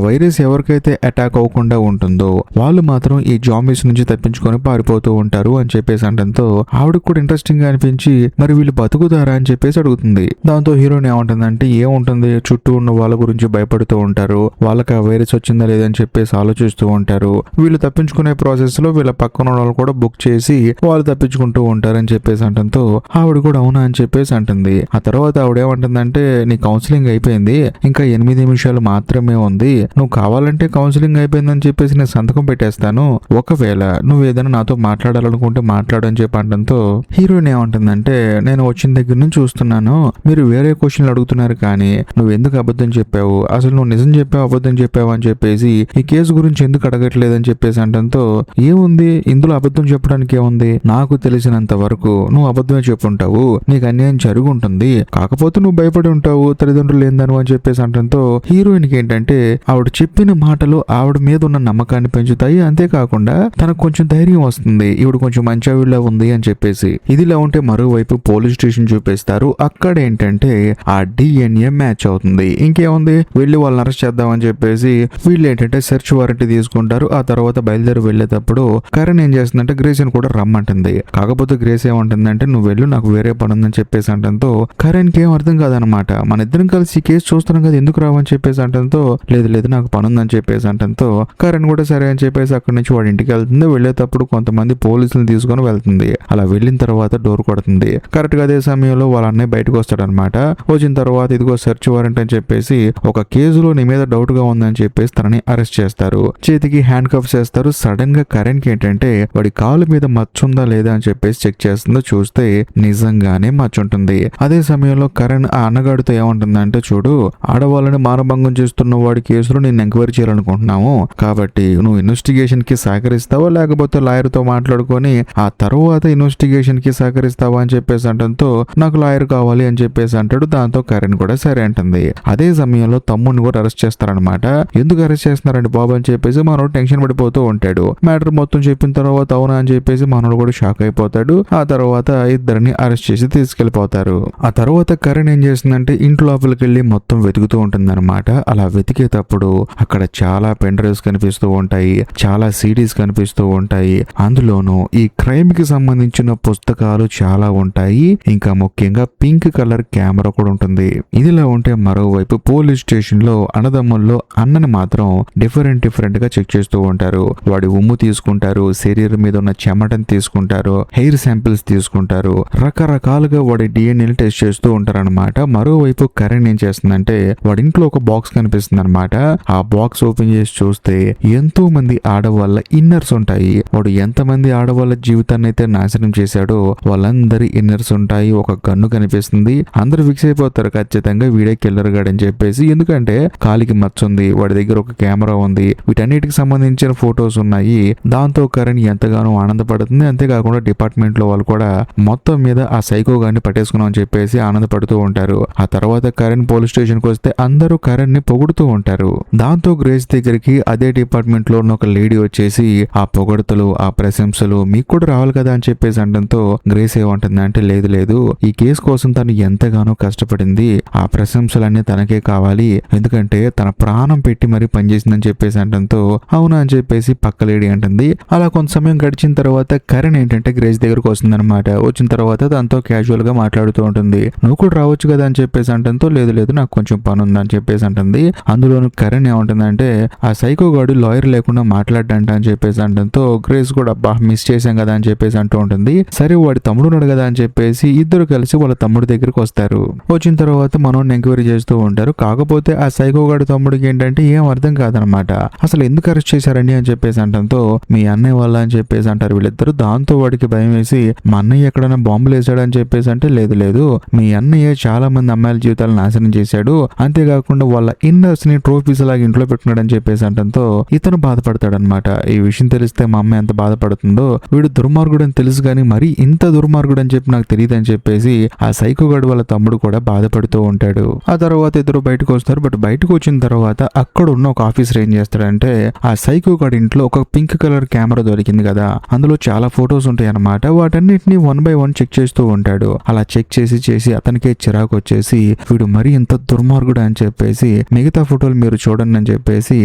వైరస్ ఎవరికైతే అటాక్ అవ్వకుండా ఉంటుందో వాళ్ళు మాత్రం ఈ జాంబీస్ నుంచి తప్పించుకొని పారిపోతూ ఉంటారు అని చెప్పేసి అంటంతో ఆవిడకు కూడా ఇంట్రెస్టింగ్ గా అనిపించి మరి వీళ్ళు బతుకుతారా అని చెప్పేసి అడుగుతుంది. దాంతో హీరోయిన్ ఏమంటుందంటే ఏముంటుంది, చుట్టూ ఉన్న వాళ్ళ గురించి భయపడుతూ ఉంటారు, వాళ్ళకి ఆ వైరస్ వచ్చిందా లేదని చెప్పేసి ఆలోచిస్తూ ఉంటారు, వీళ్ళు తప్పించుకునే ప్రాసెస్ లో వీళ్ళ పక్కన వాళ్ళు కూడా బుక్ చేసి వాళ్ళు తప్పించుకుంటూ ఉంటారని చెప్పేసి అంటంతో ఆవిడ కూడా అవునా అని చెప్పేసి అంటుంది. ఆ తర్వాత ఆవిడ ఏమంటుందంటే నీ కౌన్సిలింగ్ అయిపోయింది, ఇంకా 8 నిమిషాలు మాత్రమే ఉంది, నువ్వు కావాలంటే కౌన్సిలింగ్ అయిపోయిందని చెప్పేసి నేను సంతకం పెట్టేస్తాను, ఒకవేళ నువ్వు ఏదైనా నాతో మాట్లాడాలనుకుంటే మాట్లాడు అని చెప్పి అంటంతో హీరోయిన్ ఏమంటుందంటే నేను వచ్చిన దగ్గర నుంచి చూస్తున్నాను మీరు వేరే క్వశ్చన్లు అడుగుతున్నారు కానీ నువ్వు ఎందుకు అబద్ధం చెప్పావు, అసలు నువ్వు నిజం చెప్పావు అబద్ధం చెప్పావు అని చెప్పేసి ఈ కేసు గురించి ఎందుకు అడగట్లేదని చెప్పేసి అంటంతో ఏముంది ఇందులో అబద్ధం చెప్పడానికి ఏముంది, నాకు తెలిసినంత వరకు నువ్వు అబద్ధమే చెప్పుంటావు, నీకు అన్యాయం జరిగి ఉంటుంది, కాకపోతే నువ్వు భయపడి ఉంటావు తల్లిదండ్రులు ఏందను అని చెప్పేసి అంటంతో హీరోయిన్ కి ఏంటంటే ఆవిడ చెప్పిన మాటలు ఆవిడ మీద ఉన్న నమ్మకాన్ని పెంచుతాయి, అంతేకాకుండా తనకు కొంచెం ధైర్యం వస్తుంది, ఈవిడ కొంచెం మంచి ఆవిడ ఉంది అని చెప్పేసి. ఇదిలా ఉంటే మరోవైపు పోలీస్ స్టేషన్ చూపిస్తారు. అక్కడ ఏంటంటే ఆ DNA మ్యాచ్ అవుతుంది. ఇంకేముంది వెళ్ళి వాళ్ళని అరెస్ట్ చేద్దామని చెప్పేసి వీళ్ళు ఏంటంటే సెర్చ్ వారెంట్ తీసుకుంటూ ఉంటారు. ఆ తర్వాత బయలుదేరి వెళ్ళేటప్పుడు కరణ్ ఏం చేస్తుందంటే గ్రేస్ని కూడా రమ్మంటుంది. కాకపోతే గ్రేస్ ఏమంటుందంటే నువ్వు వెళ్ళు, నాకు వేరే పని ఉందని చెప్పేసి అంటంతో కరణ్ కి ఏం అర్థం కాదనమాట. మన ఇద్దరం కలిసి ఈ కేసు చూస్తున్నాం కదా, ఎందుకు రావని చెప్పేసి అంటంతో లేదు లేదు నాకు పని ఉందని చెప్పేసి అంటంతో కరణ్ కూడా సరే అని చెప్పేసి అక్కడి నుంచి వాడి ఇంటికి వెళ్తుంది. వెళ్ళేటప్పుడు కొంతమంది పోలీసులు తీసుకొని వెళ్తుంది. అలా వెళ్ళిన తర్వాత డోర్ కొడుతుంది. కరెక్ట్ గా అదే సమయంలో వాళ్ళ అన్నయ్య బయటకు వస్తాడనమాట. వచ్చిన తర్వాత ఇదిగో సెర్చ్ వారెంట్ అని చెప్పేసి ఒక కేసులో నీ మీద డౌట్ గా ఉందని చెప్పేసి తనని అరెస్ట్ చేస్తారు. చేతికి హ్యాండ్ కఫ్స్ చేస్తారు. సడన్ గా కరణ్ కి ఏంటంటే వాడి కాలు మీద మచ్చ ఉందా లేదా అని చెప్పేసి చెక్ చేస్తుందో చూస్తే నిజంగానే మచ్చ ఉంటుంది. అదే సమయంలో కరణ్ ఆ అన్నగాడితో ఏమంటుందంటే చూడు, ఆడవాళ్ళని మానభంగం చేస్తున్న వాడి కేసులో నేను ఎంక్వైరీ చేయాలనుకుంటున్నాము, కాబట్టి నువ్వు ఇన్వెస్టిగేషన్ కి సహకరిస్తావా లేకపోతే లాయర్ తో మాట్లాడుకొని ఆ తర్వాత ఇన్వెస్టిగేషన్ కి సహకరిస్తావా అని చెప్పేసి అంటంతో నాకు లాయర్ కావాలి అని చెప్పేసి అంటాడు. దాంతో కరణ్ కూడా సరే అంటుంది. అదే సమయంలో తమ్ముడిని కూడా అరెస్ట్ చేస్తారనమాట. ఎందుకు అరెస్ట్ చేస్తున్నారండి బాబు అని చెప్పేసి మనోడు టెన్షన్ పడిపోతూ ఉంటాడు. మ్యాటర్ మొత్తం చెప్పిన తర్వాత అవునా అని చెప్పేసి మనోడు కూడా షాక్ అయిపోతాడు. ఆ తర్వాత ఇద్దరిని అరెస్ట్ చేసి తీసుకెళ్లిపోతారు. ఆ తర్వాత కరణ్ ఏం చేస్తుందంటే ఇంటి లోపలికి వెళ్ళి మొత్తం వెతుకుతూ ఉంటుంది అనమాట. అలా వెతికేటప్పుడు అక్కడ చాలా పెన్ డ్రైవ్స్ కనిపిస్తూ ఉంటాయి, చాలా సిడీస్ కనిపిస్తూ ఉంటాయి. అందులోనూ ఈ క్రైమ్ కి సంబంధించిన పుస్తకాలు చాలా ఉంటాయి. ఇంకా ముఖ్యంగా పింక్ కలర్ కెమెరా కూడా ఉంటుంది. ఇదిలా ఉంటే మరోవైపు పోలీస్ స్టేషన్ లో అన్నదమ్ముల్లో అన్నని మాత్రం డిఫరెంట్ గా చెక్ చేస్తూ ఉంటారు. వాడి ఉమ్ము తీసుకుంటారు, శరీరం మీద ఉన్న చెమటని తీసుకుంటారు, హెయిర్ శాంపిల్స్ తీసుకుంటారు, రకరకాలుగా వాడి డిఎన్ఏ టెస్ట్ చేస్తూ ఉంటారు అనమాట. మరోవైపు కరణ్ ఏం చేస్తుందంటే వాడి ఇంట్లో ఒక బాక్స్ కనిపిస్తుంది అనమాట. ఆ బాక్స్ ఓపెన్ చేసి చూస్తే ఎంతో మంది ఆడవాళ్ళ ఇన్నర్స్ ఉంటాయి. వాడు ఎంతమంది ఆడవాళ్ళ జీవితాన్ని అయితే నాశనం చేశాడో వాళ్ళందరి ఇన్నర్స్ ఉంటాయి. ఒక గన్ను కనిపిస్తుంది. అందరూ ఫిక్స్ అయిపోతారు ఖచ్చితంగా వీడే కిల్లర్ గాడు అని చెప్పేసి. ఎందుకంటే కాలికి మచ్చ ఉంది, వాడి దగ్గర ఒక కెమెరా ఉంది, వీటన్నిటికి సంబంధించిన ఫొటోస్ ఉన్నాయి. దాంతో కరణ్ ఎంతగానో ఆనందపడుతుంది. అంతేకాకుండా డిపార్ట్మెంట్ లో వాళ్ళు కూడా మొత్తం మీద ఆ సైకో గాన్ని పట్టేసుకున్నాం అని చెప్పేసి ఆనందపడుతూ ఉంటారు. ఆ తర్వాత కరణ్ పోలీస్ స్టేషన్ కి వస్తే అందరూ కరణ్ ని పొగుడుతూ ఉంటారు. దాంతో గ్రేస్ దగ్గరికి అదే డిపార్ట్మెంట్ లో ఒక లేడీ వచ్చేసి ఆ పొగడతలు ఆ ప్రశంసలు మీకు కూడా రావాలి కదా అని చెప్పేసి అనడంతో గ్రేస్ ఏమంటుంది అంటే లేదు లేదు, ఈ కేసు కోసం తను ఎంతగానో కష్టపడింది, ఆ ప్రశంసలన్నీ తనకే కావాలి, ఎందుకంటే తన ప్రాణం పెట్టి మరీ పనిచేసిందని చెప్పేసి అనడంతో అవునా అని చెప్పేసి పక్క లేడీ అంటుంది. అలా కొంత సమయం గడిచిన తర్వాత కరణ్ ఏంటంటే గ్రేస్ దగ్గరకు వస్తుంది అనమాట. వచ్చిన తర్వాత దాంతో క్యాజువల్ గా మాట్లాడుతూ ఉంటుంది. నువ్వు కూడా రావచ్చు కదా అని చెప్పేసి అంటంతో లేదు లేదు నాకు కొంచెం పని ఉందని చెప్పేసి అంటుంది. అందులోను కరణ్ ఏమంటుందంటే ఆ సైకో గాడు లాయర్ లేకుండా మాట్లాడంట అని చెప్పేసి అంటంతో గ్రేస్ కూడా అబ్బా మిస్ చేశాం కదా అని చెప్పేసి అంటూ ఉంటుంది. సరే వాడి తమ్ముడు ఉన్నాడు కదా అని చెప్పేసి ఇద్దరు కలిసి వాళ్ళ తమ్ముడి దగ్గరికి వస్తారు. వచ్చిన తర్వాత మనోడిని ఎంక్వైరీ చేస్తూ ఉంటారు. కాకపోతే ఆ సైకో గాడి తమ్ముడికి ఏంటంటే ఏం అర్థం కాదనమాట. అసలు ఎందుకు అరెస్ట్ చేశారండి అని చెప్పేసి అంటంతో మీ అన్నయ్య వాళ్ళ అని చెప్పేసి అంటారు వీళ్ళిద్దరు. దాంతో వాడికి భయం వేసి మా అన్నయ్య ఎక్కడైనా బాంబులు వేసాడని చెప్పేసి అంటే లేదు లేదు, మీ అన్నయ్య చాలా మంది అమ్మాయిల జీవితాలు నాశనం చేశాడు, అంతేకాకుండా వాళ్ళ ఇన్నర్స్ ని ట్రోఫీస్ లాగా ఇంట్లో పెట్టుకున్నాడు అని చెప్పేసి అంటంతో ఇతను బాధపడతాడనమాట. ఈ విషయం తెలిస్తే మా అమ్మాయి ఎంత బాధపడుతుందో, వీడు దుర్మార్గుడు అని తెలుసు కానీ మరి ఇంత దుర్మార్గుడు అని చెప్పి నాకు తెలియదు అని చెప్పేసి ఆ సైకో గడు వాళ్ళ తమ్ముడు కూడా బాధపడుతూ ఉంటాడు. ఆ తర్వాత ఇద్దరు బయటకు వస్తారు. బట్ బయటకు వచ్చిన తర్వాత అక్కడ ఉన్న ఒక ఆఫీసర్ ఏం చేస్తాడంటే ఆ సైకో గడి ఇంట్లో ఒక పింక్ కలర్ కెమెరా దొరికింది కదా, అందులో చాలా ఫొటోస్ ఉంటాయి అన్నమాట. వాటన్నిటిని 1 by 1 చెక్ చేస్తూ ఉంటాడు. అలా చెక్ చేసి అతనికే చిరాకు వచ్చేసి వీడు మరి ఇంత దుర్మార్గుడు అని చెప్పేసి మిగతా ఫోటోలు మీరు చూడండి అని చెప్పేసి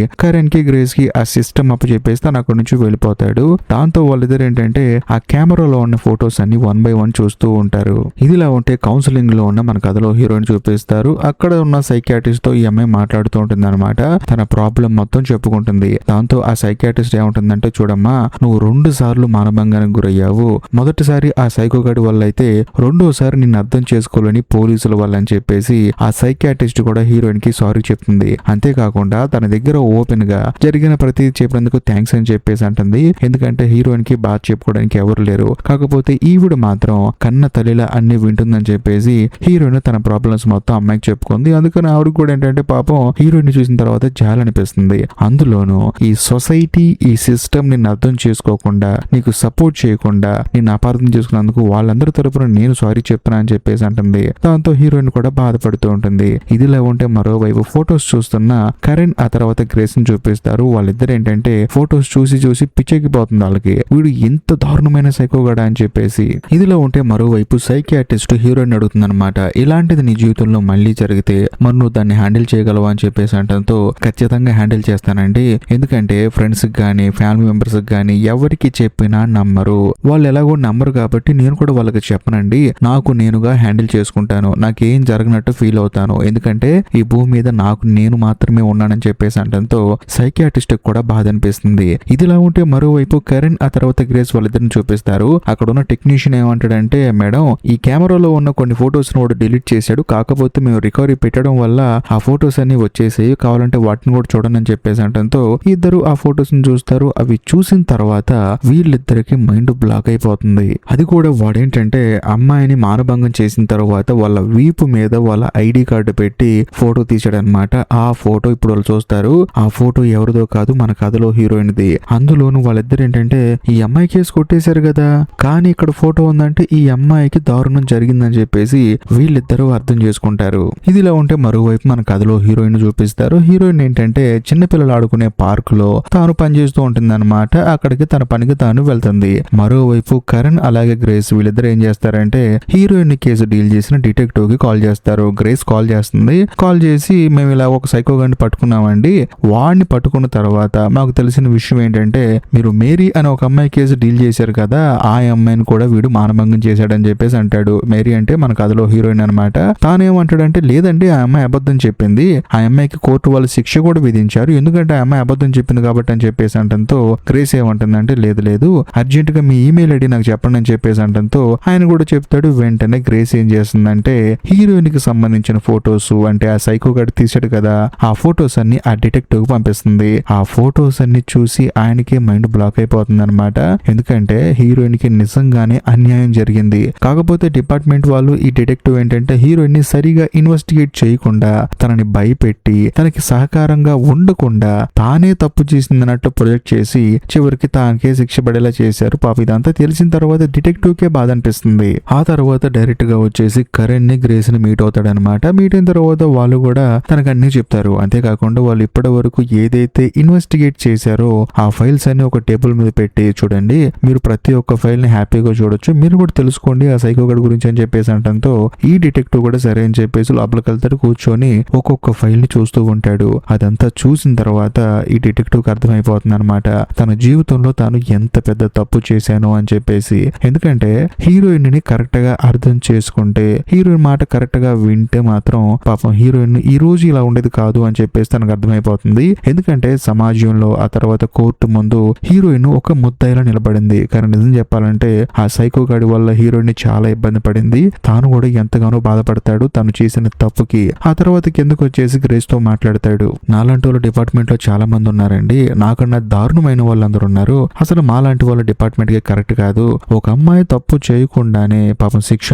కరణ్ కి గ్రేస్ కి ఆ సిస్టమ్ అప్పు చెప్పేసి తను అక్కడి నుంచి వెళ్ళిపోతాడు. దాంతో వాళ్ళిద్దరు ఏంటంటే ఆ కెమెరాలో ఉన్న ఫొటోస్ అన్ని 1 by 1 చూస్తూ ఉంటారు. ఇదిలా ఉంటే కౌన్సిలింగ్ లో ఉన్న మన కథలో హీరోయిన్ చూపిస్తారు. అక్కడ ఉన్న సైకియాట్రిస్ట్ తో ఈ అమ్మాయి మాట్లాడుతూ ఉంటుంది అనమాట. తన ప్రాబ్లం మొత్తం చెప్పుకుంటుంది. దాంతో ఆ సైకియాట్రిస్ట్ ఏముంటుందంటే చూడమ్మా, నువ్వు 2 సార్లు మానభంగానికి గురయ్యావు. మొదటిసారి ఆ సైకోగాడి వల్ల అయితే, రెండోసారి నిన్ను అర్థం చేసుకోవాలని పోలీసుల వల్ల అని చెప్పేసి ఆ సైకియాట్రిస్ట్ కూడా హీరోయిన్ కి సారీ చెప్తుంది. అంతేకాకుండా తన దగ్గర ఓపెన్ గా జరిగిన ప్రతి చెప్పినందుకు థ్యాంక్స్ అని చెప్పేసి అంటుంది. ఎందుకంటే హీరోయిన్ కి బాధ చెప్పుకోవడానికి ఎవరు లేరు. కాకపోతే ఈవిడ మాత్రం కన్న తల్లిలా అన్ని వింటుందని చెప్పేసి హీరోయిన్ తన ప్రాబ్లమ్స్ మొత్తం అమ్మాయికి చెప్పుకుంది. అందుకని ఆవిడకి కూడా ఏంటంటే పాపం హీరోయిన్ చూసిన తర్వాత చాలా అనిపిస్తుంది. అందులోనూ ఈ సొసైటీ ఈ సిస్టమ్ నిన్ను అర్థం చేసుకోకుండా నీకు సపోర్ట్ చేయకుండా నిన్ను అపార్థం చేసుకున్నందుకు వాళ్ళందరి తరపున నేను సారీ చెప్తున్నా అని చెప్పేసి అంటుంది. దాంతో హీరోయిన్ కూడా బాధపడుతూ ఉంటుంది. ఇదిలా ఉంటే మరోవైపు ఫొటోస్ చూస్తున్న కరణ్ ఆ తర్వాత గ్రేస్ ని చూపిస్తారు. వాళ్ళిద్దరు ఏంటంటే ఫొటోస్ చూసి పిచ్చెక్కిపోతుంది వాళ్ళకి, వీడు ఎంత దారుణమైన సైకోగాడా అని చెప్పేసి. ఇదిలో ఉంటే మరోవైపు సైకియాట్రిస్ట్ హీరోయిన్ అడుగుతుంది అనమాట, ఇలాంటిది నీ జీవితంలో మళ్ళీ జరిగితే మరి నువ్వు దాన్ని హ్యాండిల్ చేయగలవా అని చెప్పేసి అంటంతో ఖచ్చితంగా హ్యాండిల్ చేస్తానండి, ఎందుకంటే ఎందుకంటే ఫ్రెండ్స్ కానీ ఫ్యామిలీ మెంబర్స్ కానీ ఎవరికి చెప్పినా నమ్మరు. వాళ్ళు ఎలాగో నమ్మరు కాబట్టి నేను కూడా వాళ్ళకి చెప్పనండి, నాకు నేనుగా హ్యాండిల్ చేసుకుంటాను, నాకేం జరగనట్టు ఫీల్ అవుతాను, ఎందుకంటే ఈ భూమి మీద నాకు నేను మాత్రమే ఉన్నానని చెప్పేసి అనడంతో సైకియాట్రిస్ట్ కూడా బాధ అనిపిస్తుంది. ఇదిలా ఉంటే మరోవైపు కరణ్ ఆ తర్వాత గ్రేస్ వాళ్ళిద్దరిని చూపిస్తారు. అక్కడ ఉన్న టెక్నీషియన్ ఏమంటాడంటే, మేడం ఈ కెమెరాలో ఉన్న కొన్ని ఫొటోస్ వాడు డిలీట్ చేశాడు, కాకపోతే మేము రికవరీ పెట్టడం వల్ల ఆ ఫొటోస్ అన్ని వచ్చేసాయి, కావాలంటే వాటిని కూడా చూడండి అని చెప్పేసి అనడంతో ఇద్దరు ఆ ఫొటోస్ ని చూస్తారు. అవి చూసిన తర్వాత వీళ్ళిద్దరికి మైండ్ బ్లాక్ అయిపోతుంది. అది కూడా వాడేంటంటే అమ్మాయిని మానభంగం చేసిన తర్వాత వాళ్ళ వీపు మీద వాళ్ళ ఐడి కార్డు పెట్టి ఫోటో తీసాడనమాట. ఆ ఫోటో ఇప్పుడు వాళ్ళు చూస్తారు. ఆ ఫోటో ఎవరిదో కాదు, మన కథలో హీరోయిన్ది. అందులోను వాళ్ళిద్దరు ఏంటంటే ఈ అమ్మాయి కేసు కొట్టేశారు కదా, కానీ ఇక్కడ ఫోటో ఉందంటే ఈ అమ్మాయికి దారుణం జరిగిందని చెప్పేసి వీళ్ళిద్దరూ అర్థం చేసుకుంటారు. ఇదిలా ఉంటే మరోవైపు మన కథలో హీరోయిన్ చూపిస్తారు. హీరోయిన్ ఏంటంటే చిన్నపిల్లలు ఆడుకునే పార్క్ లో తాను పనిచేస్తూ ఉంటుందన్నమాట. అక్కడికి తన పనికి తాను వెళ్తుంది. మరోవైపు కరణ్ అలాగే గ్రేస్ వీళ్ళిద్దరు ఏం చేస్తారంటే హీరోయిన్ కేసు డీల్ చేసిన డిటెక్టివ్ కి కాల్ చేస్తారు. గ్రేస్ కాల్ చేస్తుంది. కాల్ చేసి మేము ఇలా ఒక సైకో గాన్ని పట్టుకున్నామండి, వాడిని పట్టుకున్న తర్వాత మాకు తెలిసిన విషయం ఏంటంటే మీరు మేరీ అనే ఒక అమ్మాయి కేసు డీల్ చేశారు కదా, ఆ అమ్మాయిని కూడా వీడు మానభంగం చేశాడని చెప్పేసి అంటాడు. మేరీ అంటే మన కథలో హీరోయిన్ అనమాట. తానేమంటాడంటే లేదండి, ఆ అమ్మాయి అబద్ధం చెప్పింది, ఆ అమ్మాయికి కోర్టు వాళ్ళు శిక్ష కూడా విధించారు, ఎందుకంటే ఆ అమ్మాయి అబద్ధం చెప్పింది కాబట్టి అని చెప్పేసి అంటంతో గ్రేస్ ఏమంటుందంటే లేదు లేదు అర్జెంట్ గా మీ ఈమెయిల్ ఐడి నాకు చెప్పండి అని చెప్పేసి అంటంతో ఆయన కూడా చెప్తాడు. వెంటనే గ్రేస్ ఏం చేస్తుందంటే హీరోయిన్ కి సంబంధించిన ఫొటోస్ అంటే ఆ సైకో గడ్ తీసాడు కదా, ఆ ఫొటోస్ అన్ని ఆ డిటెక్టివ్ కి పంపిస్తుంది. ఆ ఫొటోస్ అన్ని చూసి ఆయనకి మైండ్ బ్లాక్ అయిపోతుంది అనమాట. ఎందుకంటే హీరోయిన్ కి నిజంగానే అన్యాయం జరిగింది. కాకపోతే డిపార్ట్మెంట్ వాళ్ళు ఈ డిటెక్టివ్ ఏంటంటే హీరోయిన్ ని సరిగా ఇన్వెస్టిగేట్ చేయకుండా తనని భయపెట్టి తనకి సహకారంగా ఉండకుండా తానే తప్పు చేసిందన్నట్టు ప్రొజెక్ట్ చేసి చివరికి తానికే శిక్ష పడేలా చేశారు. పాప ఇదంతా తెలిసిన తర్వాత డిటెక్టివ్ కే బాధ అనిపిస్తుంది. ఆ తర్వాత డైరెక్ట్ గా వచ్చేసి కరణ్ ని గ్రేస్ ని మీట్ అవుతాడనమాట. మీట్ అయిన తర్వాత వాళ్ళు కూడా తనకు అన్ని చెప్తారు. అంతేకాకుండా వాళ్ళు ఇప్పటి వరకు ఏదైతే ఇన్వెస్టిగేట్ చేశారో ఆ ఫైల్స్ అన్ని ఒక టేబుల్ మీద పెట్టి చూడండి, మీరు ప్రతి ఒక్క ఫైల్ ని హ్యాపీగా చూడొచ్చు, మీరు కూడా తెలుసుకోండి ఆ సైకో గడ్ గురించి అని చెప్పేసి అంటంతో ఈ డిటెక్టివ్ కూడా సరే అని చెప్పేసి లోపలికి వెళ్తాడు. కూర్చొని ఒక్కొక్క ఫైల్ ని చూస్తూ ఉంటాడు. అదంతా చూసిన తర్వాత ఈ డిటెక్టివ్ కి అర్థమైపోతుంది అనమాట తన జీవితంలో తాను ఎంత పెద్ద తప్పు చేశాను అని చెప్పేసి. ఎందుకంటే హీరోయిన్ ని కరెక్ట్ గా అర్థం చేసుకుంటే, హీరోయిన్ మాట కరెక్ట్ గా వింటే మాత్రం పాపం హీరోయిన్ ఈ రోజు ఇలా ఉండేది కాదు అని చెప్పేసి తనకు అర్థమైపోతుంది. ఎందుకంటే సమాజంలో ఆ తర్వాత కోర్టు ముందు హీరోయిన్ ఒక ముద్దాయిలా నిలబడింది. కానీ నిజం చెప్పాలంటే ఆ సైకో గాడి వల్ల హీరోయిన్ ని చాలా ఇబ్బంది పడింది. తాను కూడా ఎంతగానో బాధపడతాడు తను చేసిన తప్పుకి. ఆ తర్వాత కిందకు వచ్చేసి గ్రేస్ తో మాట్లాడతాడు. నాలాంటి వాళ్ళు డిపార్ట్మెంట్ లో చాలా మంది ఉన్నారండి, నాకన్నా దారుణమైన వాళ్ళందరూ ఉన్నారు, అసలు మాలాంటి వాళ్ళ డిపార్ట్మెంట్ కి కరెక్ట్ కాదు. ఒక అమ్మాయి తప్పు చేయకుండానే పాపం శిక్ష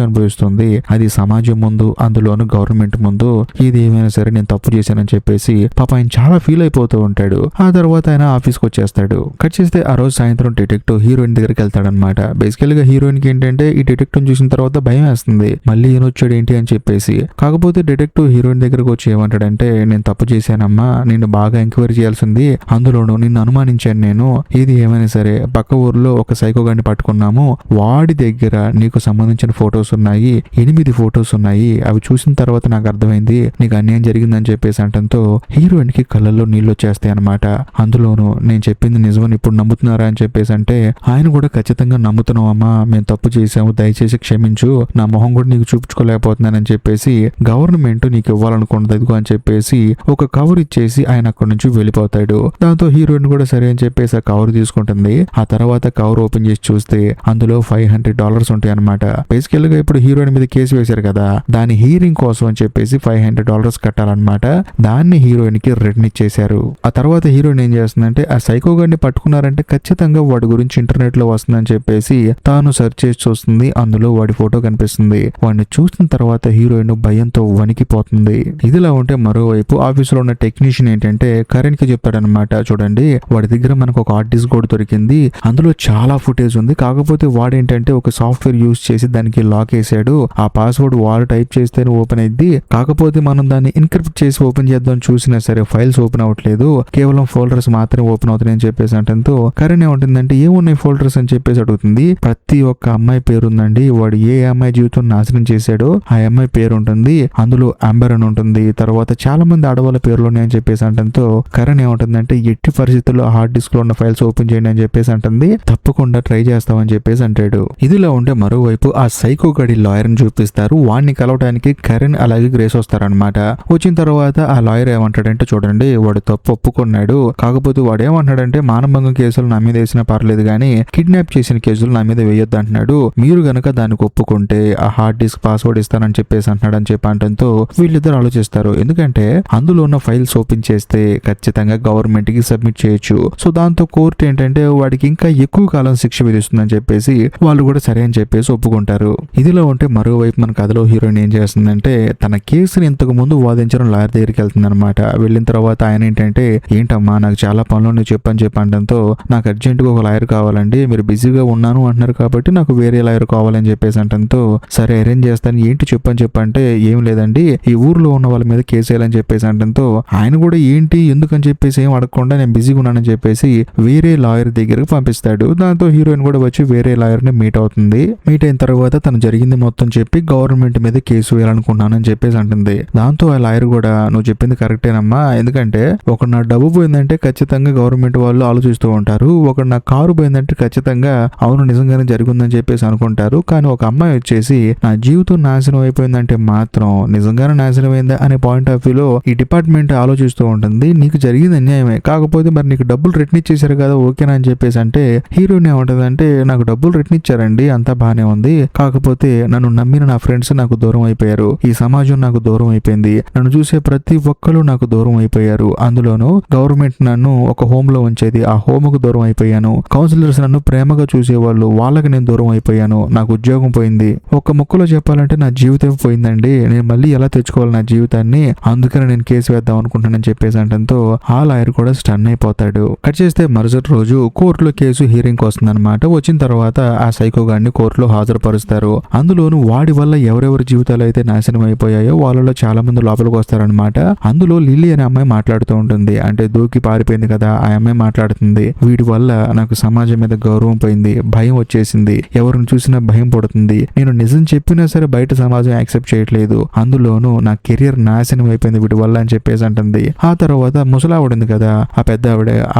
అనుభవిస్తుంది, అది సమాజం ముందు అందులోను గవర్నమెంట్ ముందు. ఇది ఏమైనా సరే నేను తప్పు చేశానని చెప్పేసి పాప ఆయన చాలా ఫీల్ అయిపోతూ ఉంటాడు. ఆ తర్వాత ఆయన ఆఫీస్కి వచ్చేస్తాడు. కట్ చేస్తే ఆ రోజు సాయంత్రం డిటెక్టివ్ హీరోయిన్ దగ్గరికి వెళ్తాడనమాట. బేసికల్ గా హీరోయిన్ కి ఏంటంటే ఈ డిటెక్టివ్ చూసిన తర్వాత భయం వేస్తుంది, మళ్ళీ ఈయన వచ్చాడు ఏంటి అని చెప్పేసి. కాకపోతే డిటెక్టివ్ హీరోయిన్ దగ్గరకు వచ్చి ఏమంటాడంటే నేను తప్పు చేశానమ్మా, నిన్ను బాగా ఎంక్వైరీ చేయాల్సింది, అందులోనూ నిన్ను అనుమానించాను నేను. ఇది ఏమైనా సరే పక్క ఊర్లో ఒక సైకో గాడిని పట్టుకున్నాము, వాడి దగ్గర నీకు సంబంధించిన ఫొటోస్ ఉన్నాయి, 8 ఫొటోస్ ఉన్నాయి, అవి చూసిన తర్వాత నాకు అర్థమైంది నీకు అన్యాయం జరిగిందని చెప్పేసి అంటంతో హీరోయిన్ కి కళ్ళల్లో నీళ్ళు వచ్చేస్తాయి అనమాట. అందులోనూ నేను చెప్పింది నిజమని ఇప్పుడు నమ్ముతున్నారా అని చెప్పేసి అంటే ఆయన కూడా ఖచ్చితంగా నమ్ముతున్నావమ్మా, మేము తప్పు చేసాము, దయచేసి క్షమించు, నా మొహం కూడా నీకు చూపించుకోలేకపోతున్నానని చెప్పేసి గవర్నమెంట్ నీకు ఇవ్వాలనుకున్నది అని చెప్పేసి ఒక కవర్ ఇచ్చేసి ఆయన అక్కడి నుంచి వెళ్ళిపోతాడు. దాంతో హీరోయిన్ కూడా సరే అని చెప్పేసి ఆ కవర్ తీసుకుంటుంది. ఆ తర్వాత కవర్ ఓపెన్ చేసి చూస్తే అందులో $500 ఉంటాయి అనమాట. బేసికల్ గా ఇప్పుడు హీరోయిన్ మీద కేసు వేశారు కదా, దాని హీరింగ్ కోసం అని చెప్పేసి $500 కట్టాలన్నమాట. దాన్ని హీరోయిన్ కి రిటర్న్ ఇచ్చేశారు. ఆ తర్వాత హీరోయిన్ ఏం చేస్తుందంటే ఆ సైకో గాడిని పట్టుకున్నారంటే ఖచ్చితంగా వాడి గురించి ఇంటర్నెట్ లో వస్తుందని చెప్పేసి తాను సెర్చ్ చేసి చూస్తుంది. అందులో వాడి ఫోటో కనిపిస్తుంది. వాడిని చూసిన తర్వాత హీరోయిన్ భయంతో వణికిపోతుంది. ఇదిలా ఉంటే మరోవైపు ఆఫీసులో ఉన్న టెక్నీషియన్ ఏంటంటే కరణ్ కి చెప్తాడనమాట, చూడండి వాడి దగ్గర మనకు ఒక ఆర్టిస్ట్ కోడ్ దొరికింది, అందులో చాలా ఫుటేజ్ ఉంది, కాకపోతే వాడేంటంటే ఒక సాఫ్ట్వేర్ యూజ్ చేసి దానికి లాక్ వేసాడు, ఆ పాస్వర్డ్ వాడు టైప్ చేస్తేనే ఓపెన్ అయింది, కాకపోతే మనం దాన్ని ఎన్క్రిప్ట్ చేసి ఓపెన్ చేద్దాం చూసినా సరే ఫైల్స్ ఓపెన్ అవ్వట్లేదు, కేవలం ఫోల్డర్స్ మాత్రమే ఓపెన్ అవుతున్నాయి అని చెప్పేసి అంటంతో కరణ్ ఏముంటుందంటే ఏమున్నాయి ఫోల్డర్స్ అని చెప్పేసి అడుగుతుంది. ప్రతి ఒక్క అమ్మాయి పేరు ఉందండి, వాడు ఏ అమ్మాయి జీవితం నాశనం చేశాడో ఆ అమ్మాయి పేరు ఉంటుంది, అందులో అంబర్ అని ఉంటుంది, తర్వాత చాలా మంది ఆడవాళ్ళ పేర్లు ఉన్నాయని చెప్పేసి అంటంతో కరణ్ ఏముంటుందంటే అంటే ఎట్టి పరిస్థితుల్లో హార్డ్ డిస్క్ లో ఉన్న ఫైల్స్ ఓపెన్ చేయండి అని చెప్పేసి అంటుంది. తప్పకుండా ట్రై చేస్తామని చెప్పేసి అంటాడు. ఇదిలా ఉంటే మరోవైపు ఆ సైకో గడి లాయర్ ని చూపిస్తారు. వాడిని కలవడానికి కరణ్ అలాగే గ్రేస్ వస్తారనమాట. వచ్చిన తర్వాత ఆ లాయర్ ఏమంటాడంటే చూడండి, వాడు తప్పు ఒప్పుకున్నాడు, కాకపోతే వాడు ఏమంటాడంటే మానభంగం కేసులు నా మీద వేసినా పర్లేదు కానీ కిడ్నాప్ చేసిన కేసులు నా మీద వేయొద్దు అంటున్నాడు. మీరు గనక దానికి ఒప్పుకుంటే ఆ హార్డ్ డిస్క్ పాస్వర్డ్ ఇస్తానని చెప్పేసి అంటున్నాడు అని చెప్పి అంటంతో వీళ్ళిద్దరు ఆలోచిస్తారు. ఎందుకంటే అందులో ఉన్న ఫైల్స్ ఓపెన్ చేస్తే ఖచ్చితంగా గవర్నమెంట్ కి సబ్మిట్ చేయొచ్చు. సో దాంతో కోర్టు ఏంటంటే వాడికి ఇంకా ఎక్కువ కాలం శిక్ష విధిస్తుందని చెప్పేసి వాళ్ళు కూడా సరే అని చెప్పేసి ఒప్పుకుంటారు. ఇదిలో ఉంటే మరోవైపు మన కథలో హీరోయిన్ ఏం చేస్తుందంటే తన కేసుని ఇంతకు ముందు వాదించిన లాయర్ దగ్గరికి వెళ్తుంది అనమాట. వెళ్ళిన తర్వాత ఆయన ఏంటంటే ఏంటమ్మా నాకు చాలా పనులు నువ్వు చెప్పని చెప్పడంతో నాకు అర్జెంట్ గా ఒక లాయర్ కావాలండి, మీరు బిజీగా ఉన్నాను అంటున్నారు కాబట్టి నాకు వేరే లాయర్ కావాలని చెప్పేసి అంటంతో సరే అరేంజ్ చేస్తాను, ఏంటి చెప్పని చెప్పంటే ఏం లేదండి ఈ ఊర్లో ఉన్న వాళ్ళ మీద కేసు వేయాలని చెప్పేసి అంటంతో ఆయన కూడా ఏంటి ఎందుకని చెప్పేసి ఏం అడగకుండా నేను బిజీగా ఉన్నానని చెప్పేసి వేరే లాయర్ దగ్గరకు పంపిస్తాడు. దాంతో హీరోయిన్ కూడా వచ్చి వేరే లాయర్ ని మీట్ అవుతుంది. మీట్ అయిన తర్వాత తను జరిగింది మొత్తం చెప్పి గవర్నమెంట్ మీద కేసు వేయాలనుకున్నానని చెప్పేసి అంటుంది. దాంతో ఆ లాయర్ కూడా నువ్వు చెప్పింది కరెక్టేనమ్మా, ఎందుకంటే ఒక నా డబ్బు పోయిందంటే ఖచ్చితంగా గవర్నమెంట్ వాళ్ళు ఆలోచిస్తూ ఉంటారు, ఒక నా కారు పోయిందంటే ఖచ్చితంగా అవును నిజంగానే జరిగిందని చెప్పేసి అనుకుంటారు, కానీ ఒక అమ్మాయి వచ్చేసి నా జీవితం నాశనం అయిపోయిందంటే మాత్రం నిజంగానే నాశనం అయిందా అనే పాయింట్ ఆఫ్ వ్యూలో ఈ డిపార్ట్మెంట్ ఆలోచిస్తూ ఉంటుంది. నీకు జరిగింది అన్యాయమే, కాకపోతే మరి నీకు డబ్బులు రిటర్న్ ఇచ్చేసారు కదా ఓకేనా అని చెప్పేసి అంటే హీరోయిన్ ఏమంటదంటే నాకు డబ్బులు రిటర్న్ ఇచ్చారండి అంతా బానే ఉంది, కాకపోతే నన్ను నమ్మిన నా ఫ్రెండ్స్ నాకు దూరం అయిపోయారు, ఈ సమాజం నాకు దూరం అయిపోయింది, నన్ను చూసే ప్రతి ఒక్కరు నాకు దూరం అయిపోయారు, అందులోనూ గవర్నమెంట్ నన్ను ఒక హోమ్ లో ఉంచేది, ఆ హోమ్ కు దూరం అయిపోయాను, కౌన్సిలర్స్ నన్ను ప్రేమగా చూసేవాళ్ళు వాళ్ళకి నేను దూరం అయిపోయాను, నాకు ఉద్యోగం పోయింది, ఒక్క ముక్కలో చెప్పాలంటే నా జీవితం పోయిందండి, నేను మళ్ళీ ఎలా తెచ్చుకోవాలి నా జీవితాన్ని, అందుకని నేను కేసు వేద్దాం అనుకుంటానని చెప్పేసి అంటంతో ఆ లాయర్ కూడా స్టన్ అయిపోతాడు. కట్ చేస్తే మరుసటి రోజు కోర్టులో కేసు హీరింగ్ వస్తుందన్నమాట. వచ్చిన తర్వాత ఆ సైకో గాడిని కోర్టులో హాజరుపరుస్తారు. అందులోను వాడి వల్ల ఎవరెవరి జీవితాలు అయితే నాశనం అయిపోయాయో వాళ్ళలో చాలా మంది లోపలికి వస్తారనమాట. అందులో లిల్లీ అనే అమ్మాయి మాట్లాడుతూ ఉంటుంది, అంటే దూకి పారిపోయింది కదా ఆ అమ్మాయి మాట్లాడుతుంది, వీడి వల్ల నాకు సమాజం మీద గౌరవం పోయింది, భయం వచ్చేసింది, ఎవరిని చూసినా భయం పడుతుంది, నేను నిజం చెప్పినా సరే బయట సమాజం యాక్సెప్ట్ చేయట్లేదు, అందులోనూ నా కెరియర్ నాశనం అయిపోయింది వీడి వల్ల అని చెప్పేసి అంటుంది. ఆ తర్వాత ముసలావిడింది కదా ఆ పెద్ద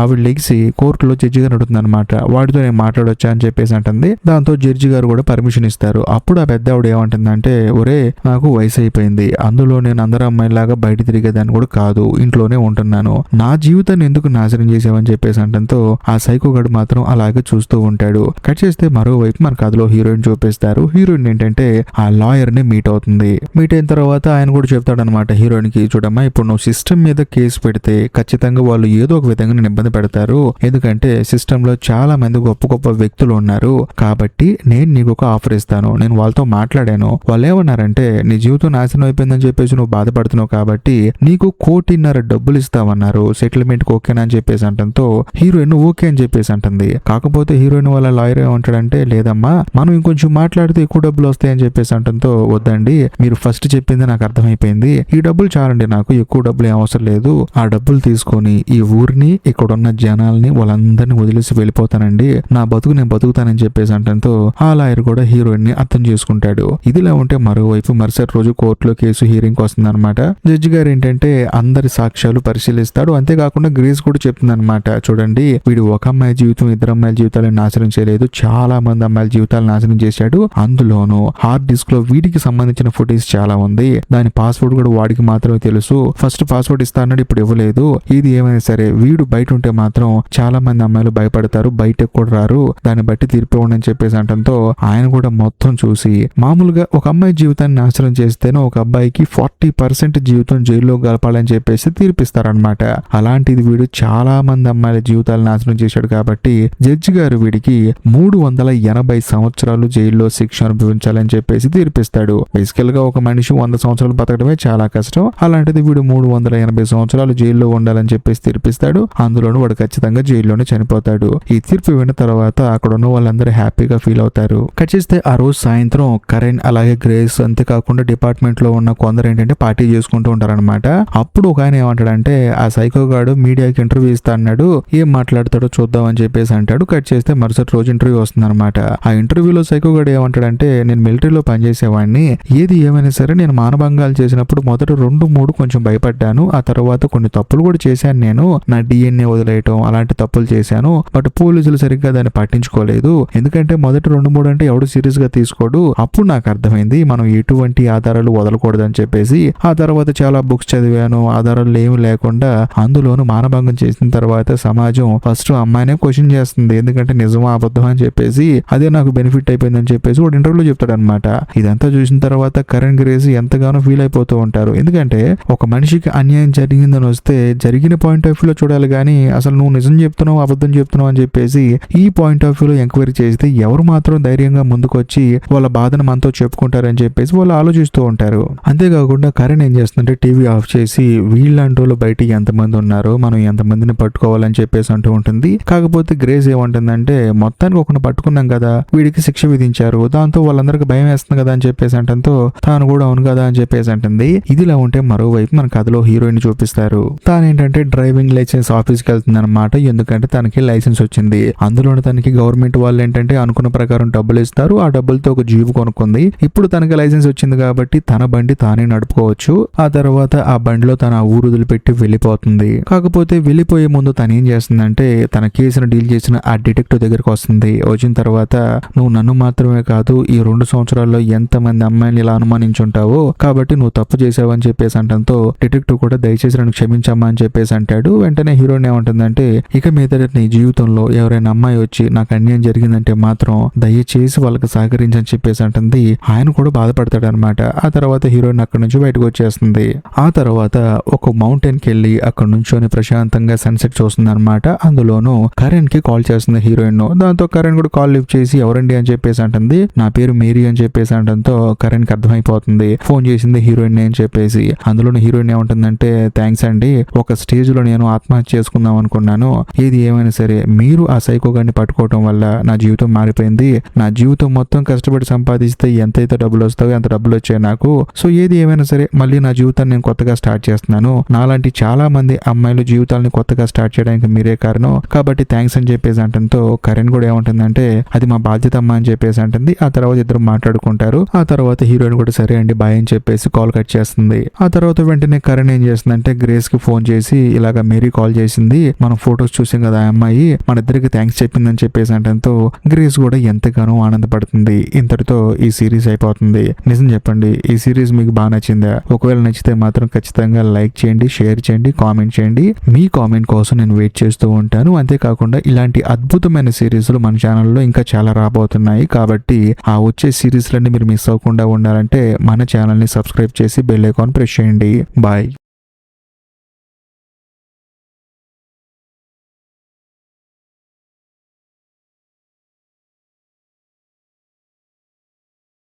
ఆవిడ లెగిసి కోర్టులో జడ్జి గారు అడుగుతుంది అనమాట, వాడితో నేను మాట్లాడొచ్చా అని చెప్పేసి అంటుంది. దాంతో జడ్జి గారు కూడా పర్మిషన్ ఇస్తారు. అప్పుడు ఆ పెద్ద ఆవిడ ఏమంటుందంటే ఒరే నాకు వయసు అయిపోయింది, అందులో నేను అందరు అమ్మాయిలాగా బయట తిరిగేదాన్ని కూడా కాదు, ఇంట్లోనే ఉంటున్నాను, నా జీవితాన్ని ఎందుకు నాశనం చేసావని చెప్పేసి అంటంతో ఆ సైకో గడు మాత్రం అలాగే చూస్తూ ఉంటాడు. కట్ చేస్తే మరోవైపు మన కథలో హీరోయిన్ చూపిస్తారు. హీరోయిన్ ఏంటంటే ఆ లాయర్ ని మీట్ అవుతుంది. మీట్ అయిన తర్వాత ఆయన కూడా చెప్తాడు అనమాట హీరోయిన్ కి, చూడమ్మా ఇప్పుడు నువ్వు సిస్టమ్ మీద కేసు పెడితే ఖచ్చితంగా వాళ్ళు ఏదో ఒక విధంగా నేను ఇబ్బంది పెడతారు, ఎందుకంటే సిస్టమ్ లో చాలా మంది గొప్ప గొప్ప వ్యక్తులు ఉన్నారు, కాబట్టి నేను నీకు ఒక ఆఫర్ ఇస్తాను, నేను వాళ్ళతో మాట్లాడాను, వాళ్ళు ఏమన్నారంటే నీ జీవితం నాశనం అయిపోయిందని చెప్పేసి నువ్వు బాధపడుతున్నావు కాబట్టి నీకు 1,50,00,000 డబ్బులు ఇస్తామన్నారు, సెటిల్మెంట్ కి ఓకేనా అని చెప్పేసి అంటంతో హీరోయిన్ ఓకే అని చెప్పేసి అంటుంది. కాకపోతే హీరోయిన్ వాళ్ళ లాయర్ ఏమంటాడంటే లేదమ్మా మనం ఇంకొంచెం మాట్లాడితే ఎక్కువ డబ్బులు వస్తాయని చెప్పేసి అంటంతో వద్దండి మీరు ఫస్ట్ చెప్పింది నాకు అర్థమైపోయింది, ఈ డబ్బులు చాలండి, నాకు ఎక్కువ డబ్బులు ఏం అవసరం లేదు, ఆ డబ్బులు తీసుకొని ఈ ఊరిని ఇక్కడున్న జనాల్ని వాళ్ళందరినీ వదిలేసి వెళ్ళిపోతానండి, నా బతుకు నేను బతుకుతానని చెప్పేసి అంటంతో ఆ లాయర్ కూడా హీరోయిన్ ని అర్థం చేసుకుంటాడు. ఇదిలా ఉంటే మరోవైపు మరుసటి రోజు కోర్టులో కేసు హీరింగ్ వస్తుందన్నమాట. జడ్జి గారు ఏంటంటే అందరి సాక్ష్యాలు పరిశీలిస్తాడు, అంతేకాకుండా గ్రేస్ కూడా చెప్తుందన్నమాట, చూడండి వీడు ఒక అమ్మాయి జీవితం ఇద్దరు అమ్మాయిల జీవితాలను నాశనం చేయలేదు, చాలా మంది అమ్మాయిల జీవితాలు నాశనం చేశాడు, అందులోనూ హార్డ్ డిస్క్ లో వీడికి సంబంధించిన ఫుటేజ్ చాలా ఉంది, దాని పాస్వర్డ్ కూడా వాడికి మాత్రమే తెలుసు, ఫస్ట్ పాస్వర్డ్ ఇస్తా అన్నాడు ఇప్పుడు ఇవ్వలేదు, ఇది ఏమైనా సరే వీడు బయట ఉంటే మాత్రం చాలా మంది అమ్మాయిలు భయపడతారు, బయటకు కూడా రారు, దాన్ని బట్టి తీర్పు ఇవ్వండి చెప్పేసి అంటంతో ఆయన కూడా మొత్తం చూసి మామూలుగా ఒక అమ్మాయి జీవితాన్ని నాశనం చేస్తేనే ఒక అబ్బాయికి 40% జీవితం జైల్లో గడపాలని చెప్పేసి తీర్పిస్తారనమాట. అలాంటిది వీడు చాలా మంది అమ్మాయిల జీవితాలు నాశనం చేశాడు కాబట్టి జడ్జి గారు వీడికి 380 సంవత్సరాలు జైల్లో శిక్ష అనుభవించాలని చెప్పేసి తీర్పిస్తాడు. బేసికల్ గా ఒక మనిషి 100 సంవత్సరాలు బతకడమే చాలా కష్టం, అలాంటిది వీడు 380 సంవత్సరాలు జైల్లో ఉండాలని చెప్పేసి తీర్పిస్తాడు. అందులోనూ వాడు ఖచ్చితంగా జైల్లోనే చనిపోతాడు. ఈ తీర్పు విన్న తర్వాత అక్కడ ఉన్న వాళ్ళందరూ హ్యాపీగా ఫీల్ అవుతారు. కట్ చేస్తే ఆ రోజు సాయంత్రం కరణ్ అలాగే గ్రేస్ అంతేకాకుండా డిపార్ట్మెంట్ లో ఉన్న కొందరు ఏంటంటే పార్టీ చేసుకుంటూ ఉంటారనమాట. అప్పుడు ఒక ఆయన ఏమంటాడంటే ఆ సైకో గాడు మీడియాకి ఇంటర్వ్యూ ఇస్తా అన్నాడు, ఏం మాట్లాడతాడో చూద్దాం అని చెప్పేసి అంటాడు. కట్ చేస్తే మరుసటి రోజు ఇంటర్వ్యూ వస్తుంది అనమాట. ఆ ఇంటర్వ్యూలో సైకో గాడు ఏమంటాడంటే నేను మిలిటరీలో పనిచేసేవాడిని, ఏది ఏమైనా సరే నేను మానభంగాలు చేసినప్పుడు మొదట 2-3 కొంచెం భయపడ్డాను, ఆ తర్వాత కొన్ని తప్పులు కూడా చేశాను నేను, చేశాను, నా DNA వదిలేయటం అలాంటి తప్పులు చేశాను. బట్ పోలీసులు సరిగ్గా దాన్ని పట్టించుకోలేదు. ఎందుకంటే మొదటి 2-3 అంటే ఎవడు సీరియస్ గా తీసుకోడు. అప్పుడు నాకు అర్థమైంది మనం ఎటువంటి ఆధారాలు వదలకూడదని చెప్పేసి. ఆ తర్వాత చాలా బుక్స్ చదివాను, ఆధారాలు ఏమి లేకుండా. అందులోను మానభంగం చేసిన తర్వాత సమాజం ఫస్ట్ అమ్మాయినే క్వశ్చన్ చేస్తుంది, ఎందుకంటే నిజమా అబద్ధం అని చెప్పేసి. అదే నాకు బెనిఫిట్ అయిపోయిందని చెప్పేసి వాడు ఇంటర్వ్యూలో చెప్తాడు అనమాట. ఇదంతా చూసిన తర్వాత కరణ్ గ్రేస్ ఎంతగానో ఫీల్ అయిపోతూ ఉంటారు. ఎందుకంటే ఒక మనిషికి అన్యాయం జరిగిందని వస్తే జరిగిన పాయింట్ ఆఫ్ వ్యూలో చూడాలి కానీ అసలు నువ్వు నిజం చెప్తున్నావు అబద్ధం చెప్తున్నావు అని చెప్పేసి ఈ పాయింట్ ఆఫ్ వ్యూలో ఎంక్వైరీ చేస్తే ఎవరు మాత్రం ధైర్యంగా ముందుకొచ్చి వాళ్ళ బాధను మనతో చెప్పుకుంటారని చెప్పేసి వాళ్ళు ఆలోచిస్తూ ఉంటారు. అంతేకాకుండా కరణ్ ఏం చేస్తుందంటే టీవీ ఆఫ్ చేసి వీళ్ళంటూ బయట ఎంతమంది ఉన్నారో మనం ఎంతమందిని పట్టుకోవాలని చెప్పేసి అంటూ ఉంటుంది. కాకపోతే గ్రేస్ ఏమంటుందంటే మొత్తానికి ఒకరిని పట్టుకున్నాం కదా, వీడికి శిక్ష విధించారు, దాంతో వాళ్ళందరికీ భయం వేస్తుంది కదా అని చెప్పేసి అంటంతో తాను కూడా అవును కదా అని చెప్పేసి అంటుంది. ఇదిలా ఉంటే మరోవైపు మన కథలో హీరోయిన్ చూపిస్తారు. తానేంటంటే డ్రైవింగ్ లైసెన్స్ ఆఫీస్కి వెళ్తుంది అనమాట. ఎందుకంటే తనకి లైసెన్స్ వచ్చింది. అందులోనే తనకి గవర్నమెంట్ వాళ్ళు ఏంటంటే అనుకున్న ప్రకారం డబ్బులు ఇస్తారు. ఆ డబ్బులతో ఒక జీప్ కొనుక్కుంది. ఇప్పుడు తనకి లైసెన్స్ వచ్చింది కాబట్టి తన బండి తానే నడుపుకోవచ్చు. ఆ తర్వాత ఆ బండిలో తన ఊరు వదిలిపెట్టి వెళ్ళిపోతుంది. కాకపోతే వెళ్ళిపోయే ముందు తను ఏం చేస్తుందంటే తన కేసును డీల్ చేసిన ఆ డిటెక్టివ్ దగ్గరికి వస్తుంది. వచ్చిన తర్వాత నువ్వు నన్ను మాత్రమే కాదు ఈ 2 సంవత్సరాల్లో ఎంతమంది అమ్మాయిని ఇలా అనుమానించుంటావో, కాబట్టి నువ్వు తప్పు చేసావు అని చెప్పేసి అంటంతో డిటెక్టివ్ కూడా దయచేసి నన్ను క్షమించమ్మా అని చెప్పేసి అంటాడు. వెంటనే హీరోయిన్ ఏమంటుందంటే ఇక మీద నీ జీవితంలో ఎవరైనా అమ్మాయి వచ్చి నాకు అన్యాయం జరిగిందంటే మాత్రం దయచేసి వాళ్ళకి సహకరించని చెప్పేసి అంటుంది. ఆయన కూడా బాధపడతాడు అనమాట. ఆ తర్వాత హీరోయిన్ అక్కడి నుంచి బయటకు వచ్చేస్తుంది. ఆ తర్వాత ఒక మౌంటైన్ కి వెళ్ళి అక్కడ నుంచొని ప్రశాంతంగా సన్సెట్ చూస్తుంది అనమాట. అందులోనూ కరణ్ కి కాల్ చేస్తుంది హీరోయిన్. దాంతో కరణ్ కూడా కాల్ లిఫ్ట్ చేసి ఎవరండి అని చెప్పేసి అంటుంది. నా పేరు మేరీ అని చెప్పేసి అంటంతో కరణ్ కి అర్థమైపోతుంది ఫోన్ చేసింది హీరోయిన్ అని చెప్పేసి. అందులోనూ హీరోయిన్ ఏమంటుందంటే థ్యాంక్స్ అండి, ఒక స్టేజ్ లో నేను ఆత్మహత్య చేసుకుందాం అనుకున్నాను. ఏది ఏమైనా సరే మీరు ఆ సైకో గాన్ని పట్టుకోవటం వల్ల నా జీవితం మారిపోయింది. నా జీవితం మొత్తం కష్టపడి సంపాదిస్తే ఎంతైతే డబ్బులు వస్తాయో అంత డబ్బులు వచ్చాయి నాకు. సో ఏది ఏమైనా సరే మళ్ళీ నా జీవితాన్ని నేను కొత్తగా స్టార్ట్ చేస్తున్నాను. నాలాంటి చాలా మంది అమ్మాయిలు జీవితాలను కొత్తగా స్టార్ట్ చేయడానికి మీరే కారణం, కాబట్టి థ్యాంక్స్ అని చెప్పేసి అంటంతో కరణ్ కూడా ఏమంటుందంటే అది మా బాధ్యత అమ్మా అని చెప్పేసి అంటుంది. ఆ తర్వాత ఇద్దరు మాట్లాడుకుంటారు. ఆ తర్వాత హీరోయిన్ కూడా సరే అండి బాయ్ అని చెప్పేసి కాల్ కట్ చేస్తుంది. ఆ తర్వాత వెంటనే కరణ్ ఏం చేస్తుందంటే గ్రేస్ కి ఫోన్ చేసి ఇలాగా మేరీ కాల్ చేసింది, మనం ఫొటోస్ చూసాం కదా ఆ అమ్మాయి మన ఇద్దరికి థ్యాంక్స్ చెప్పిందని చెప్పేసి అంటంతో గ్రేస్ కూడా ఎంతగానో ఆనందపడుతుంది. ఇంతటితో ఈ సిరీస్ అయిపోతుంది. నిజం చెప్పండి ఈ సిరీస్ మీకు బాగా నచ్చిందా? ఒకవేళ నచ్చితే మాత్రం ఖచ్చితంగా లైక్ చేయండి, షేర్ చేయండి, కామెంట్ చేయండి. మీ కామెంట్ కోసం నేను వెయిట్ చేస్తూ ఉంటాను. అంతేకాకుండా ఇలాంటి అద్భుతమైన సిరీస్లు మన ఛానల్లో ఇంకా చాలా రాబోతున్నాయి. కాబట్టి ఆ వచ్చే సిరీస్లన్నీ మీరు మిస్ అవ్వకుండా ఉండాలంటే మన ఛానల్ని సబ్స్క్రైబ్ చేసి బెల్ ఐకాన్ ప్రెస్ చేయండి. బాయ్.